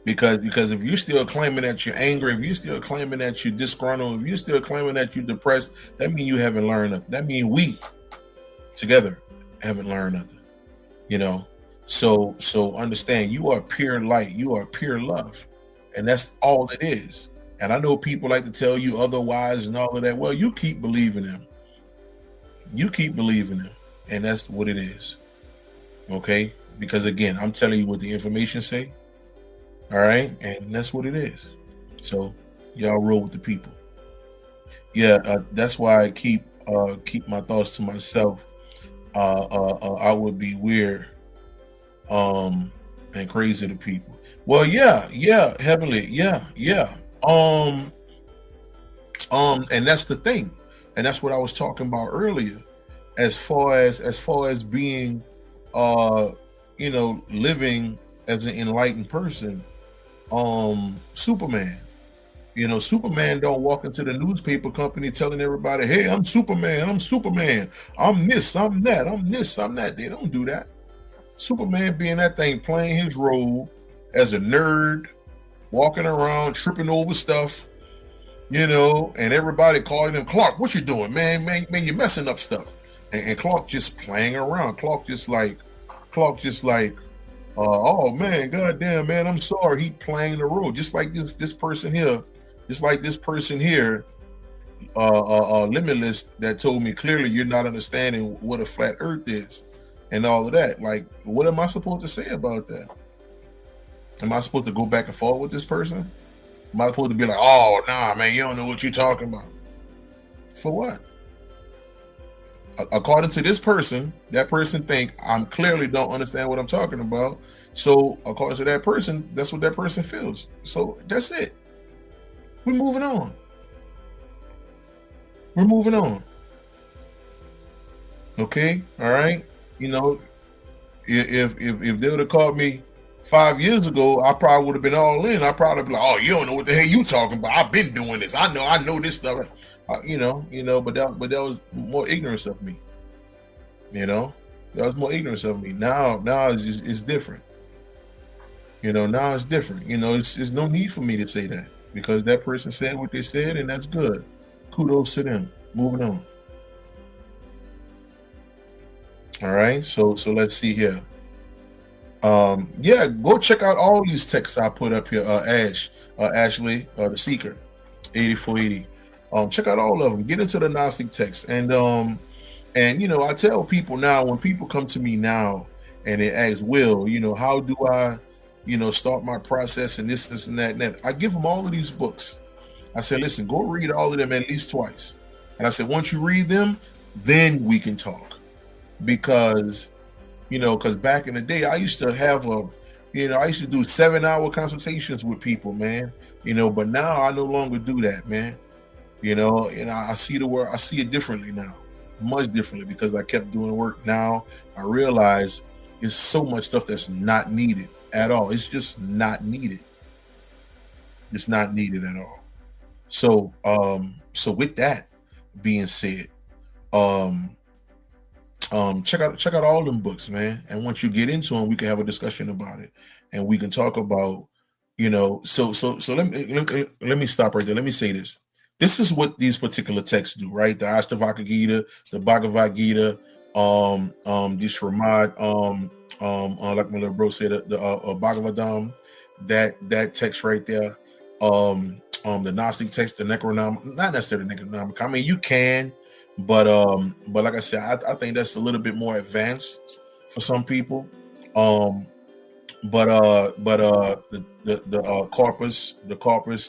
Speaker 1: Because if you're still claiming that you're angry, if you're still claiming that you're disgruntled, if you're still claiming that you're depressed, that means you haven't learned nothing. That means we together haven't learned nothing. You know, so understand, you are pure light, you are pure love, and that's all it is. And I know people like to tell you otherwise and all of that. Well, you keep believing them. You keep believing them, and that's what it is. Okay, because again, I'm telling you what the information say. All right, and that's what it is. So y'all roll with the people. Yeah, that's why I keep my thoughts to myself. I would be weird and crazy to people. Well, yeah, heavenly, yeah. And that's the thing, and that's what I was talking about earlier, as far as being, uh, living as an enlightened person. Superman. Superman don't walk into the newspaper company telling everybody, "Hey, I'm Superman. I'm Superman. I'm this. I'm that. I'm this. I'm that." They don't do that. Superman being that thing, playing his role as a nerd, walking around, tripping over stuff, and everybody calling him, "Clark, what you doing, man? Man, you're messing up stuff." And Clark just playing around. Clark just like, oh man, goddamn, man, I'm sorry. He playing the role, just like this person here, Limitless, that told me clearly you're not understanding what a flat Earth is, and all of that. Like, what am I supposed to say about that? Am I supposed to go back and forth with this person? Am I supposed to be like, "Oh, nah, man, you don't know what you're talking about"? For what? According to this person, that person think I'm clearly don't understand what I'm talking about. So according to that person, that's what that person feels. So that's it. We're moving on. We're moving on. Okay, all right. You know, if they would have called me 5 years ago, I probably would have been all in. I probably be like, "Oh, you don't know what the hell you talking about. I've been doing this. I know this stuff." But that was more ignorance of me. That was more ignorance of me. Now it's different. Now it's different. It's no need for me to say that, because that person said what they said, and that's good. Kudos to them. Moving on. All right. So let's see here. Yeah, go check out all these texts I put up here. Ashley, the Seeker, 8480. Check out all of them. Get into the Gnostic text, and I tell people now, when people come to me now and they ask, "Will, how do I, start my process and this and that and that?" I give them all of these books. I said, "Listen, go read all of them at least twice." And I said, once you read them, then we can talk, because back in the day, I used to have I used to do 7-hour consultations with people, man. But now I no longer do that, man. I see the world, I see it differently now, much differently, because I kept doing work. Now I realize there's so much stuff that's not needed at all. It's just not needed. It's not needed at all. So with that being said, um, check out all them books, man. And once you get into them, we can have a discussion about it, and we can talk about, So let me stop right there. Let me say this. This is what these particular texts do, right? The Ashtavakra Gita, the Bhagavad Gita, the Srimad, like my little bro said, the Bhagavatam, that text right there, the Gnostic text, the Necronomicon, not necessarily the Necronomicon. I mean, you can, but like I said, I think that's a little bit more advanced for some people. The Corpus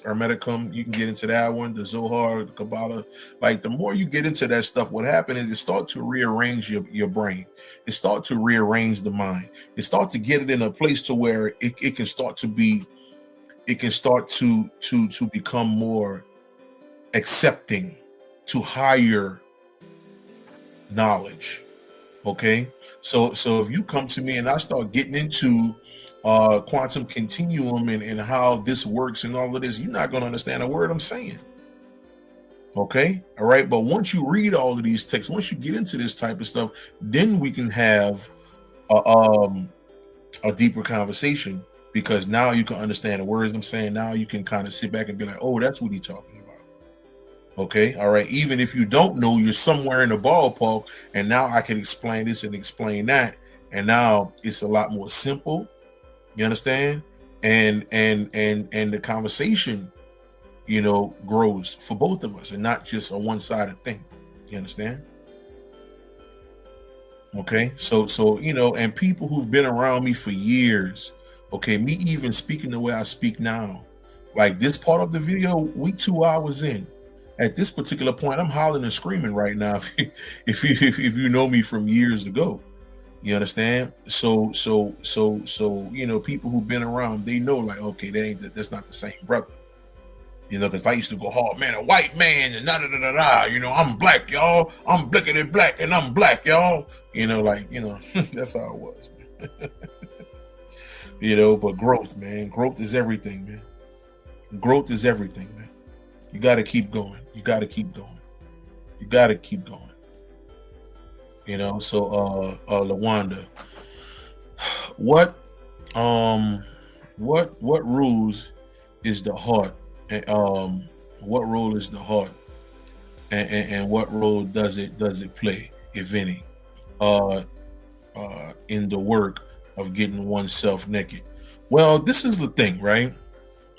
Speaker 1: Hermeticum, you can get into that one. The Zohar, the Kabbalah, like, the more you get into that stuff, what happens is it start to rearrange your brain. It start to rearrange the mind. It start to get it in a place to where it can start to be, it can start to become more accepting to higher knowledge. Okay, so if you come to me and I start getting into quantum continuum and how this works and all of this, you're not going to understand a word I'm saying. Okay, all right. But once you read all of these texts, once you get into this type of stuff, then we can have a deeper conversation, because now you can understand the words I'm saying. Now you can kind of sit back and be like, "Oh, that's what he's talking about." Okay, all right. Even if you don't know, you're somewhere in the ballpark, and now I can explain this and explain that, and now it's a lot more simple. You understand? And the conversation, grows for both of us, and not just a one-sided thing. You understand? Okay, so and people who've been around me for years, okay, me even speaking the way I speak now, like this part of the video, we 2 hours in. At this particular point, I'm hollering and screaming right now. If you know me from years ago, you understand. So people who've been around, they know, like, okay, that's not the same brother. Because I used to go hard, man, a white man, and da da da da da. I'm black, y'all. I'm blacker than black, and I'm black, y'all. That's how it was, man. But growth, man. Growth is everything, man. Growth is everything, man. You got to keep going. You got to keep going. You got to keep going. So, Lawanda, what, what rules is the heart? What role is the heart, and what role does it play, if any, in the work of getting oneself naked? Well, this is the thing, right?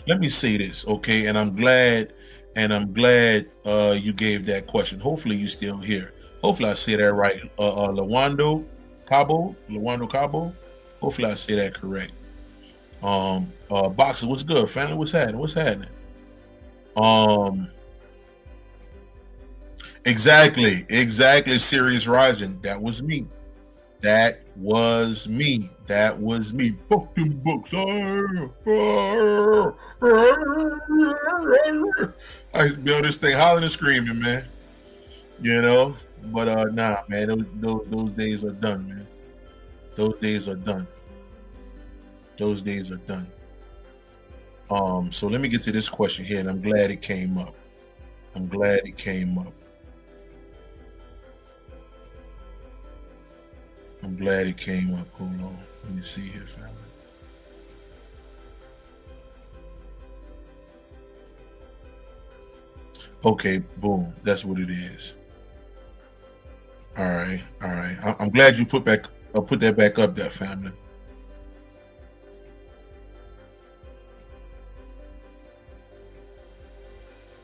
Speaker 1: Let me say this, okay? And I'm glad you gave that question. Hopefully you still here. Hopefully I say that right. Lawando Cabo. Hopefully I say that correct. Boxer, what's good, family? What's happening? Exactly. Serious Rising. That was me. Fuck them books. I used to be on this thing hollering and screaming, man. But nah, man. Those days are done, man. Those days are done. So let me get to this question here, and I'm glad it came up. Hold on. Let me see here, family. Okay, boom. That's what it is. All right. I'm glad you put that back up there, family.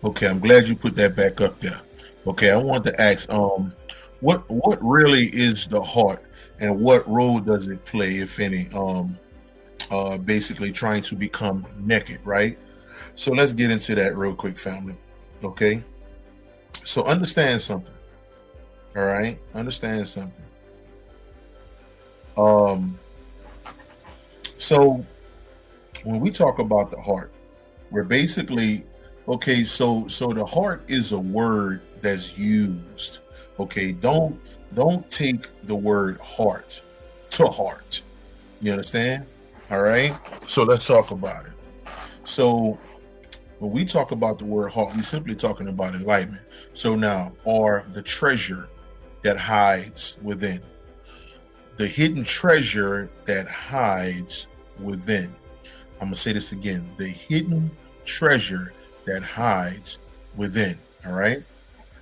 Speaker 1: Okay, I'm glad you put that back up there. Okay, I want to ask, what really is the heart, and what role does it play, if any? Basically trying to become naked, right? So let's get into that real quick, family. Okay, so understand something. All right, understand something. So when we talk about the heart, we're basically okay. So the heart is a word that's used. Okay, don't take the word heart to heart. You understand? All right. So let's talk about it. So when we talk about the word heart, we're simply talking about enlightenment. So now, or the treasure that hides within. The hidden treasure that hides within. I'm going to say this again. The hidden treasure that hides within. All right.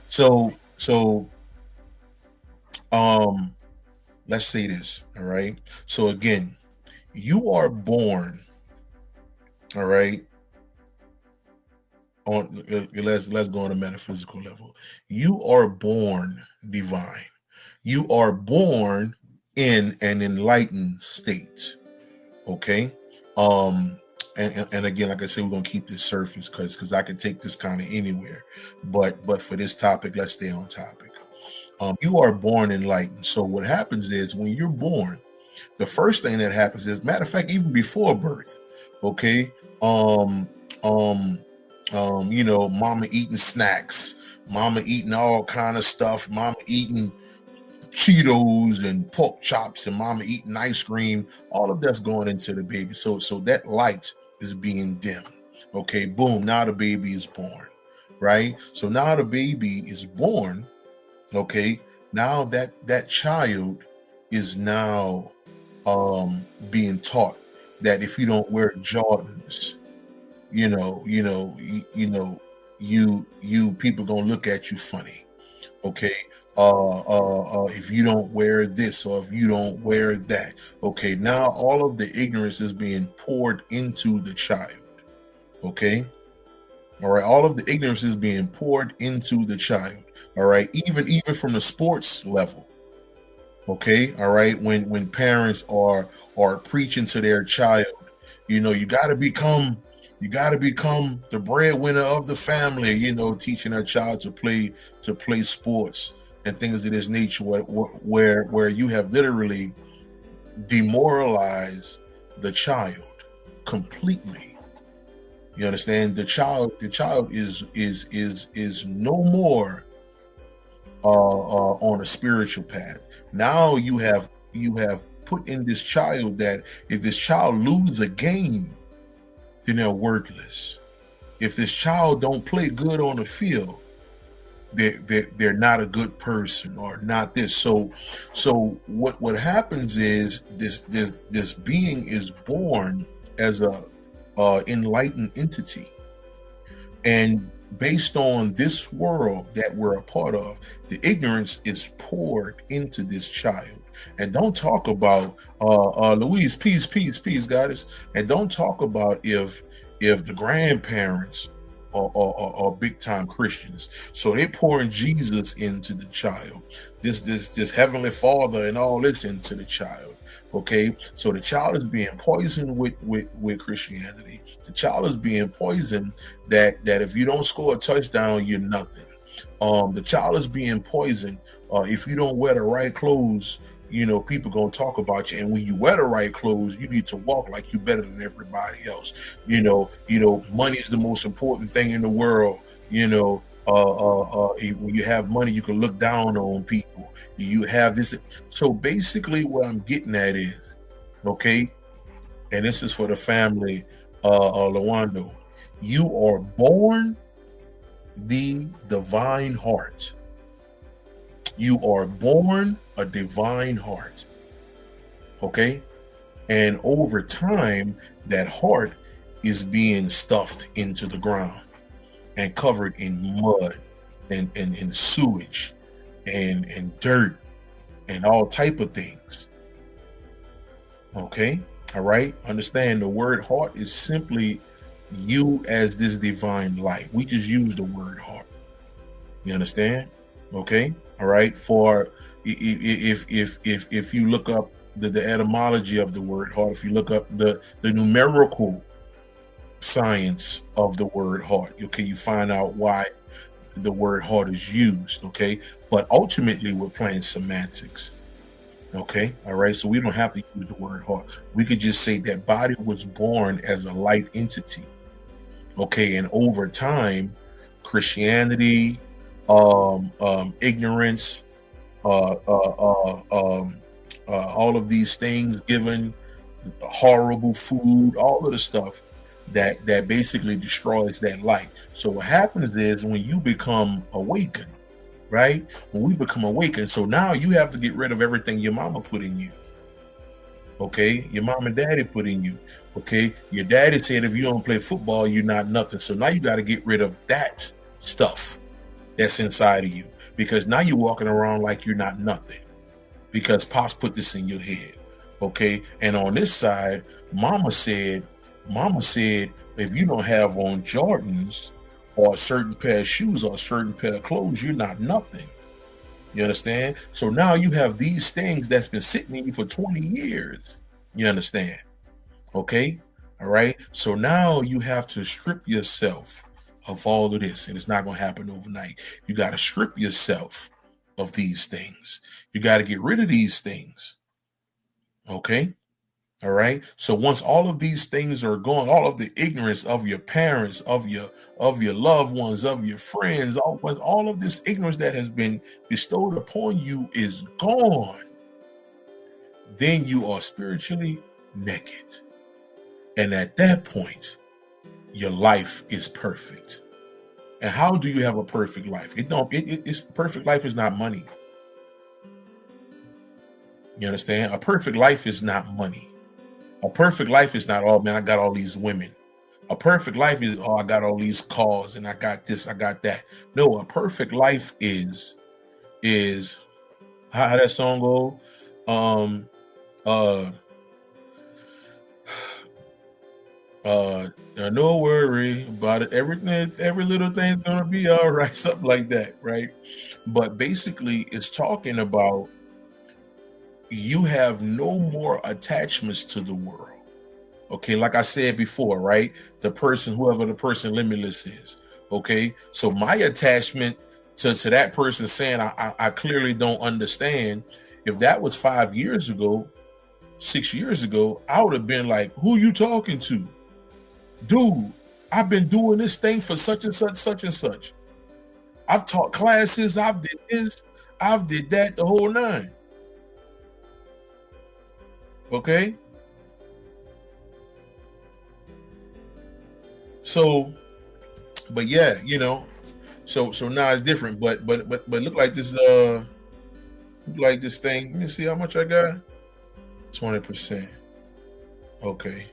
Speaker 1: So, let's say this. All right. So again, you are born. All right. Let's go on a metaphysical level. You are born divine. You are born in an enlightened state. Okay. And again, like I said, we're gonna keep this surface because I can take this kind of anywhere. But for this topic, let's stay on topic. You are born enlightened. So what happens is when you're born, the first thing that happens is, matter of fact, even before birth, okay, mama eating snacks, mama eating all kind of stuff, mama eating Cheetos and pork chops, and mama eating ice cream. All of that's going into the baby. So that light is being dim. Okay, boom. Now the baby is born, right? So now the baby is born. Okay, now that child is now being taught that if you don't wear Jordans, you people gonna look at you funny. Okay. If you don't wear this or if you don't wear that. Okay, now all of the ignorance is being poured into the child. Okay. All right, all of the ignorance is being poured into the child. All right, even from the sports level. Okay, all right, when parents are preaching to their child, you got to become the breadwinner of the family. Teaching a child to play sports and things of this nature, where you have literally demoralized the child completely. You understand? The child is no more on a spiritual path. Now you have put in this child that if this child loses a game, then they're worthless. If this child don't play good on the field, they're not a good person or not this. So what happens is this being is born as a enlightened entity. And based on this world that we're a part of, the ignorance is poured into this child. And don't talk about Louise, peace, goddess. And don't talk about if the grandparents are big time Christians. So they're pouring Jesus into the child. This heavenly Father and all this into the child. Okay, so the child is being poisoned with Christianity. The child is being poisoned that if you don't score a touchdown, you're nothing. The child is being poisoned. If you don't wear the right clothes, people gonna talk about you. And when you wear the right clothes, you need to walk like you better than everybody else. Money is the most important thing in the world. When you have money, you can look down on people. You have this. So basically, what I'm getting at is, okay, and this is for the family, Lawando. You are born the divine heart. You are born a divine heart. Okay, and over time, that heart is being stuffed into the ground and covered in mud and sewage and dirt and all type of things. Okay, all right. Understand the word heart is simply you as this divine light. We just use the word heart. You understand? Okay, all right. For if you look up the etymology of the word heart, if you look up the numerical science of the word heart, okay, you find out why the word heart is used. Okay, but ultimately we're playing semantics. Okay, all right, so we don't have to use the word heart. We could just say that body was born as a light entity. Okay, and over time, Christianity, ignorance, all of these things, given horrible food, all of the stuff that basically destroys that light. So what happens is when you become awakened, right? When we become awakened, so now you have to get rid of everything your mama put in you. Okay, your mom and daddy put in you. Okay, your daddy said if you don't play football, you're not nothing. So now you got to get rid of that stuff that's inside of you, because now you're walking around like you're not nothing, because pops put this in your head. Okay, and on this side, mama said if you don't have on Jordans or a certain pair of shoes or a certain pair of clothes, you're not nothing. You understand? So now you have these things that's been sitting in you for 20 years. You understand? Okay, all right. So now you have to strip yourself of all of this, and it's not going to happen overnight. You got to strip yourself of these things. You got to get rid of these things. Okay. All right. So once all of these things are gone, all of the ignorance of your parents, of your loved ones, of your friends, all of this ignorance that has been bestowed upon you is gone, then you are spiritually naked. And at that point, your life is perfect. And how do you have a perfect life? It's perfect life is not money. You understand? A perfect life is not money. A perfect life is not, oh man, I got all these women. A perfect life is, oh, I got all these cars and I got this, I got that. No, a perfect life is how that song go. Um uh no worry about it. Everything, every little thing's gonna be all right, something like that, right? But basically, it's talking about you have no more attachments to the world. Okay, like I said before, right? The person, whoever the person limitless is. Okay, so my attachment to that person saying I clearly don't understand. If that was 5 years ago, 6 years ago, I would have been like, "Who you talking to, dude? I've been doing this thing for such and such, such and such. I've taught classes. I've did this. I've did that. The whole nine." Okay, so but yeah, so now it's different. But look like this look like this thing. Let me see how much I got. 20%. Okay.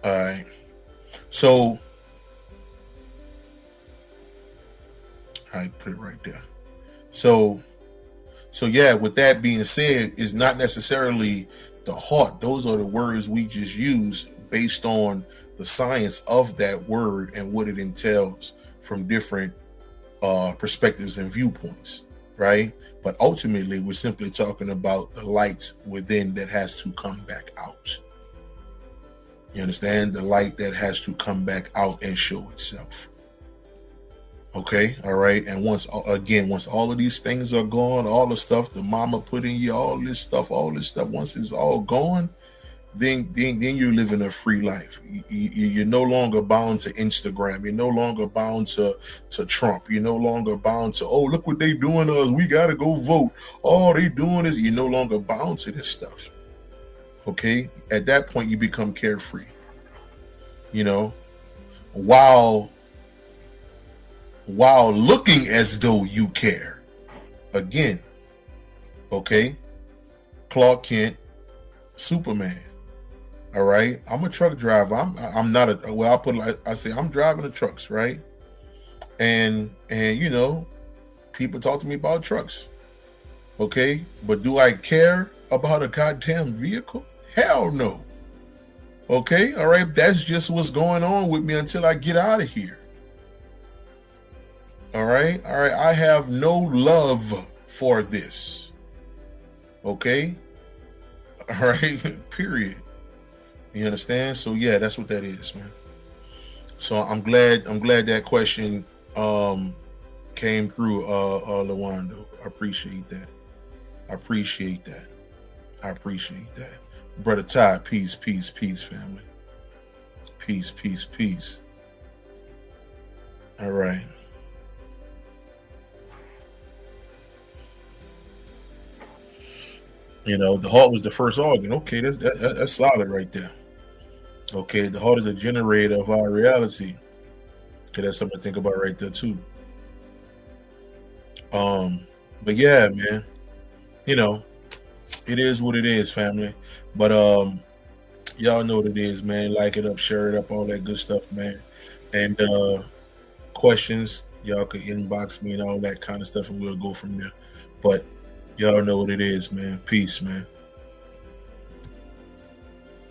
Speaker 1: All right. So I put it right there. So yeah, with that being said, is not necessarily the heart. Those are the words we just use based on the science of that word and what it entails from different perspectives and viewpoints, right? But ultimately, we're simply talking about the light within that has to come back out. You understand? The light that has to come back out and show itself. Okay, all right. And once all of these things are gone, all the stuff the mama put in you, all this stuff, once it's all gone, then you're living a free life. You're no longer bound to Instagram. You're no longer bound to Trump. You're no longer bound to, oh, look what they doing to us. We gotta go vote. All they doing is, you're no longer bound to this stuff. Okay, at that point you become carefree. You know, while looking as though you care. Again, okay, Clark Kent, Superman. All right, I'm a truck driver. I'm not a, well, I put like I say, I'm driving the trucks, right? And people talk to me about trucks. Okay, but do I care about a goddamn vehicle? Hell no. Okay, all right, that's just what's going on with me until I get out of here. All right, I have no love for this. Okay, all right, period. You understand? So yeah, that's what that is, man. So I'm glad that question came through, Lawando. I appreciate that. I appreciate that. I appreciate that. Brother Ty, peace, peace, peace, family. Peace, peace, peace. All right. The heart was the first organ. Okay, that's solid right there. Okay, the heart is a generator of our reality. Okay, that's something to think about right there too. But yeah, man, you know, it is what it is, family. But y'all know what it is, man. Like it up, share it up, all that good stuff, man. And questions, y'all could inbox me and all that kind of stuff, and we'll go from there. But y'all know what it is, man. Peace, man.